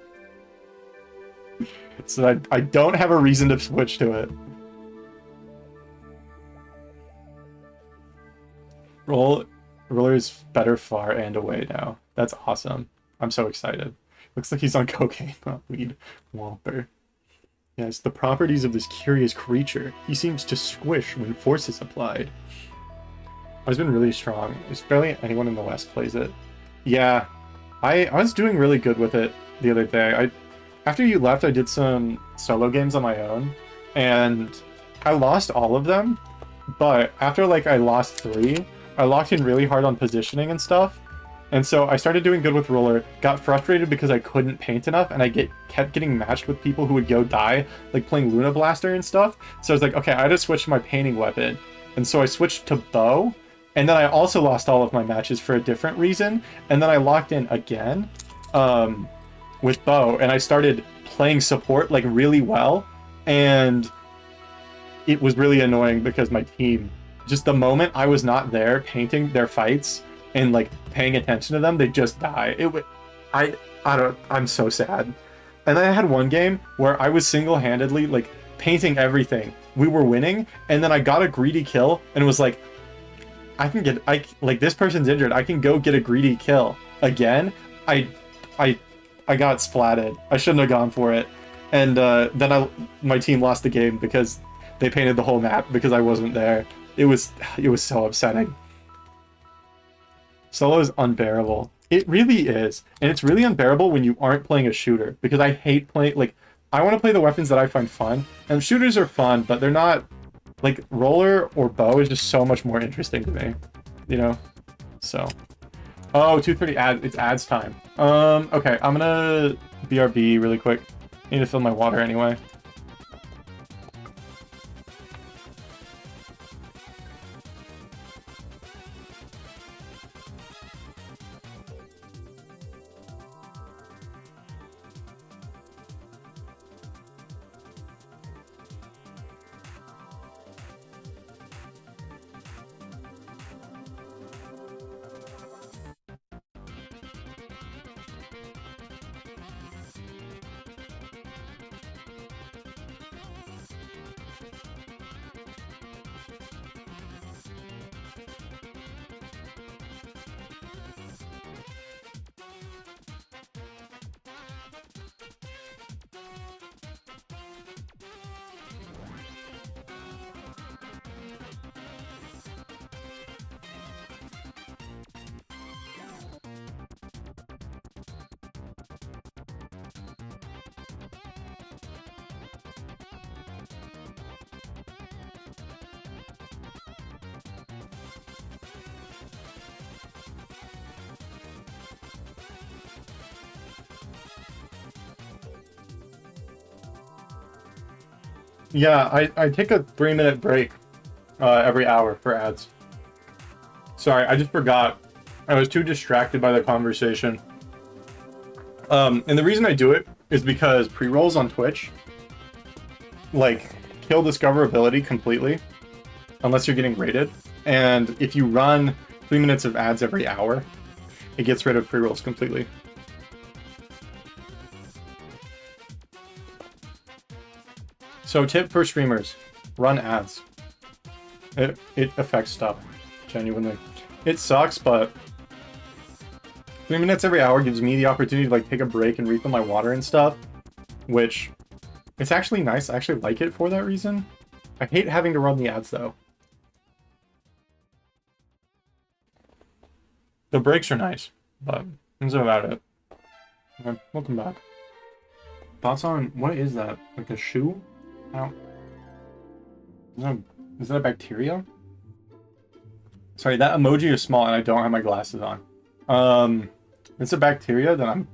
So I don't have a reason to switch to it. Roller is better far and away now. That's awesome. I'm so excited. Looks like he's on cocaine, not weed. Whomper. Yes, the properties of this curious creature. He seems to squish when force is applied. It's been really strong. There's barely anyone in the West plays it. Yeah, I was doing really good with it the other day. After you left, I did some solo games on my own, and I lost all of them, but after, like, I lost 3, I locked in really hard on positioning and stuff, and so I started doing good with Roller, got frustrated because I couldn't paint enough, and I kept getting matched with people who would go die, like playing Luna Blaster and stuff, so I was like, okay, I just switched to my painting weapon, and so I switched to Bow, and then I also lost all of my matches for a different reason, and then I locked in again, with Bow, and I started playing support like really well, and it was really annoying because my team, just the moment I was not there painting their fights and like paying attention to them, they just die. I'm so sad. And then I had one game where I was single-handedly like painting everything. We were winning, and then I got a greedy kill and was like, like this person's injured, I can go get a greedy kill again. I got splatted. I shouldn't have gone for it. And then my team lost the game because they painted the whole map because I wasn't there. It was so upsetting. Solo is unbearable. It really is. And it's really unbearable when you aren't playing a shooter, because I hate playing, like, I want to play the weapons that I find fun, and shooters are fun, but they're not, like, Roller or Bow is just so much more interesting to me, you know? So... Oh, 2:30 ads. It's ads time. Okay, I'm gonna BRB really quick. I need to fill my water anyway. Yeah, I take a 3-minute break every hour for ads. Sorry, I just forgot. I was too distracted by the conversation. And the reason I do it is because pre-rolls on Twitch, like, kill discoverability completely, unless you're getting rated. And if you run 3 minutes of ads every hour, it gets rid of pre-rolls completely. So tip for streamers, run ads. It affects stuff, genuinely. It sucks, but 3 minutes every hour gives me the opportunity to like take a break and refill my water and stuff, which it's actually nice. I actually like it for that reason. I hate having to run the ads though. The breaks are nice, but that's about it. Okay, welcome back. Thoughts on what is that? Like a shoe? Is that a bacteria? Sorry, that emoji is small and I don't have my glasses on. It's a bacteria, then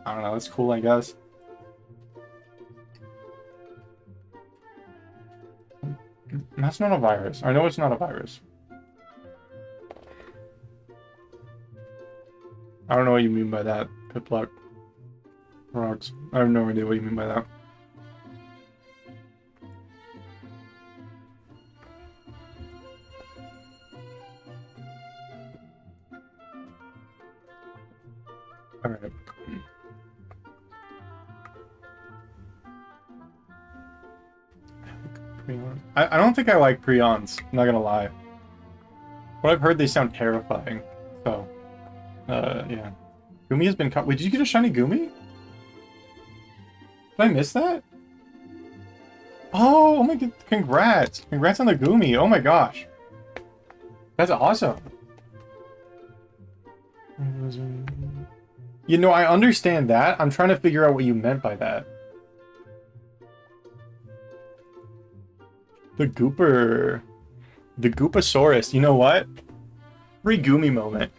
I don't know, it's cool, I guess. That's not a virus. I know it's not a virus. I don't know what you mean by that, Pipluck. Rocks. I have no idea what you mean by that. Alright. I don't think I like Prions, I'm not gonna lie. But I've heard they sound terrifying, so... yeah. Gumi has been caught. Wait, did you get a shiny Gumi? Did I miss that? Oh my god, congrats! Congrats on the Gumi, oh my gosh. That's awesome. You know, I understand that. I'm trying to figure out what you meant by that. The Gooper. The Goopasaurus. You know what? Free Gumi moment.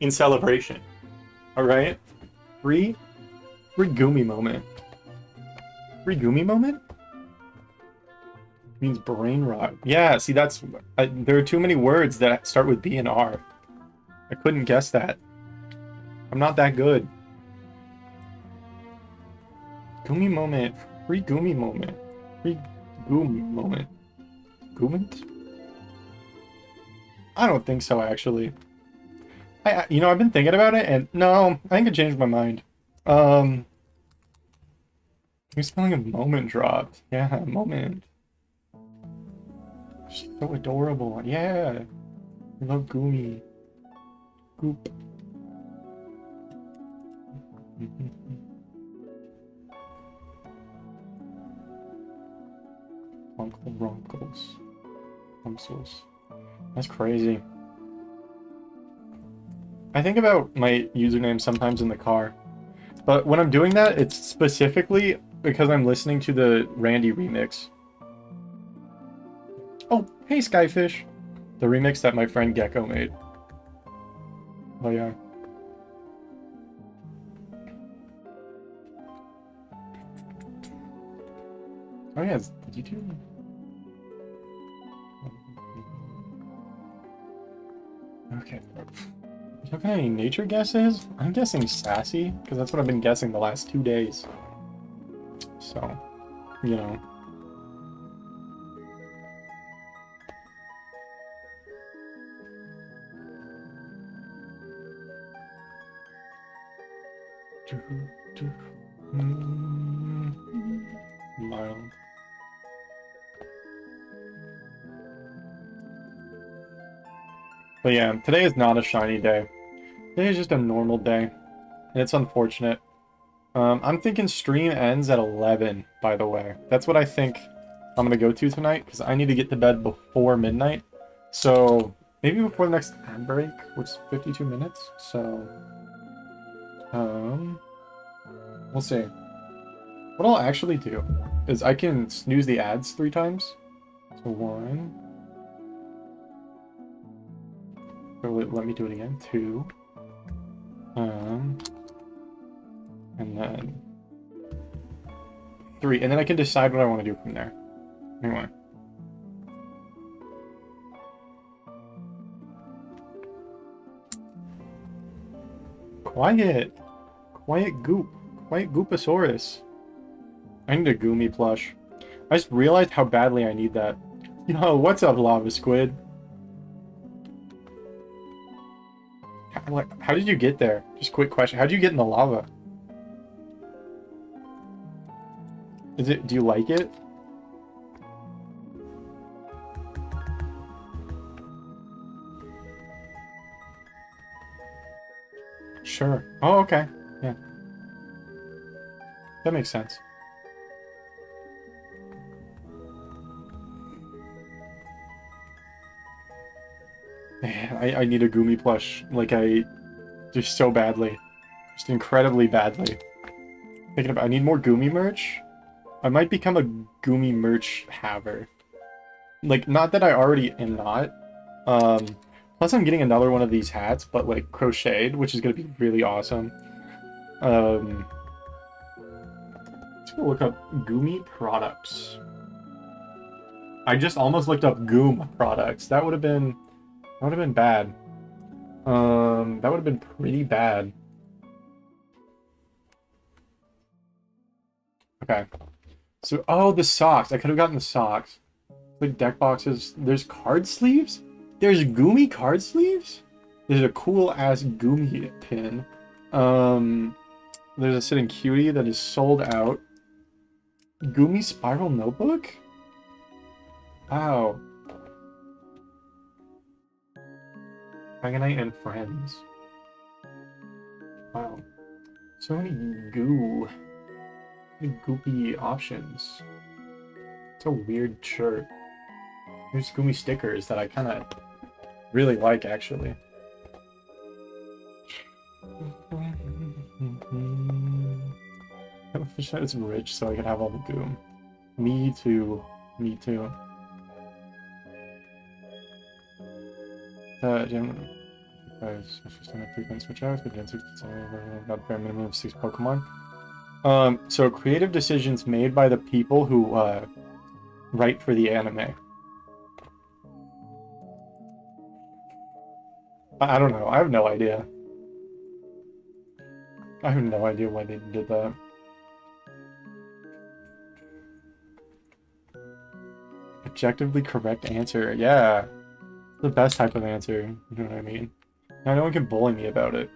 In celebration. Alright? Free Gumi moment. Free Gumi moment? Means brain rot. Yeah, see, that's... there are too many words that start with B and R. I couldn't guess that. I'm not that good. Gumi moment. Free Gumi moment. Free Goom moment. Goomant? I don't think so, actually. You know, I've been thinking about it, and no, I think I changed my mind. You're spelling a moment dropped. Yeah, moment. She's so adorable. Yeah. I love Gumi. Goop. Uncle Broncos. Rumsels. That's crazy. I think about my username sometimes in the car, but when I'm doing that, it's specifically because I'm listening to the Randy remix. Oh, hey Skyfish! The remix that my friend Gecko made. Oh yeah. Oh yeah, did you do? Okay. Looking at any nature guesses? I'm guessing sassy, because that's what I've been guessing the last 2 days. So, you know. Mild. But yeah, today is not a shiny day. Today is just a normal day, and it's unfortunate. I'm thinking stream ends at 11, by the way. That's what I think I'm gonna go to tonight, because I need to get to bed before midnight. So, maybe before the next ad break, which is 52 minutes, so... we'll see. What I'll actually do is I can snooze the ads 3 times. So 1... Let me do it again. 2. And then 3. And then I can decide what I want to do from there. Anyway. Quiet! Quiet goop. Quiet gooposaurus. I need a Goomy plush. I just realized how badly I need that. Yo, what's up, Lava Squid? How did you get there? Just quick question. How did you get in the lava? Do you like it? Sure. Oh, okay. Yeah. That makes sense. Man, I need a Goomy plush. Like, just so badly. Just incredibly badly. Thinking about, I need more Goomy merch. I might become a Goomy merch haver. Like, not that I already am not. Plus I'm getting another one of these hats, but like crocheted, which is gonna be really awesome. Let's go look up Goomy products. I just almost looked up Goom products. That would have been bad. That would have been pretty bad. Okay. So, oh, the socks. I could have gotten the socks. Like deck boxes. There's card sleeves? There's Goomy card sleeves? There's a cool-ass Goomy pin. There's a Sitting Cutie that is sold out. Goomy Spiral Notebook? Wow. Dragonite and Friends. Wow. So many goo. Many goopy options. It's a weird shirt. There's Goomy stickers that I kind of really like, actually. I wish I was rich so I could have all the Goom. Me too. Me too. Frequent switch outs, but about bare minimum of 6 Pokemon. So creative decisions made by the people who write for the anime. I don't know. I have no idea. I have no idea why they did that. Objectively correct answer. Yeah. The best type of answer. You know what I mean? Now no one can bully me about it.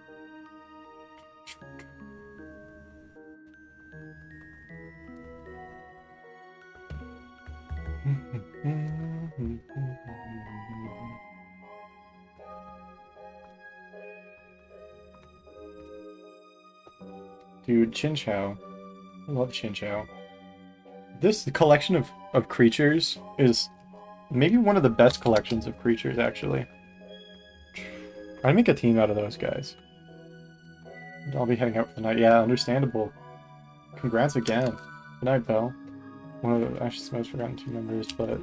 Dude, Chinchou. I love Chinchou. This collection of creatures is maybe one of the best collections of creatures, actually. I'd make a team out of those guys. I'll be heading out for the night. Yeah, understandable. Congrats again. Good night, Bell. One of the Ash's most forgotten team members, but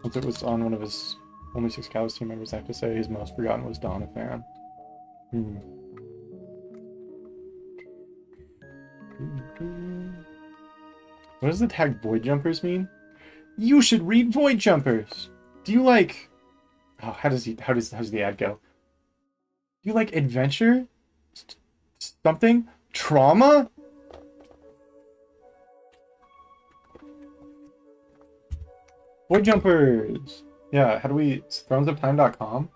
once it was on one of his only 6 Cows team members, I have to say his most forgotten was Doniphan. What does the tag Void Jumpers mean? You should read Void Jumpers! Do you like... Oh, how does the ad go? Do you like adventure? Something? Trauma? Void Jumpers! Yeah, how do we... thronesofTime.com?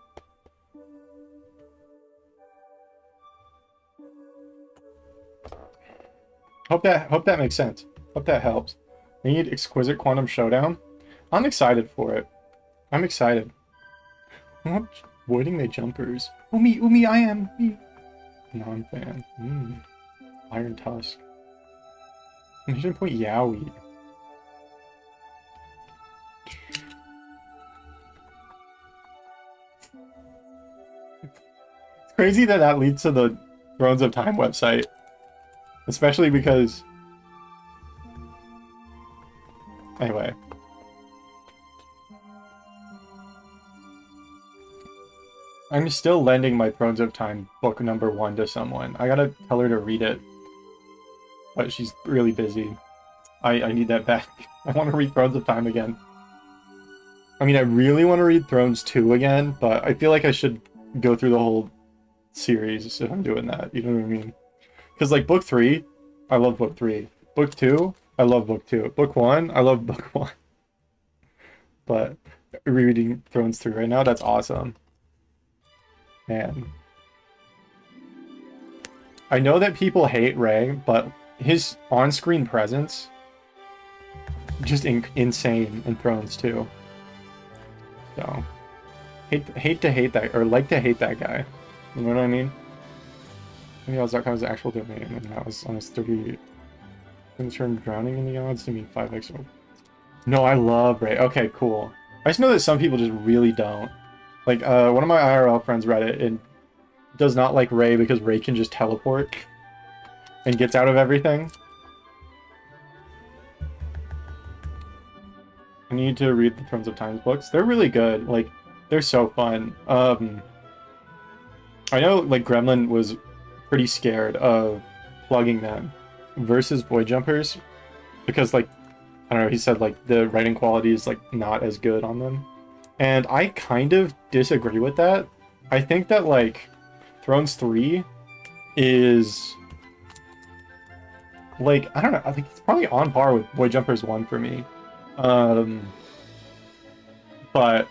Hope that makes sense. Hope that helps. We need Exquisite Quantum Showdown. I'm excited for it. I'm excited. I'm not avoiding the jumpers. Umi, I am. Me. Non-fan. Iron Tusk. Mission Point Yowie. It's crazy that leads to the Thrones of Time website. Especially because... Anyway. I'm still lending my Thrones of Time book number 1 to someone. I gotta tell her to read it. But she's really busy. I need that back. I want to read Thrones of Time again. I mean, I really want to read Thrones 2 again, but I feel like I should go through the whole series if I'm doing that. You know what I mean? Because, like, book 3, I love book 3. Book 2, I love book 2. Book 1, I love book 1. But rereading Thrones 3 right now, that's awesome. Man. I know that people hate Rey, but his on-screen presence just insane in Thrones 2. So, hate to hate that, or like to hate that guy. You know what I mean? Maybe Odds.com is the actual domain, and that was on his 30. Turned drowning in the odds to mean 5x. No, I love Rey. Okay, cool. I just know that some people just really don't. Like, one of my IRL friends read it and does not like Rey because Rey can just teleport and gets out of everything. I need to read the Thrones of Times books. They're really good. Like, they're so fun. I know, like, Gremlin was pretty scared of plugging them versus Void Jumpers because, like, I don't know, he said, like, the writing quality is, like, not as good on them. And I kind of disagree with that. I think that, like, Thrones 3 is, like, I don't know, I think it's probably on par with Void Jumpers 1 for me. But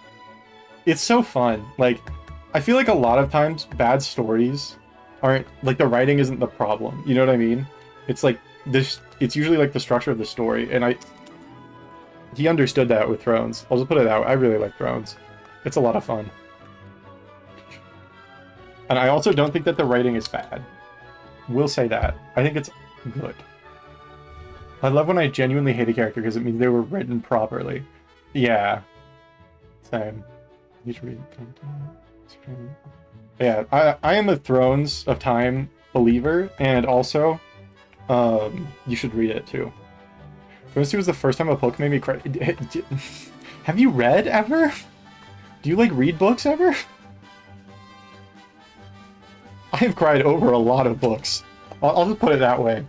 it's so fun. Like, I feel like a lot of times bad stories aren't, like, the writing isn't the problem. You know what I mean? It's like this, it's usually like the structure of the story, and he understood that with Thrones. I'll just put it out. I really like Thrones. It's a lot of fun. And I also don't think that the writing is bad. Will say that. I think it's good. I love when I genuinely hate a character because it means they were written properly. Yeah. Same. You should read it. Yeah, I am a Thrones of Time believer, and also, you should read it too. Thrones 2 was the first time a book made me cry. Have you read ever? Do you, like, read books ever? I have cried over a lot of books. I'll just put it that way.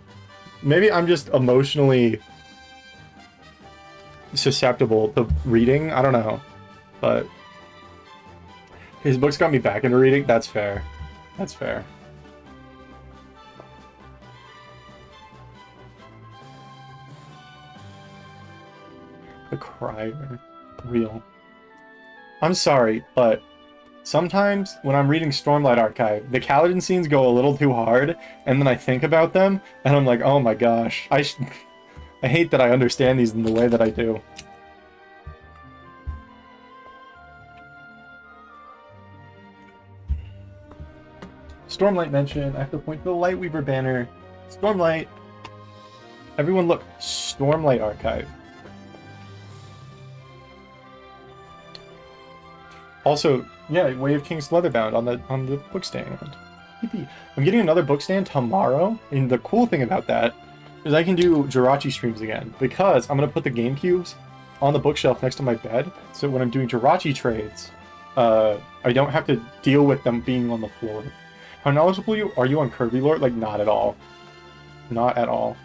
Maybe I'm just emotionally susceptible to reading. I don't know. But his books got me back into reading. That's fair. That's fair. The Crier. Real. I'm sorry, but sometimes when I'm reading Stormlight Archive, the Kaladin scenes go a little too hard, and then I think about them, and I'm like, oh my gosh, I hate that I understand these in the way that I do. Stormlight mention, I have to point to the Lightweaver banner. Stormlight. Everyone look, Stormlight Archive. Also, yeah, Way of Kings Leatherbound on the book stand. I'm getting another book stand tomorrow, and the cool thing about that is I can do Jirachi streams again, because I'm going to put the GameCubes on the bookshelf next to my bed, so when I'm doing Jirachi trades, I don't have to deal with them being on the floor. How knowledgeable are you on Kirby lore? Like, not at all. Not at all.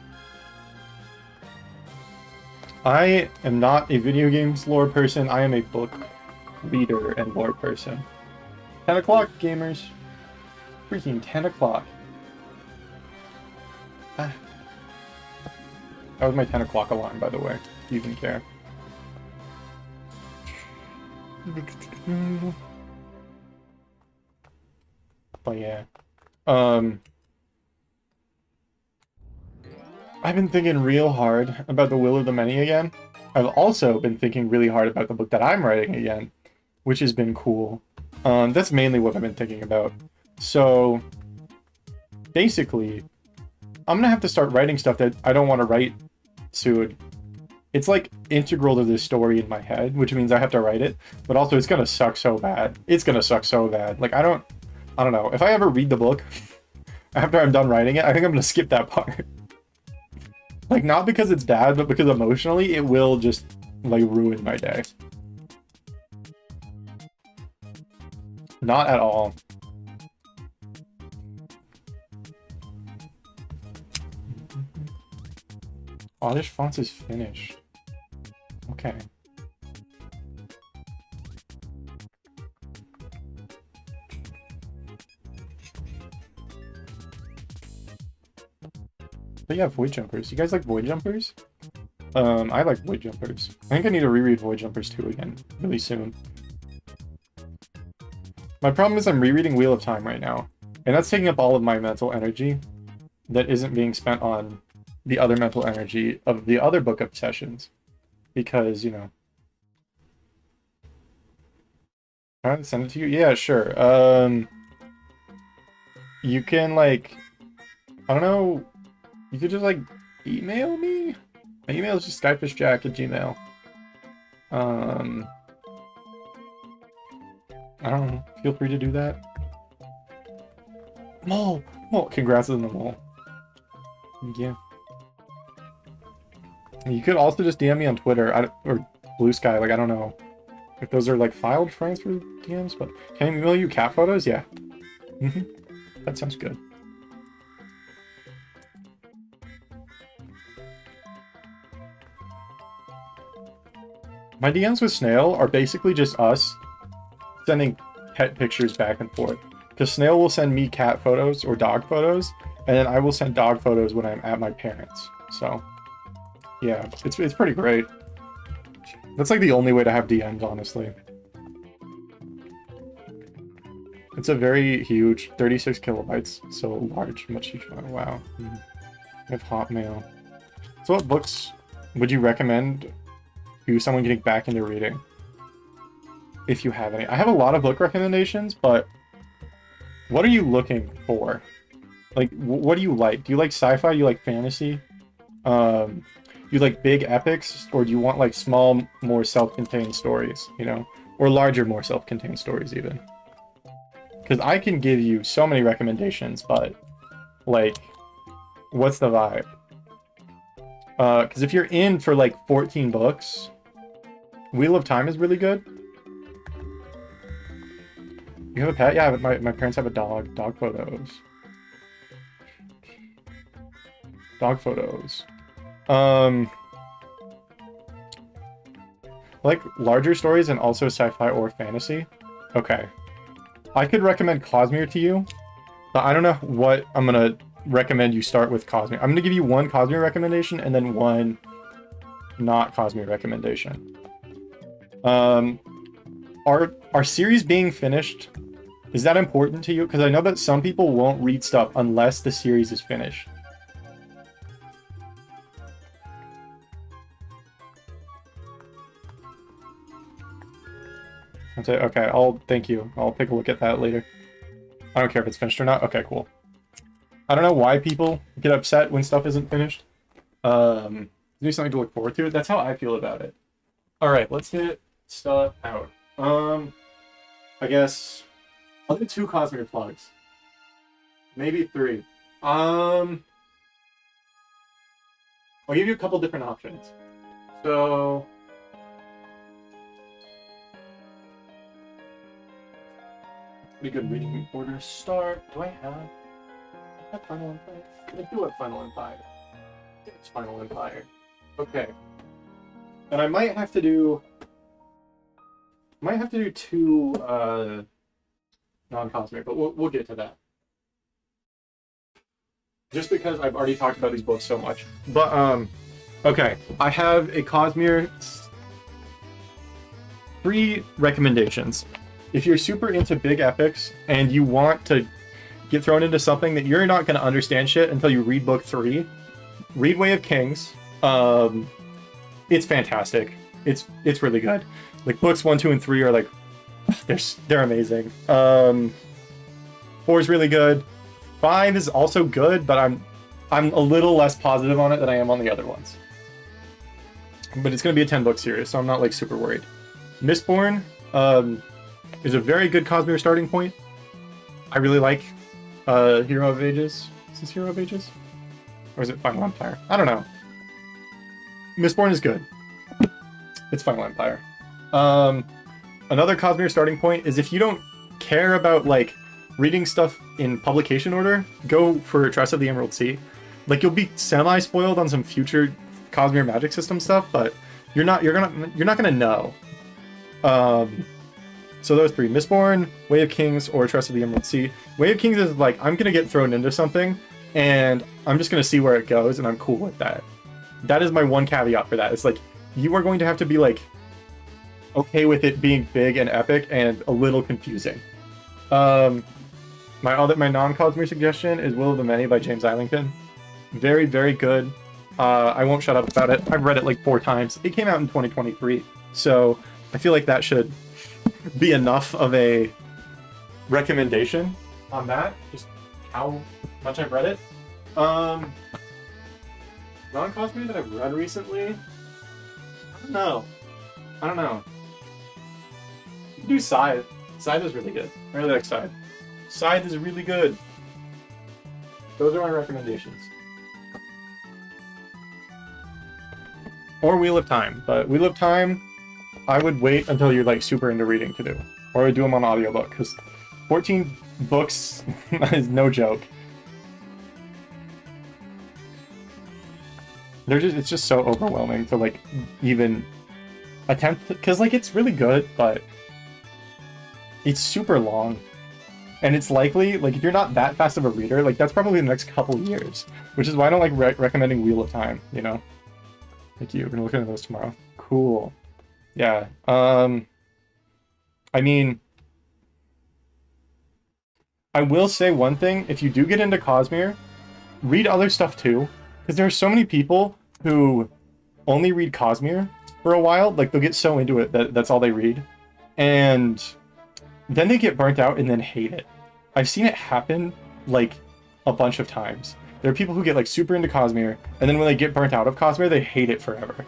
I am not a video games lore person, I am a book reader and lore person. 10 o'clock, gamers. Freaking 10 o'clock. That was my 10 o'clock alarm, by the way. Do you even care? But yeah. I've been thinking real hard about The Will of the Many again. I've also been thinking really hard about the book that I'm writing again, which has been cool. That's mainly what I've been thinking about. So, basically, I'm gonna have to start writing stuff that I don't want to write soon. It's like integral to this story in my head, which means I have to write it, but also it's gonna suck so bad. It's gonna suck so bad. Like, I don't know. If I ever read the book after I'm done writing it, I think I'm gonna skip that part. Like, not because it's bad, but because emotionally it will just, like, ruin my day. Not at all. Oddish Fonts is finished. Okay. But yeah, Void Jumpers. You guys like Void Jumpers? I like Void Jumpers. I think I need to reread Void Jumpers 2 again really soon. My problem is I'm rereading Wheel of Time right now, and that's taking up all of my mental energy that isn't being spent on the other mental energy of the other book obsessions. Because, you know. Can I send it to you? Yeah, sure. You can, like, I don't know, you could just, like, email me? My email is just skyfishjack@gmail. I don't know. Feel free to do that. Mole! Mole! Congrats on the mole. Yeah. You could also just DM me on Twitter, or Blue Sky, like, I don't know if those are, like, filed friends for DMs, but can I email you cat photos? Yeah. That sounds good. My DMs with Snail are basically just us sending pet pictures back and forth. Because Snail will send me cat photos or dog photos, and then I will send dog photos when I'm at my parents'. So, yeah, it's pretty great. That's like the only way to have DMs, honestly. It's a very huge, 36 kilobytes, so large, much huge. Wow. I have Hotmail. So what books would you recommend to someone getting back into reading? If you have any. I have a lot of book recommendations, but what are you looking for? Like, what do you like? Do you like sci-fi? Do you like fantasy? Do you like big epics? Or do you want, like, small, more self-contained stories, you know? Or larger, more self-contained stories, even. Because I can give you so many recommendations, but, like, what's the vibe? Because if you're in for, like, 14 books, Wheel of Time is really good. You have a pet? Yeah, my parents have a dog. Dog photos. Dog photos. Like larger stories and also sci-fi or fantasy? Okay. I could recommend Cosmere to you, but I don't know what I'm gonna recommend you start with Cosmere. I'm gonna give you one Cosmere recommendation and then one not Cosmere recommendation. Our series being finished, is that important to you? Because I know that some people won't read stuff unless the series is finished. That's it. Okay, thank you. I'll take a look at that later. I don't care if it's finished or not. Okay, cool. I don't know why people get upset when stuff isn't finished. Do something to look forward to. That's how I feel about it. All right, let's get stuff out. I guess I'll do 2 Cosmere plugs. Maybe 3. I'll give you a couple different options. So pretty good reading order start. Do I have Final Empire? I do have Final Empire. It's Final Empire. Okay. And I might have to do 2 non-Cosmere, but we'll get to that. Just because I've already talked about these books so much. But okay, I have a Cosmere 3 recommendations. If you're super into big epics and you want to get thrown into something that you're not going to understand shit until you read book 3, read Way of Kings. It's fantastic. It's really good. Like books 1, 2, and 3 are like they're amazing. 4 is really good. 5 is also good, but I'm a little less positive on it than I am on the other ones. But it's going to be a 10-book series, so I'm not like super worried. Mistborn is a very good Cosmere starting point. I really like Hero of Ages. Is this Hero of Ages? Or is it Final Empire? I don't know. Mistborn is good. It's Final Empire. Another Cosmere starting point is if you don't care about like reading stuff in publication order, go for Tress of the Emerald Sea. Like you'll be semi-spoiled on some future Cosmere magic system stuff, but you're not gonna know. So those 3, Mistborn, Way of Kings, or Tress of the Emerald Sea. Way of Kings is like, I'm gonna get thrown into something, and I'm just gonna see where it goes, and I'm cool with that. That is my one caveat for that. It's like, you are going to have to be like okay with it being big and epic and a little confusing. My non-Cosmere suggestion is Will of the Many by James Islington. Very, very good. I won't shut up about it. I've read it like 4 times. It came out in 2023, so I feel like that should be enough of a recommendation on that. Just how much I've read it. Non-Cosmere that I've read recently? I don't know. You can do Scythe. Scythe is really good. I really like Scythe. Scythe is really good. Those are my recommendations. Or Wheel of Time. But Wheel of Time, I would wait until you're like super into reading to do. Or I would do them on audiobook, because 14 books is no joke. It's just so overwhelming to like even attempt, because like it's really good, but it's super long. And it's likely, like, if you're not that fast of a reader, like, that's probably the next couple years. Which is why I don't like recommending Wheel of Time, you know? Thank you. We're gonna look into those tomorrow. Cool. Yeah. I mean, I will say one thing. If you do get into Cosmere, read other stuff too. Because there are so many people who only read Cosmere for a while. Like, they'll get so into it that that's all they read. And then they get burnt out and then hate it. I've seen it happen, like, a bunch of times. There are people who get, like, super into Cosmere, and then when they get burnt out of Cosmere, they hate it forever.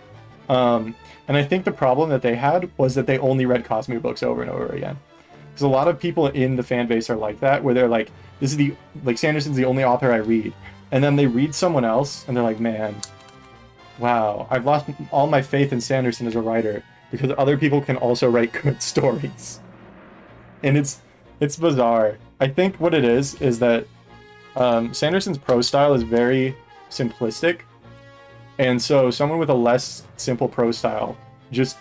And I think the problem that they had was that they only read Cosmere books over and over again. Because a lot of people in the fan base are like that, where they're like, this is the, like, Sanderson's the only author I read. And then they read someone else, and they're like, man, wow, I've lost all my faith in Sanderson as a writer, because other people can also write good stories. And it's bizarre. I think what it is that Sanderson's prose style is very simplistic, and so someone with a less simple prose style, just,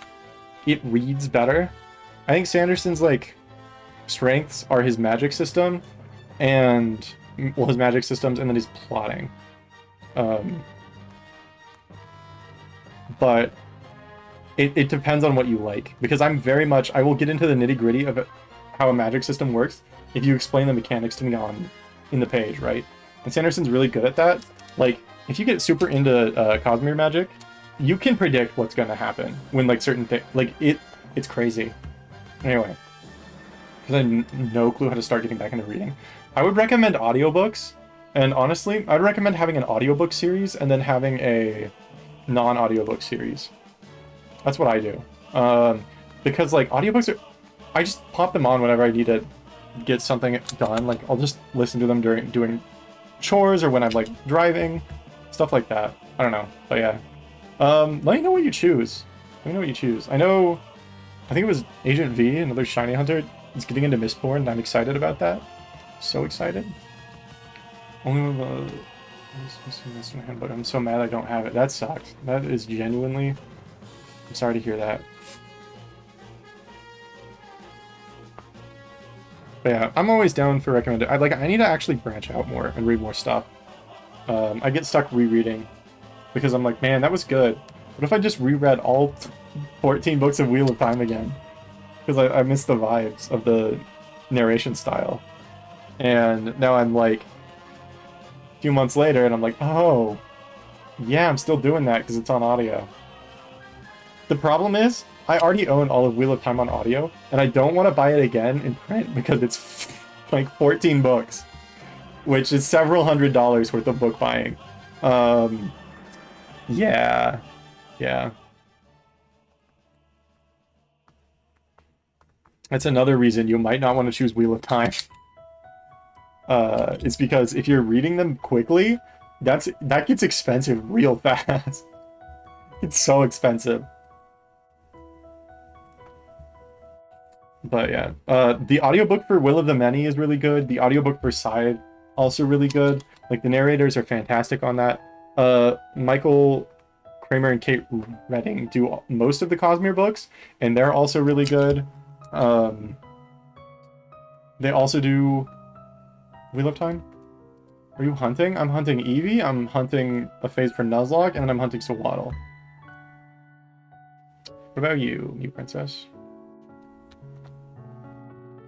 it reads better. I think Sanderson's, like, strengths are his magic system, and, well, his magic systems, and then his plotting. But it depends on what you like, because I'm very much, I will get into the nitty-gritty of how a magic system works if you explain the mechanics to me in the page, right? And Sanderson's really good at that. Like, if you get super into Cosmere magic, you can predict what's going to happen when, like, certain things, like, it's crazy. Anyway, because I have no clue how to start getting back into reading. I would recommend audiobooks, and honestly, I'd recommend having an audiobook series and then having a non-audiobook series. That's what I do. Because, like, audiobooks are, I just pop them on whenever I need to get something done. Like, I'll just listen to them during doing chores or when I'm, like, driving, stuff like that. I don't know, but yeah. Let me know what you choose. Let me know what you choose. I think it was Agent V, another Shiny Hunter, is getting into Mistborn, and I'm excited about that. So excited. Only with the handbook. I'm so mad I don't have it. That sucks. That is genuinely. I'm sorry to hear that. But yeah, I'm always down for recommended. I need to actually branch out more and read more stuff. I get stuck rereading because I'm like, man, that was good. What if I just reread all 14 books of Wheel of Time again? Because I miss the vibes of the narration style. And now I'm like, a few months later, and I'm like, oh, yeah, I'm still doing that because it's on audio. The problem is, I already own all of Wheel of Time on audio, and I don't want to buy it again in print because it's like 14 books, which is several $100s worth of book buying. Yeah. That's another reason you might not want to choose Wheel of Time. It's because if you're reading them quickly, that gets expensive real fast. It's so expensive. But yeah, the audiobook for Will of the Many is really good. The audiobook for Scythe, also really good. Like, the narrators are fantastic on that. Michael Kramer and Kate Redding do most of the Cosmere books, and they're also really good. They also do Wheel of Time. Are you hunting? I'm hunting Eevee, I'm hunting a phase for Nuzlocke, and I'm hunting Sewaddle. What about you, new princess?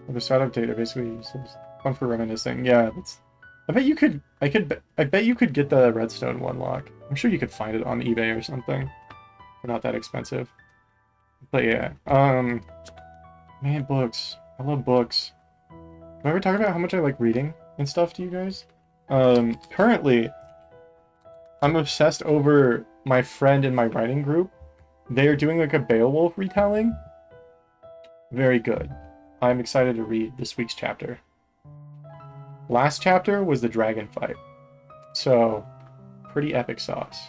Well, the startup data basically says fun for reminiscing. Yeah, that's. I bet you could. I bet you could get the redstone one lock. I'm sure you could find it on eBay or something. They're not that expensive. But yeah, man, books. I love books. Do I ever talk about how much I like reading and stuff to you guys? Currently, I'm obsessed over my friend in my writing group. They are doing like a Beowulf retelling. Very good. I'm excited to read this week's chapter. Last chapter was the dragon fight. So, pretty epic sauce.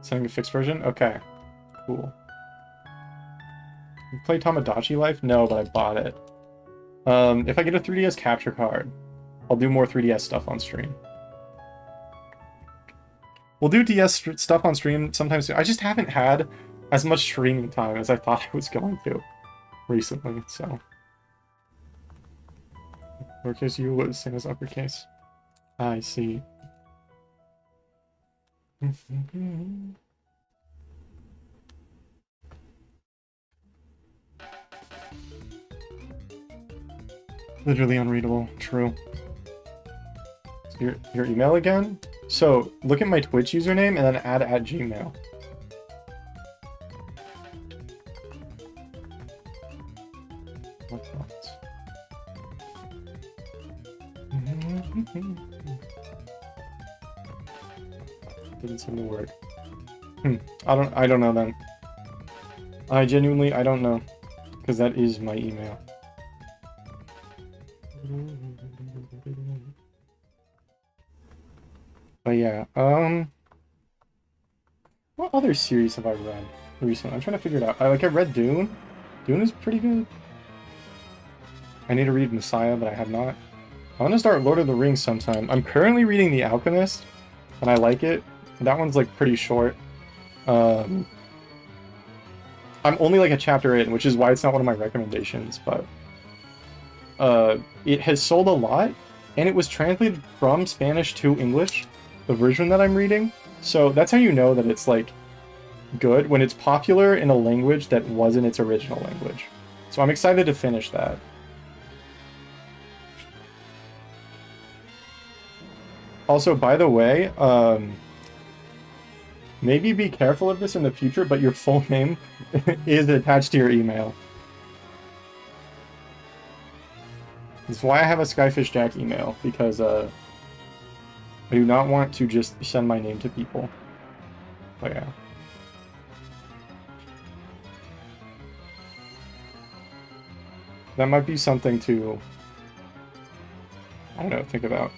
Sending a fixed version? Okay. Cool. You play Tamagotchi Life? No, but I bought it. If I get a 3DS capture card, I'll do more 3DS stuff on stream. We'll do DS stuff on stream sometime soon. I just haven't had as much streaming time as I thought I was going to recently, so. Lowercase u was same as uppercase. I see. Literally unreadable. True. Your email again? So, look at my Twitch username and then add at Gmail. What's that? Didn't seem to work. I don't know then. I don't know. Because that is my email. But yeah, what other series have I read recently? I'm trying to figure it out. I read Dune. Dune is pretty good. I need to read Messiah, but I have not. I want to start Lord of the Rings sometime. I'm currently reading The Alchemist, and I like it. That one's like pretty short. I'm only like a chapter in, which is why it's not one of my recommendations, but it has sold a lot, and it was translated from Spanish to English, the version that I'm reading. So that's how you know that it's like good, when it's popular in a language that wasn't its original language. So I'm excited to finish that. Also, by the way, maybe be careful of this in the future, but your full name is attached to your email. That's why I have a Skyfish Jack email, because I do not want to just send my name to people. But yeah. That might be something to, I don't know, think about.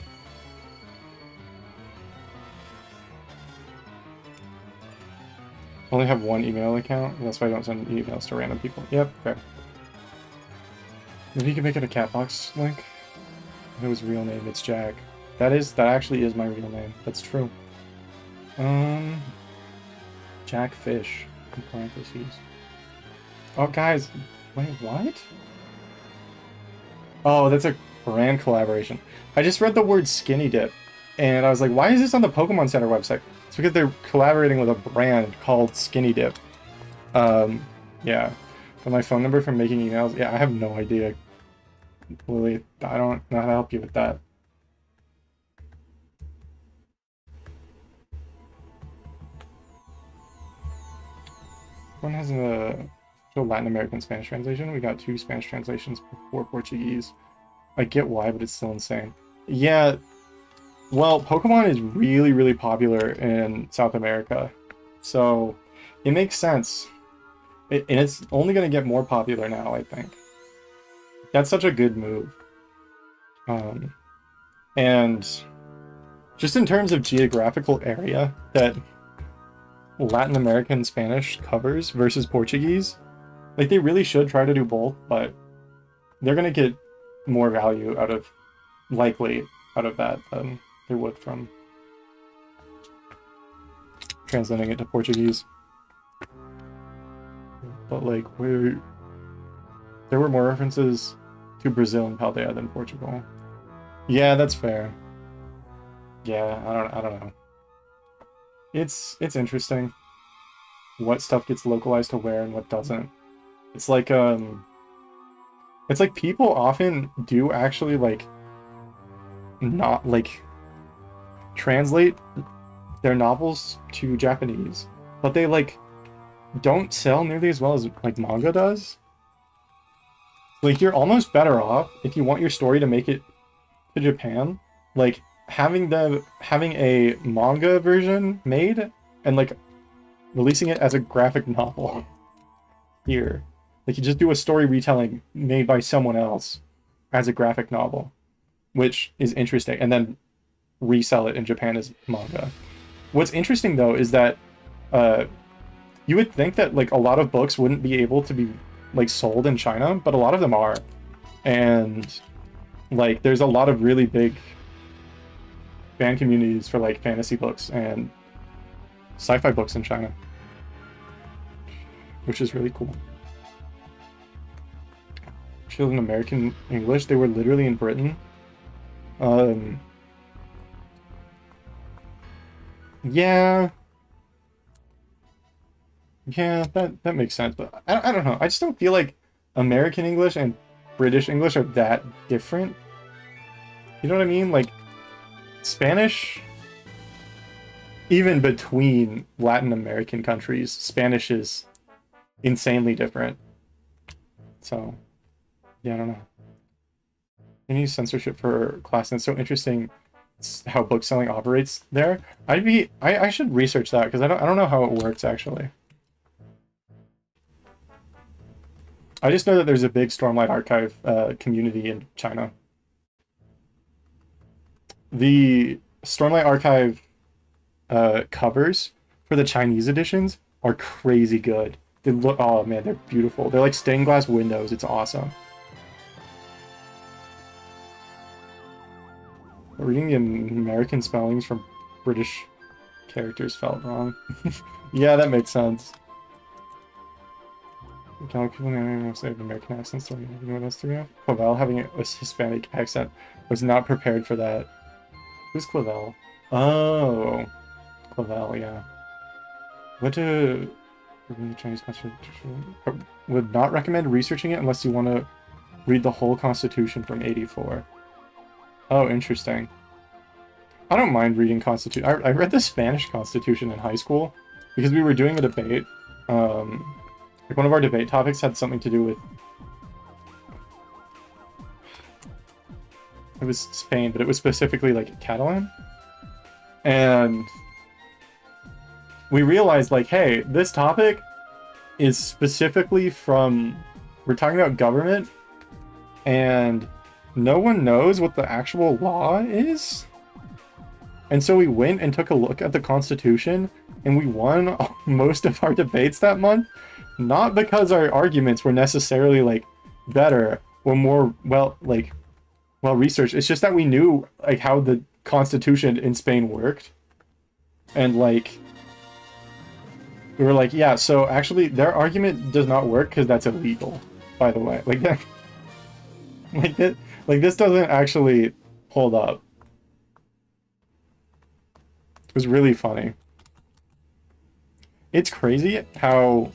Only have one email account, that's why I don't send emails to random people. Yep, fair. Maybe you can make it a Catbox link. It was real name, it's Jack. That actually is my real name. That's true. Jack Fish. In parentheses. Oh, guys, wait, what? Oh, that's a brand collaboration. I just read the word Skinny Dip, and I was like, why is this on the Pokemon Center website? It's because they're collaborating with a brand called Skinny Dip. Yeah. But my phone number for making emails, yeah, I have no idea. Lily, I don't know how to help you with that. One has a Latin American Spanish translation. We got 2 Spanish translations before Portuguese. I get why, but it's still insane. Yeah, well, Pokemon is really, really popular in South America, so it makes sense. And it's only going to get more popular now, I think. That's such a good move. And just in terms of geographical area that Latin American Spanish covers versus Portuguese, like, they really should try to do both, but they're going to get more value likely out of that than they would from translating it to Portuguese. But like, there were more references to Brazil and Paldea than Portugal. Yeah, that's fair. Yeah, I don't know. It's interesting what stuff gets localized to where and what doesn't. It's like people often do actually like not like translate their novels to Japanese, but they like don't sell nearly as well as like manga does. Like you're almost better off if you want your story to make it to Japan, like having a manga version made and like releasing it as a graphic novel here. Like you just do a story retelling made by someone else as a graphic novel, which is interesting, and then resell it in Japan as manga. What's interesting though is that you would think that like a lot of books wouldn't be able to be like sold in China, but a lot of them are. And like there's a lot of really big fan communities for like fantasy books and sci-fi books in China, which is really cool. Children American English, they were literally in Britain. Yeah, that makes sense, but I don't know. I just don't feel like American English and British English are that different. You know what I mean? Like Spanish, even between Latin American countries, Spanish is insanely different. So, yeah, I don't know. Any censorship for class, and it's so interesting how book selling operates there. I should research that because I don't know how it works actually. I just know that there's a big Stormlight Archive community in China. The Stormlight Archive covers for the Chinese editions are crazy good. They look, oh man, they're beautiful. They're like stained glass windows. It's awesome. Reading the American spellings from British characters felt wrong. Yeah, that makes sense. American accents, so you know what else to go? Clavel having a Hispanic accent was not prepared for that. Who's Clavel? Oh, Clavel, yeah. What to the Chinese Constitution? Would not recommend researching it unless you want to read the whole Constitution from '84. Oh, interesting. I don't mind reading Constitution. I read the Spanish Constitution in high school because we were doing a debate. Like one of our debate topics had something to do with... It was Spain, but it was specifically like Catalan. And we realized like, hey, this topic is specifically from... We're talking about government, and no one knows what the actual law is. And so we went and took a look at the Constitution, and we won most of our debates that month. Not because our arguments were necessarily like better or more well researched. It's just that we knew like how the Constitution in Spain worked. And like we were like, yeah, so actually their argument does not work because that's illegal, by the way. Like that this doesn't actually hold up. It was really funny. It's crazy how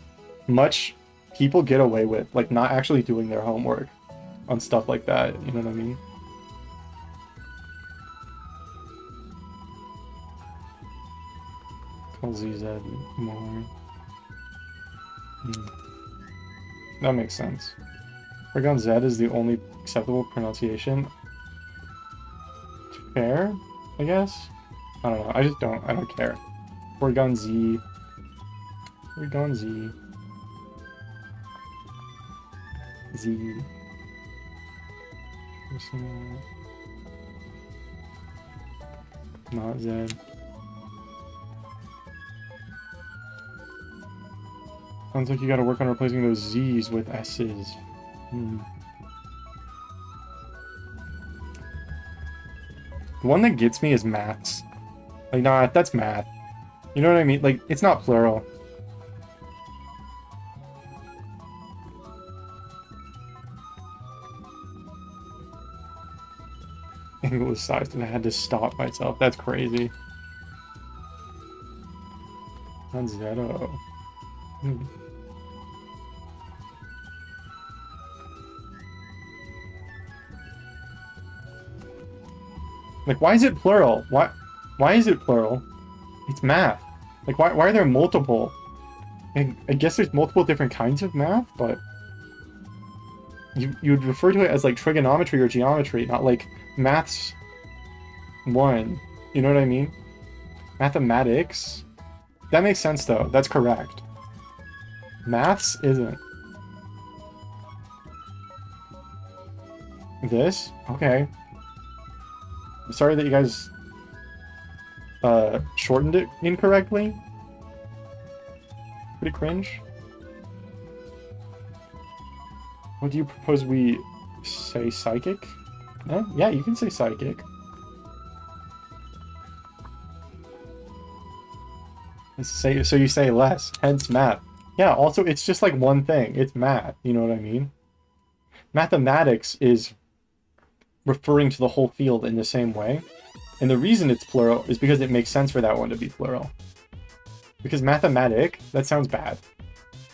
much people get away with like not actually doing their homework on stuff like that, you know what I mean? Call ZZ more. That makes sense. Oregon Z is the only acceptable pronunciation. Fair, I guess? I don't know. I don't care. Oregon Z. Oregon Z. Z. Not Z. Sounds like you gotta work on replacing those Z's with S's. The one that gets me is maths. Like, nah, that's math. You know what I mean? Like, it's not plural. anglicized and I had to stop myself. That's crazy. On Zero. Hmm. Like, why is it plural? Why is it plural? It's math. Like, why are there multiple? I guess there's multiple different kinds of math, but you'd refer to it as like trigonometry or geometry, not like maths 1. You know what I mean? Mathematics. That makes sense though. That's correct. Maths isn't. This? Okay. I'm sorry that you guys shortened it incorrectly. Pretty cringe. What do you propose we say? Psychic? Yeah, you can say psychic. So you say less, hence math. Yeah, also it's just like one thing. It's math, you know what I mean? Mathematics is referring to the whole field in the same way. And the reason it's plural is because it makes sense for that one to be plural. Because mathematic, that sounds bad.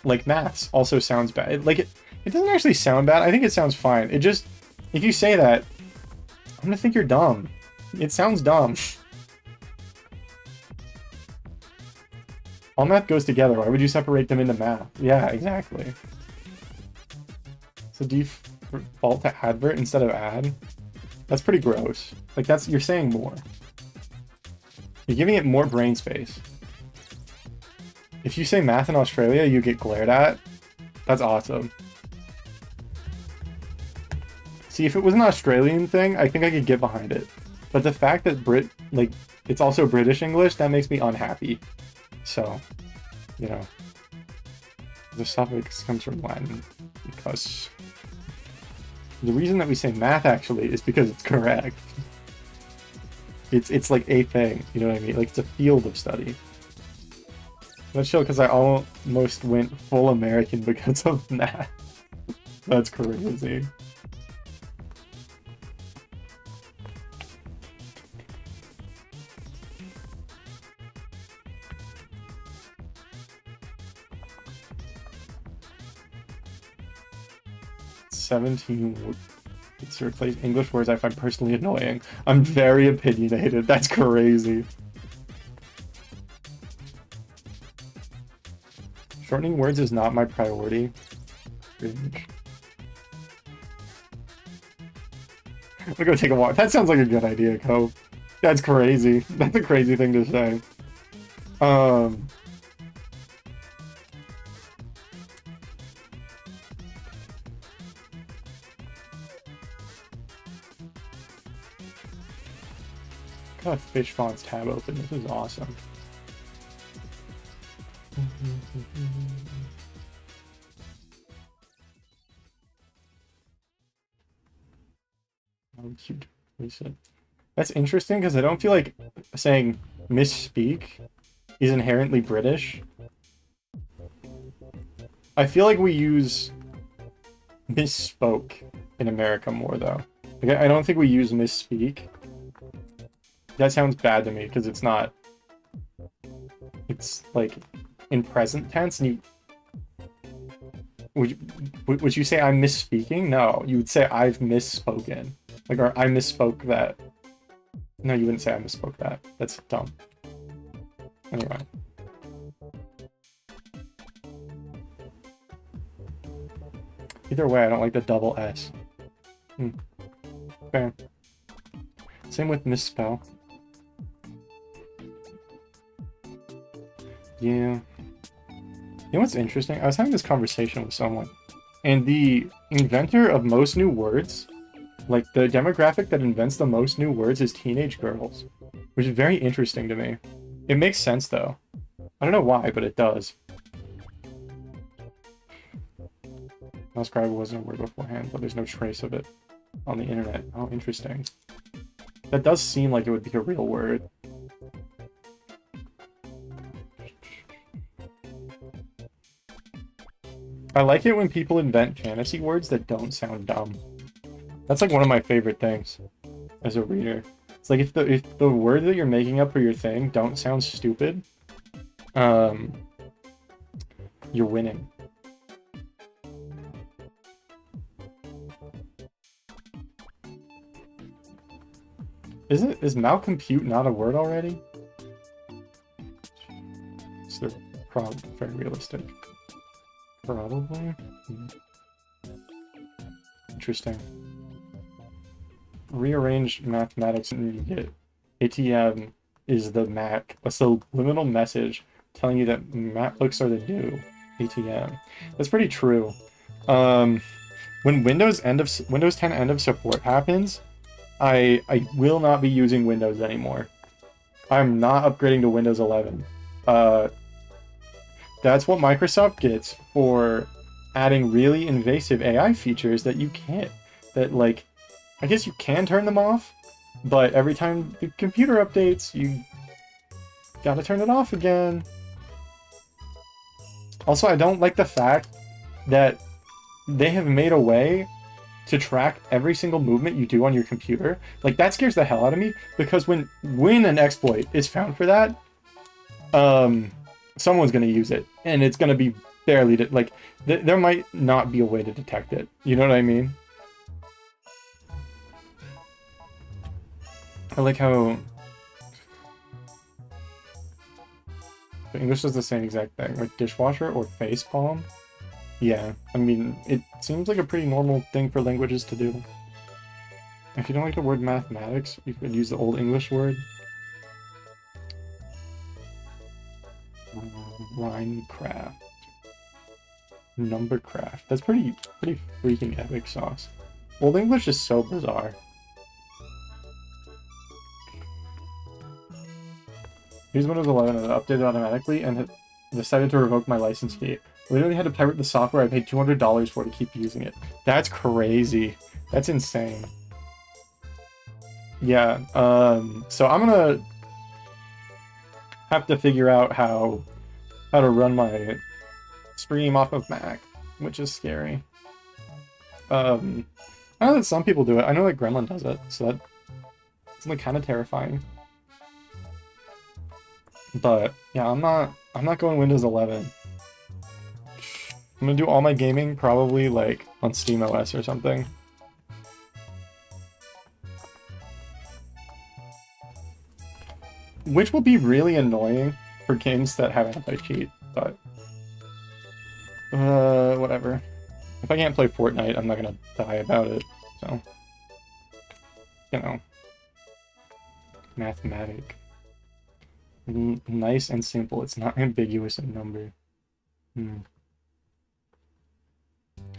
Like maths also sounds bad. It doesn't actually sound bad. I think it sounds fine. It just, if you say that, I'm gonna think you're dumb. It sounds dumb. All math goes together. Why would you separate them into math? Yeah, exactly. So do you default to advert instead of ad? That's pretty gross. Like you're saying more. You're giving it more brain space. If you say math in Australia, you get glared at. That's awesome. See, if it was an Australian thing, I think I could get behind it. But the fact that it's also British English, that makes me unhappy. So, you know, the suffix comes from Latin because the reason that we say math actually is because it's correct. It's like a thing, you know what I mean? Like it's a field of study. That's chill because I almost went full American because of that. That's crazy. It's to replace English words I find personally annoying. I'm very opinionated. That's crazy. Shortening words is not my priority. Cringe. I'm gonna go take a walk. That sounds like a good idea, Cope. That's crazy. That's a crazy thing to say. Got Fish Fonts tab open. This is awesome. Oh, cute. That's interesting because I don't feel like saying misspeak is inherently British. I feel like we use misspoke in America more though. Like, I don't think we use misspeak. That sounds bad to me because it's not. It's like in present tense, and would you say I'm misspeaking? No, you would say I've misspoken. Like, or I misspoke that. No, you wouldn't say I misspoke that. That's dumb. Anyway. Either way, I don't like the double S. Fair. Same with misspell. Yeah. You know what's interesting? I was having this conversation with someone, and the inventor of most new words, like the demographic that invents the most new words is teenage girls, which is very interesting to me. It makes sense though. I don't know why, but it does. Transcribe wasn't a word beforehand, but there's no trace of it on the internet. Oh, interesting. That does seem like it would be a real word. I like it when people invent fantasy words that don't sound dumb. That's like one of my favorite things. as a reader. It's like if the word that you're making up for your thing don't sound stupid, you're winning. Is malcompute not a word already? So they're probably very realistic. Probably. Interesting. Rearrange mathematics and you get ATM is the Mac, a subliminal message telling you that MacBooks are the new ATM. That's pretty true. When Windows 10 end of support happens, I will not be using Windows anymore. I'm not upgrading to Windows 11. That's what Microsoft gets for adding really invasive AI features that you can't. That, like, I guess you can turn them off, but every time the computer updates, you gotta turn it off again. Also, I don't like the fact that they have made a way to track every single movement you do on your computer. Like, that scares the hell out of me, because when an exploit is found for that, someone's gonna use it, and it's gonna be barely, like, there might not be a way to detect it. You know what I mean? I like how English does the same exact thing, like dishwasher or facepalm. Yeah, I mean, it seems like a pretty normal thing for languages to do. If you don't like the word mathematics, you could use the Old English word. Rhinecraft. Numbercraft. That's pretty freaking epic sauce. Old English is so bizarre. Here's Windows 11 and it updated automatically and decided to revoke my license fee. Literally had to pirate the software I paid $200 for to keep using it. That's crazy. That's insane. Yeah, so I'm gonna have to figure out how to run my stream off of Mac, which is scary. I know that some people do it. I know that Gremlin does it, so that's like kind of terrifying. But yeah, I'm not going Windows 11. I'm gonna do all my gaming probably like on SteamOS or something. Which will be really annoying for games that have anti-cheat, but whatever. If I can't play Fortnite, I'm not gonna die about it, so you know. Mathematic. Nice and simple. It's not ambiguous in number.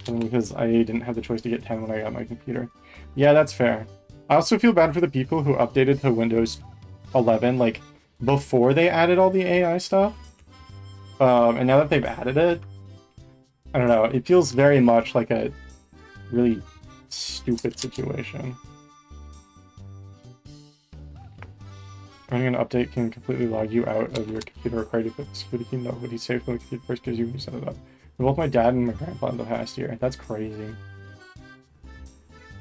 Because I didn't have the choice to get 10 when I got my computer. Yeah, that's fair. I also feel bad for the people who updated to Windows 11, like, before they added all the AI stuff. And now that they've added it, I don't know, it feels very much like a really stupid situation. Running an update can completely log you out of your computer, required to put the security key. Nobody saved for the computer first because you set it up. Both my dad and my grandpa in the past year. That's crazy.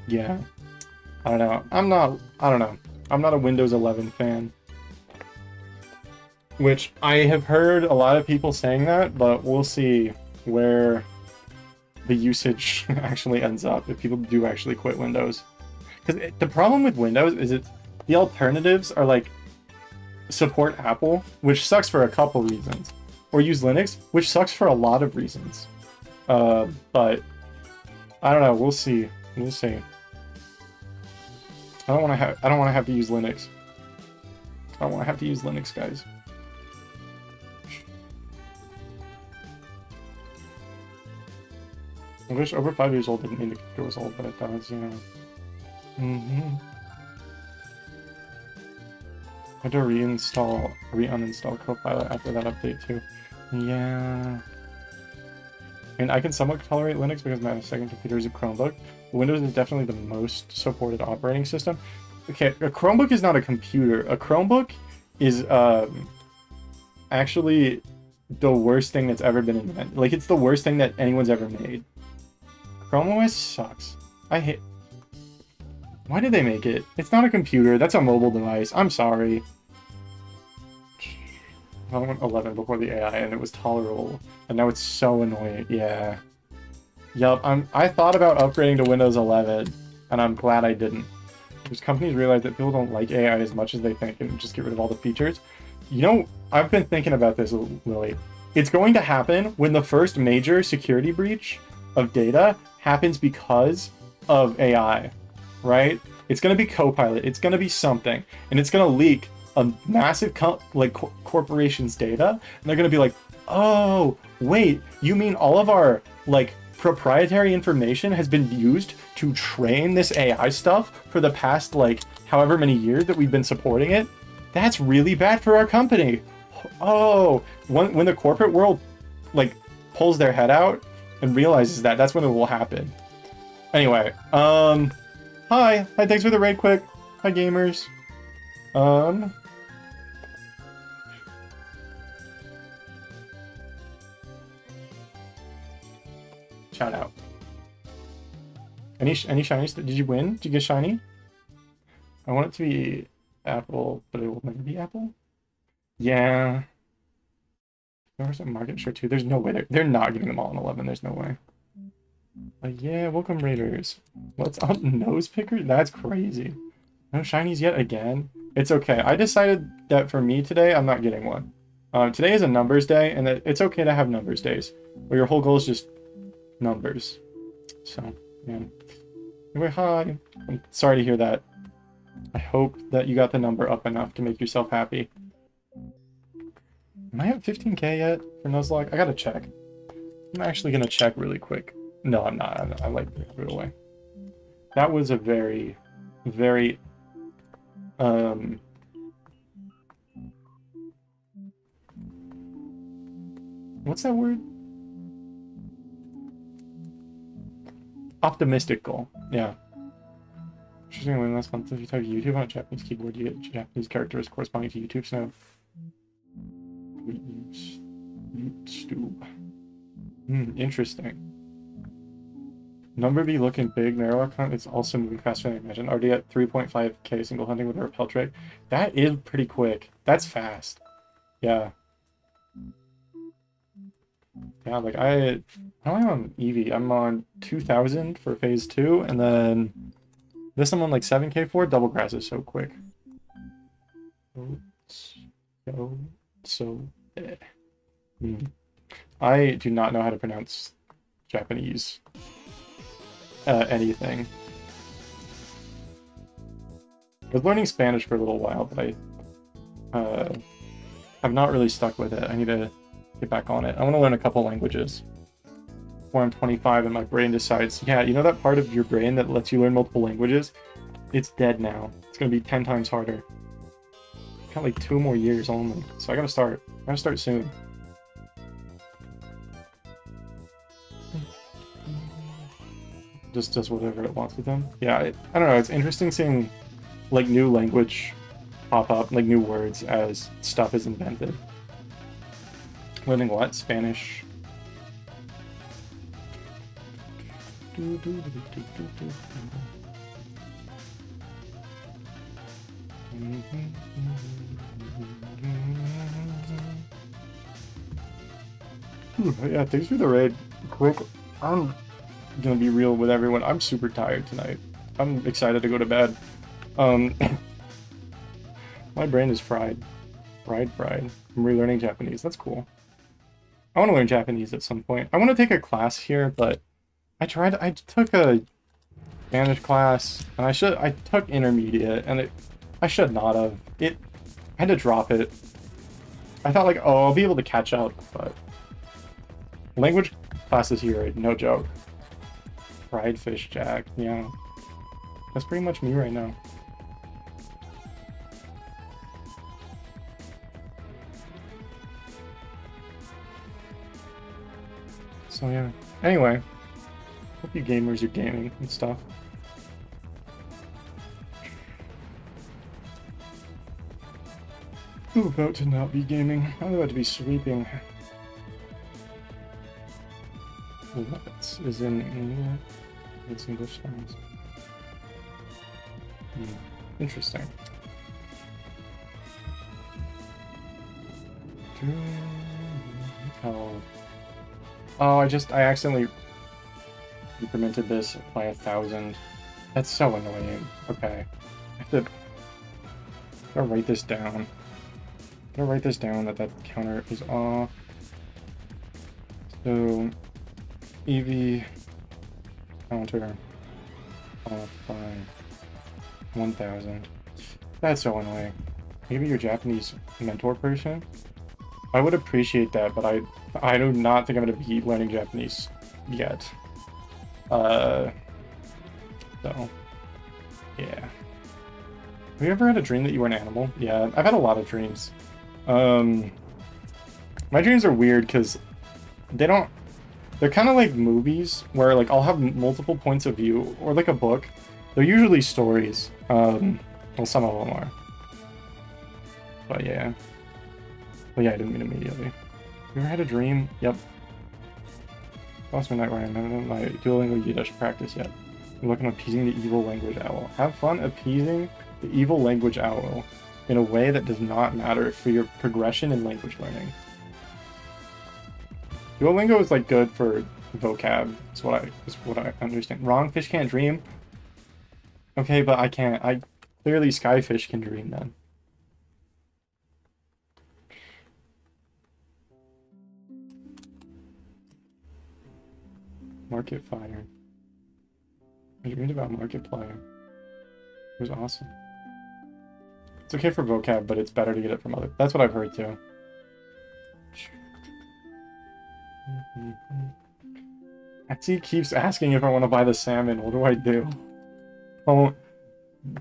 Yeah. I don't know. I don't know. I'm not a Windows 11 fan. Which I have heard a lot of people saying that, but we'll see where the usage actually ends up if people do actually quit Windows. Because the problem with Windows is the alternatives are like support Apple, which sucks for a couple reasons, or use Linux, which sucks for a lot of reasons. But I don't know. We'll see. We'll see. I don't want to have to use Linux. I don't want to have to use Linux, guys. I wish over 5 years old didn't mean the computer was old, but it does, you know. I had to uninstall Copilot after that update too. Yeah. I mean, I can somewhat tolerate Linux because my second computer is a Chromebook. Windows is definitely the most supported operating system. Okay, a Chromebook is not a computer. A Chromebook is actually the worst thing that's ever been invented. Like, it's the worst thing that anyone's ever made. Chrome OS sucks. I hate... Why did they make it? It's not a computer. That's a mobile device. I'm sorry. I went 11 before the AI, and it was tolerable. And now it's so annoying. Yeah. Yup, I thought about upgrading to Windows 11, and I'm glad I didn't. Because companies realize that people don't like AI as much as they think and just get rid of all the features. You know, I've been thinking about this, Lily. It's going to happen when the first major security breach of data happens because of AI, right? It's going to be Copilot. It's going to be something, and it's going to leak a massive corporation's data, and they're going to be like, oh, wait, you mean all of our like proprietary information has been used to train this AI stuff for the past like however many years that we've been supporting it? That's really bad for our company. Oh, when the corporate world like pulls their head out and realizes that, that's when it will happen. Anyway, hi, thanks for the raid quick. Hi gamers. Shout out. Any shinies? Did you win? Did you get shiny? I want it to be Apple, but it will never be Apple. Yeah. There's a market share too. There's no way they're not getting them all in 11. There's no way. Yeah, welcome Raiders. What's up, Nose Picker? That's crazy. No shinies yet again? It's okay. I decided that for me today, I'm not getting one. Today is a numbers day, and it's okay to have numbers days, where your whole goal is just numbers. So, yeah. Anyway, hi. I'm sorry to hear that. I hope that you got the number up enough to make yourself happy. Am I at 15k yet for Nuzlocke? I gotta check. I'm actually gonna check really quick. No, I'm not. I like it right away. That was a very, very, what's that word? Optimistic goal. Yeah. Interesting. When last month, if you type YouTube on a Japanese keyboard, you get Japanese characters corresponding to YouTube. So, YouTube. Interesting. Number be looking big. Narrow account. It's also moving faster than I imagined. Already at 3.5k single hunting with a repel tray. That is pretty quick. That's fast. Yeah. Yeah, like how am I on Eevee? I'm on 2000 for phase 2, and then this I'm on like 7k for. Double grass is so quick. I do not know how to pronounce Japanese anything. I was learning Spanish for a little while, but I have not really stuck with it. I need to get back on it. I want to learn a couple languages before I'm 25 and my brain decides, yeah, you know that part of your brain that lets you learn multiple languages? It's dead now. It's going to be 10 times harder. Got like 2 more years only, so I gotta start. I gotta start soon. Just does whatever it wants with them. Yeah, I don't know. It's interesting seeing like new language pop up, like new words as stuff is invented. Learning what? Spanish. Yeah, thanks for the raid. Quick, I'm gonna be real with everyone. I'm super tired tonight. I'm excited to go to bed. My brain is fried. Fried. I'm relearning Japanese. That's cool. I want to learn Japanese at some point. I want to take a class here, but I took a Spanish class, and I took intermediate, and I should not have. I had to drop it. I thought like, oh, I'll be able to catch up, but language classes here, no joke. Fried fish jack, yeah. That's pretty much me right now. So yeah. Anyway, hope you gamers are gaming and stuff. I'm about to not be gaming. I'm about to be sweeping. What is in English? It's English sounds. Interesting. Oh. Oh, I accidentally incremented this by 1,000. That's so annoying. Okay. I have to write this down. I'm gonna write this down that counter is off. So, EV counter off by 1,000. That's so annoying. Maybe you're a Japanese mentor person? I would appreciate that, but I do not think I'm going to be learning Japanese yet. So, yeah. Have you ever had a dream that you were an animal? Yeah, I've had a lot of dreams. My dreams are weird because they're kind of like movies where like I'll have multiple points of view, or like a book. They're usually stories. Well, some of them are. But yeah. Well, yeah, I didn't mean immediately. You ever had a dream? Yep. Lost my night where I haven't my Duolingo Yiddish practice yet. I'm looking at appeasing the evil language owl. Have fun appeasing the evil language owl in a way that does not matter for your progression in language learning. Duolingo is like good for vocab. Is what I understand. Wrong, fish can't dream. Okay, but I can't. Clearly Skyfish can dream then. Market Fire. I dreamed about Markiplier. It was awesome. It's okay for vocab, but it's better to get it from other. That's what I've heard too. Etsy keeps asking if I want to buy the salmon. What do I do? Oh,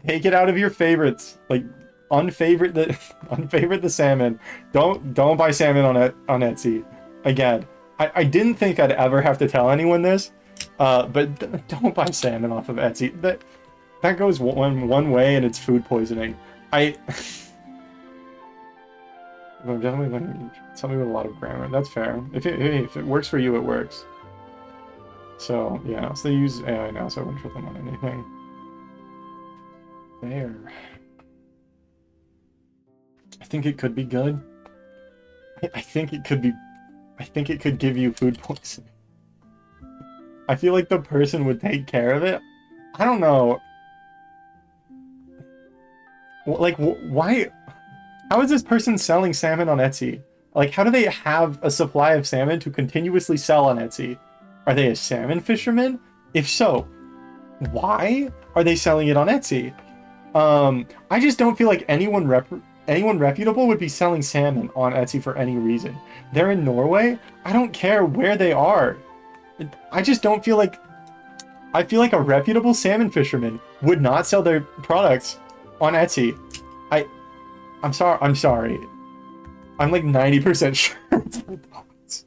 take it out of your favorites. Like, unfavorite the salmon. Don't buy salmon on Etsy. Again, I didn't think I'd ever have to tell anyone this, but don't buy salmon off of Etsy. That goes one way, and it's food poisoning. I'm definitely learning something with a lot of grammar. That's fair. If it works for you, it works. So yeah, so they use AI now, so I wouldn't put them on anything. There. I think it could be good. I think it could be. I think it could give you food poisoning. I feel like the person would take care of it. I don't know. Like, why? How is this person selling salmon on Etsy? Like, how do they have a supply of salmon to continuously sell on Etsy? Are they a salmon fisherman? If so, why are they selling it on Etsy? I just don't feel like anyone reputable would be selling salmon on Etsy for any reason. They're in Norway. I don't care where they are. I just don't feel like... I feel like a reputable salmon fisherman would not sell their products on Etsy. I'm sorry. I'm like 90% sure it's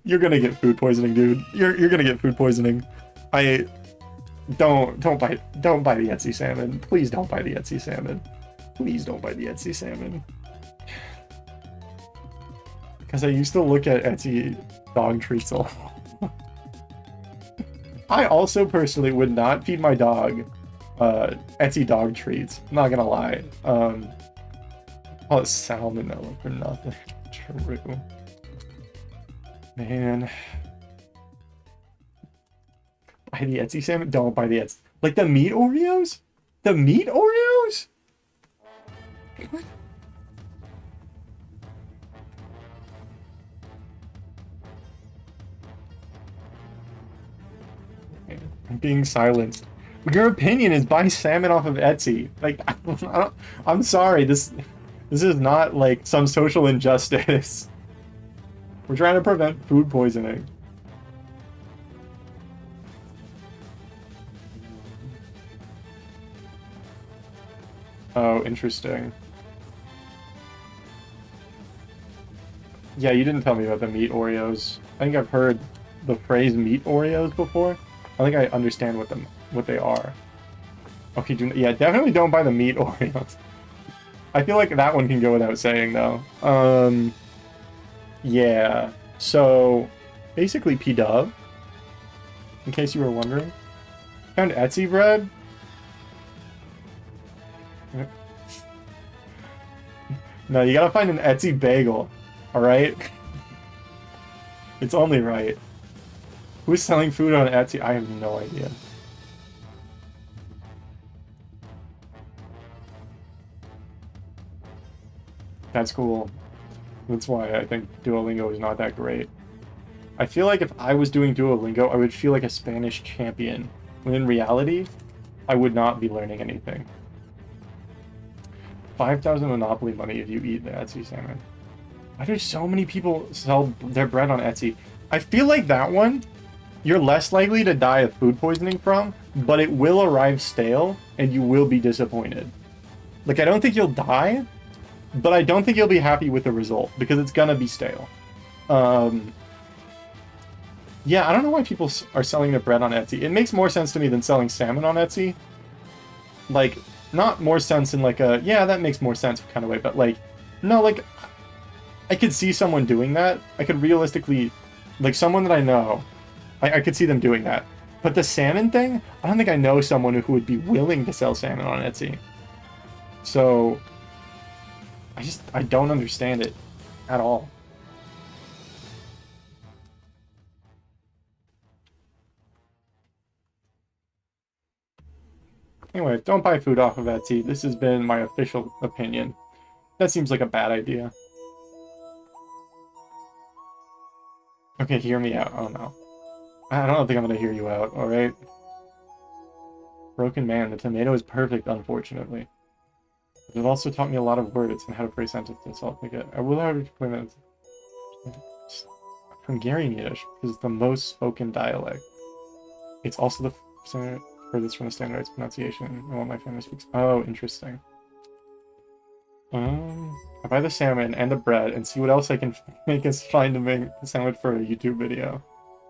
You're gonna get food poisoning, dude. You're gonna get food poisoning. Don't buy the Etsy salmon. Please don't buy the Etsy salmon. Please don't buy the Etsy salmon. Because I used to look at Etsy dog treats a lot. I also personally would not feed my dog Etsy dog treats. I'm not gonna lie. Call it salmonella for nothing. True. Man. Buy the Etsy salmon? Don't buy the Etsy. Like the meat Oreos? The meat Oreos? What? I'm being silenced. Your opinion is buy salmon off of Etsy. Like, I'm sorry. This is not like some social injustice. We're trying to prevent food poisoning. Oh, interesting. Yeah, you didn't tell me about the meat Oreos. I think I've heard the phrase meat Oreos before. I think I understand what they are. Okay, yeah, definitely don't buy the meat Oreos. I feel like that one can go without saying, though. Yeah. So, basically, P-Dub, in case you were wondering. Found Etsy bread? No, you gotta find an Etsy bagel, alright? It's only right. Who's selling food on Etsy? I have no idea. That's cool. That's why I think Duolingo is not that great. I feel like if I was doing Duolingo, I would feel like a Spanish champion. When in reality, I would not be learning anything. 5,000 Monopoly money if you eat the Etsy salmon. Why do so many people sell their bread on Etsy? I feel like that one, you're less likely to die of food poisoning from, but it will arrive stale, and you will be disappointed. Like, I don't think you'll die, but I don't think you'll be happy with the result, because it's gonna be stale. Yeah, I don't know why people are selling their bread on Etsy. It makes more sense to me than selling salmon on Etsy. Like, not more sense in like a, yeah, that makes more sense kind of way, but like, no, like, I could see someone doing that. I could realistically, like, someone that I know, I could see them doing that. But the salmon thing, I don't think I know someone who would be willing to sell salmon on Etsy. So, I don't understand it at all. Anyway, don't buy food off of Etsy. This has been my official opinion. That seems like a bad idea. Okay, hear me out. Oh no. I don't think I'm gonna hear you out, alright? Broken man, the tomato is perfect, unfortunately. But it also taught me a lot of words and how to phrase sentences, so I'll take it. I will have to explain that. Hungarian Yiddish is the most spoken dialect. It's also the furthest from the standardized pronunciation and what my family speaks. Oh, interesting. I buy the salmon and the bread and see what else I can make us find to make the sandwich for a YouTube video.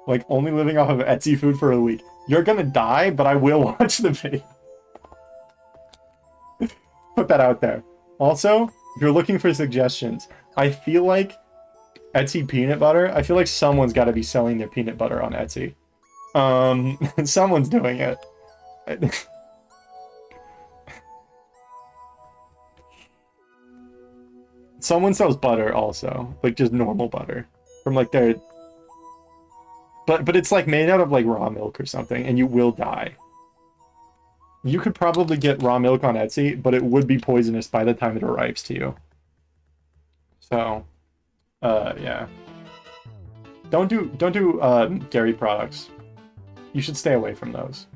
Like, only living off of Etsy food for a week. You're gonna die, but I will watch the video. Put that out there. Also, if you're looking for suggestions, I feel like Etsy peanut butter, I feel like someone's got to be selling their peanut butter on Etsy. Someone's doing it. Someone sells butter also, like just normal butter from like their, but it's like made out of like raw milk or something, and you will die. You could probably get raw milk on Etsy, but it would be poisonous by the time it arrives to you. So, yeah. Don't do dairy products. You should stay away from those.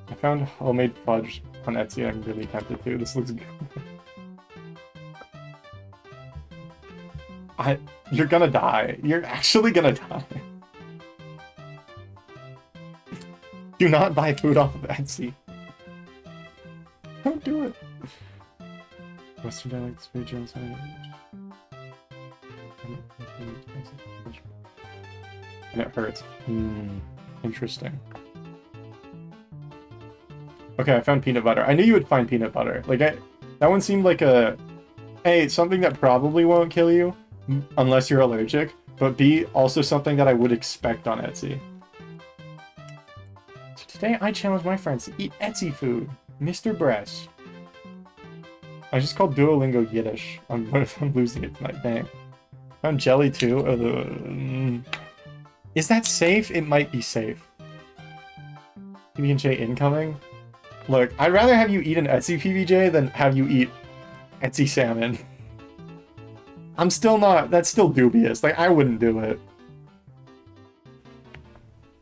I found homemade fudge on Etsy. I'm really tempted to. This looks good. You're gonna die. You're actually gonna die. Do not buy food off of Etsy. Don't do it. Western dialects, regional side. And it hurts. Interesting. Okay, I found peanut butter. I knew you would find peanut butter. Like, that one seemed like a... A, something that probably won't kill you, unless you're allergic, but B, also something that I would expect on Etsy. So today, I challenge my friends to eat Etsy food. Mr. Bress. I just called Duolingo Yiddish. I'm losing it tonight. Dang. Found jelly too. Is that safe? It might be safe. PB&J incoming? Look, I'd rather have you eat an Etsy PB&J than have you eat Etsy salmon. I'm still not... That's still dubious. Like, I wouldn't do it.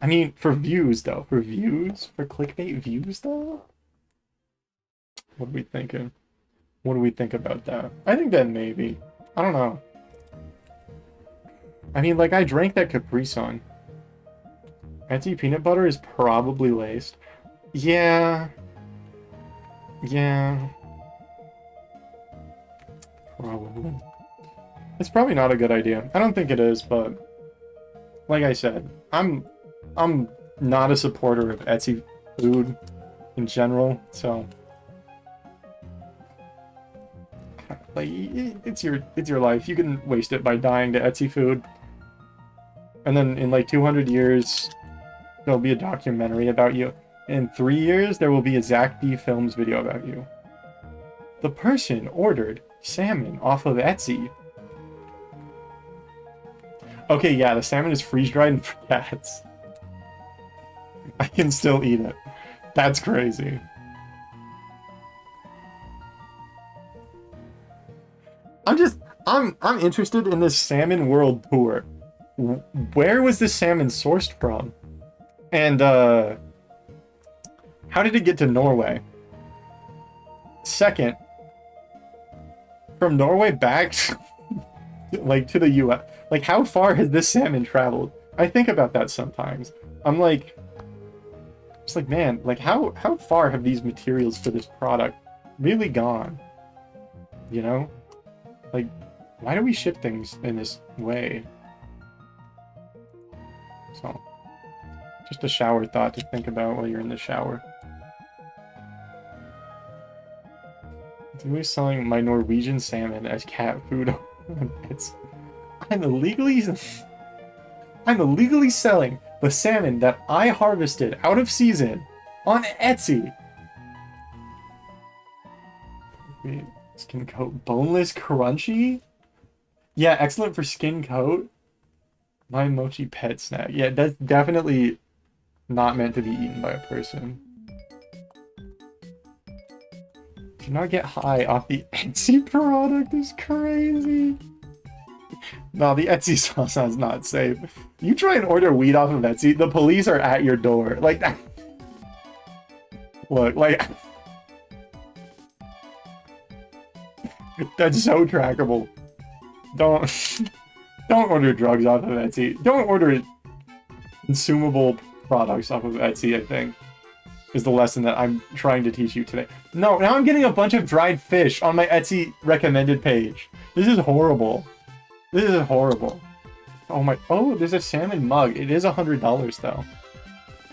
I mean, for views, though. For views? For clickbait views, though? What are we thinking? What do we think about that? I think that maybe. I don't know. I mean, like, I drank that Capri Sun. Etsy peanut butter is probably laced. Yeah. Yeah. Probably. It's probably not a good idea. I don't think it is, but... Like I said, I'm not a supporter of Etsy food in general, so... Like, it's your life. You can waste it by dying to Etsy food. And then in like 200 years, there'll be a documentary about you. In 3 years, there will be a Zach D Films video about you. The person ordered salmon off of Etsy. Okay, yeah, the salmon is freeze-dried for cats. I can still eat it. That's crazy. I'm interested in this Salmon World Tour. Where was this salmon sourced from? And, how did it get to Norway? Second, from Norway back, like, to the US, like, how far has this salmon traveled? I think about that sometimes. I'm like, it's like, man, like, how far have these materials for this product really gone? You know? Like, why do we ship things in this way? So, just a shower thought to think about while you're in the shower. We're selling my Norwegian salmon as cat food. I'm illegally selling the salmon that I harvested out of season on Etsy. Wait, skin coat, boneless crunchy? Yeah, excellent for skin coat. My mochi pet snack. Yeah, that's definitely not meant to be eaten by a person. Do not get high off the Etsy product is crazy. No, the Etsy sauce is not safe. You try and order weed off of Etsy, the police are at your door. Like that. Look, like that's so trackable. Don't order drugs off of Etsy. Don't order consumable products off of Etsy, I think, is the lesson that I'm trying to teach you today. No, now I'm getting a bunch of dried fish on my Etsy recommended page. This is horrible. This is horrible. Oh my, oh, there's a salmon mug. It is $100 though.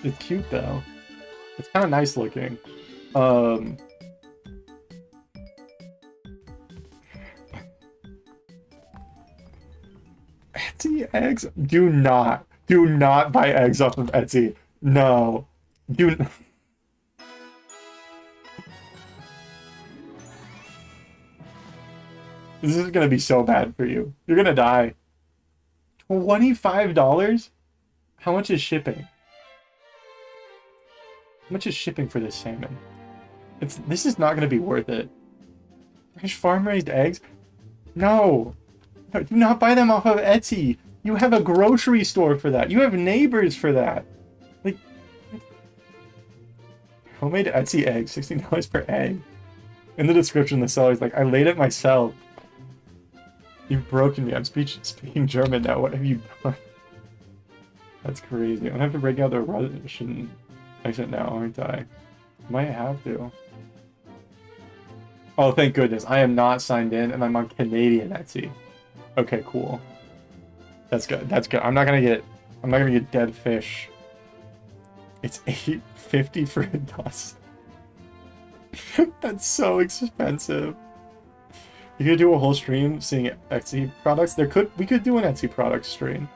It's cute though. It's kind of nice looking. Etsy eggs? Do not buy eggs off of Etsy. No. This is gonna be so bad for you. You're gonna die. $25? How much is shipping? How much is shipping for this salmon? This is not gonna be worth it. Fresh farm-raised eggs? No! Do not buy them off of Etsy. You have a grocery store for that. You have neighbors for that. Like, homemade Etsy eggs, $16 per egg. In the description, the seller's like, I laid it myself. You've broken me. I'm speaking German now. What have you done? That's crazy. I'm gonna have to break out the Russian accent now, aren't I? Might have to. Oh, thank goodness. I am not signed in, and I'm on Canadian Etsy. Okay, cool. That's good. That's good. I'm not gonna get dead fish. It's $8.50 for a dozen. That's so expensive. You could do a whole stream seeing Etsy products. We could do an Etsy product stream.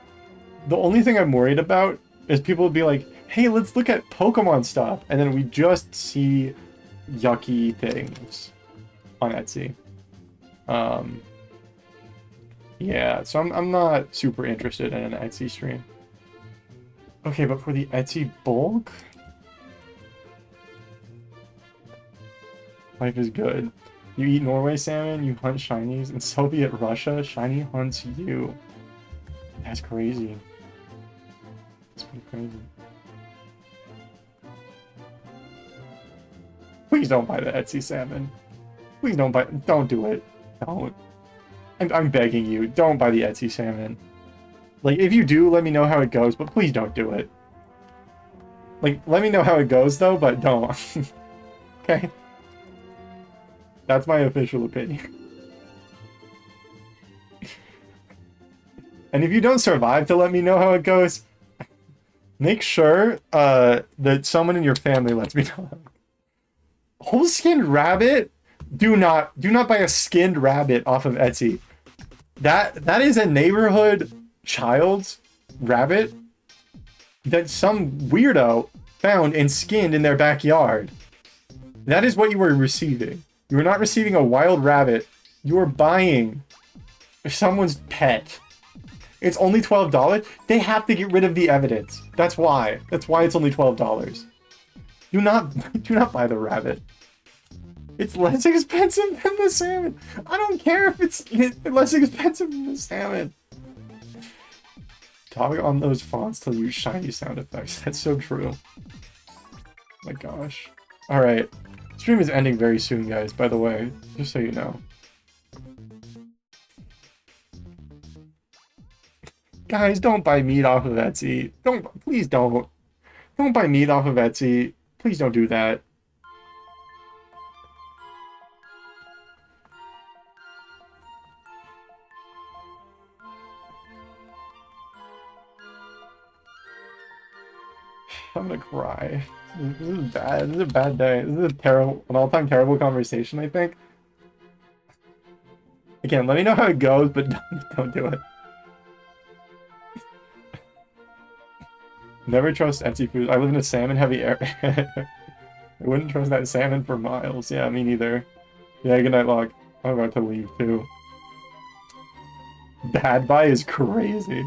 The only thing I'm worried about is people would be like, hey, let's look at Pokemon stuff. And then we just see yucky things on Etsy. Yeah, so I'm not super interested in an Etsy stream. Okay, but for the Etsy bulk, life is good. You eat Norway salmon, you hunt shinies. In Soviet Russia, shiny hunts you. That's crazy. That's pretty crazy. Please don't buy the Etsy salmon. Please don't do it. Don't. I'm begging you, don't buy the Etsy salmon. Like, if you do, let me know how it goes, but please don't do it. Like, let me know how it goes, though, but don't. Okay? That's my official opinion. And if you don't survive to let me know how it goes, make sure that someone in your family lets me know. Whole skinned rabbit? Do not buy a skinned rabbit off of Etsy. That is a neighborhood child's rabbit that some weirdo found and skinned in their backyard. That is what you were receiving. You were not receiving a wild rabbit. You were buying someone's pet. It's only $12. They have to get rid of the evidence. That's why. That's why it's only $12. Do not buy the rabbit. It's less expensive than the salmon. I don't care if it's less expensive than the salmon. Talk on those fonts to use shiny sound effects. That's so true. Oh my gosh. Alright. Stream is ending very soon, guys, by the way. Just so you know. Guys, don't buy meat off of Etsy. Please don't. Don't buy meat off of Etsy. Please don't do that. I'm gonna cry. This is bad. This is a bad day. This is an all-time terrible conversation, I think. Again, let me know how it goes, but don't do it. Never trust Etsy food. I live in a salmon-heavy area. I wouldn't trust that salmon for miles. Yeah, me neither. Yeah, good night, Log. I'm about to leave, too. Bad buy is crazy.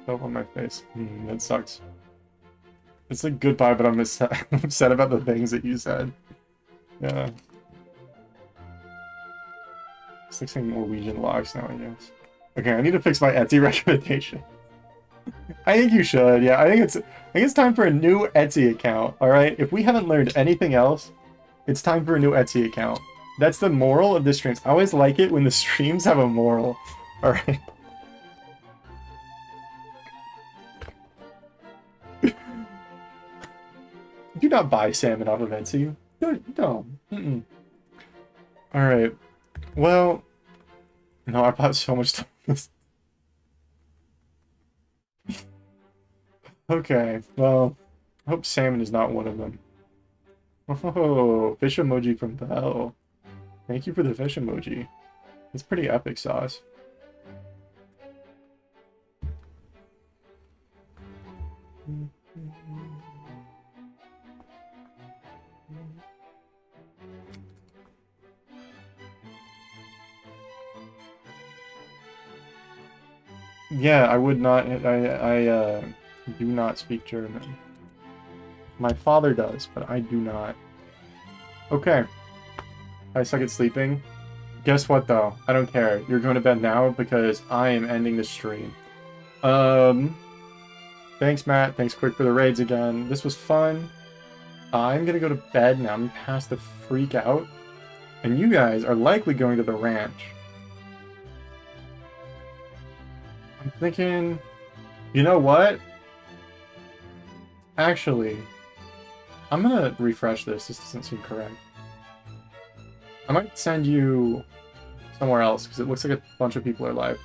Fell on my face. That sucks. It's a good buy, but I'm upset about the things that you said. Yeah. Fixing Norwegian logs now, I guess. Okay, I need to fix my Etsy recommendation. I think you should. Yeah, I think it's time for a new Etsy account. All right. If we haven't learned anything else, it's time for a new Etsy account. That's the moral of the streams. I always like it when the streams have a moral. All right. Do not buy salmon off of Etsy. No. All right. Well, no, I bought so much stuff. Okay, well, I hope salmon is not one of them. Oh, fish emoji from Belle. Thank you for the fish emoji. It's pretty epic sauce. Yeah, I would not. I do not speak German. My father does, but I do not. Okay. I suck at sleeping. Guess what, though? I don't care. You're going to bed now because I am ending the stream. Thanks, Matt. Thanks, Quick, for the raids again. This was fun. I'm gonna go to bed now. I'm past the freak out. And you guys are likely going to the ranch. I'm thinking, you know what? Actually, I'm gonna refresh this. This doesn't seem correct. I might send you somewhere else because it looks like a bunch of people are live.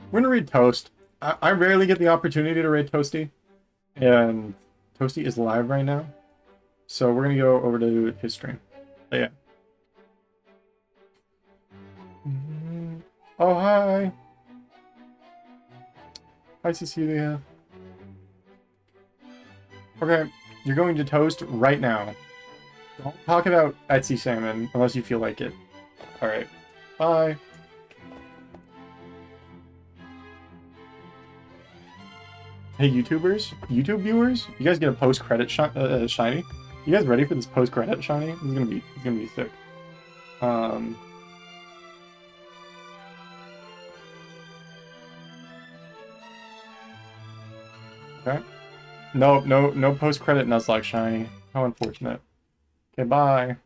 We're gonna read Toast. I rarely get the opportunity to read Toasty. And Toasty is live right now. So we're going to go over to his stream. But yeah. Oh, hi. Hi, Cecilia. Okay, you're going to Toast right now. Don't talk about Etsy salmon unless you feel like it. Alright. Bye. Hey, YouTubers, YouTube viewers, you guys get a post-credit shiny. You guys ready for this post-credit shiny? It's gonna be sick. Okay. No post-credit Nuzlocke shiny. How unfortunate. Okay, bye.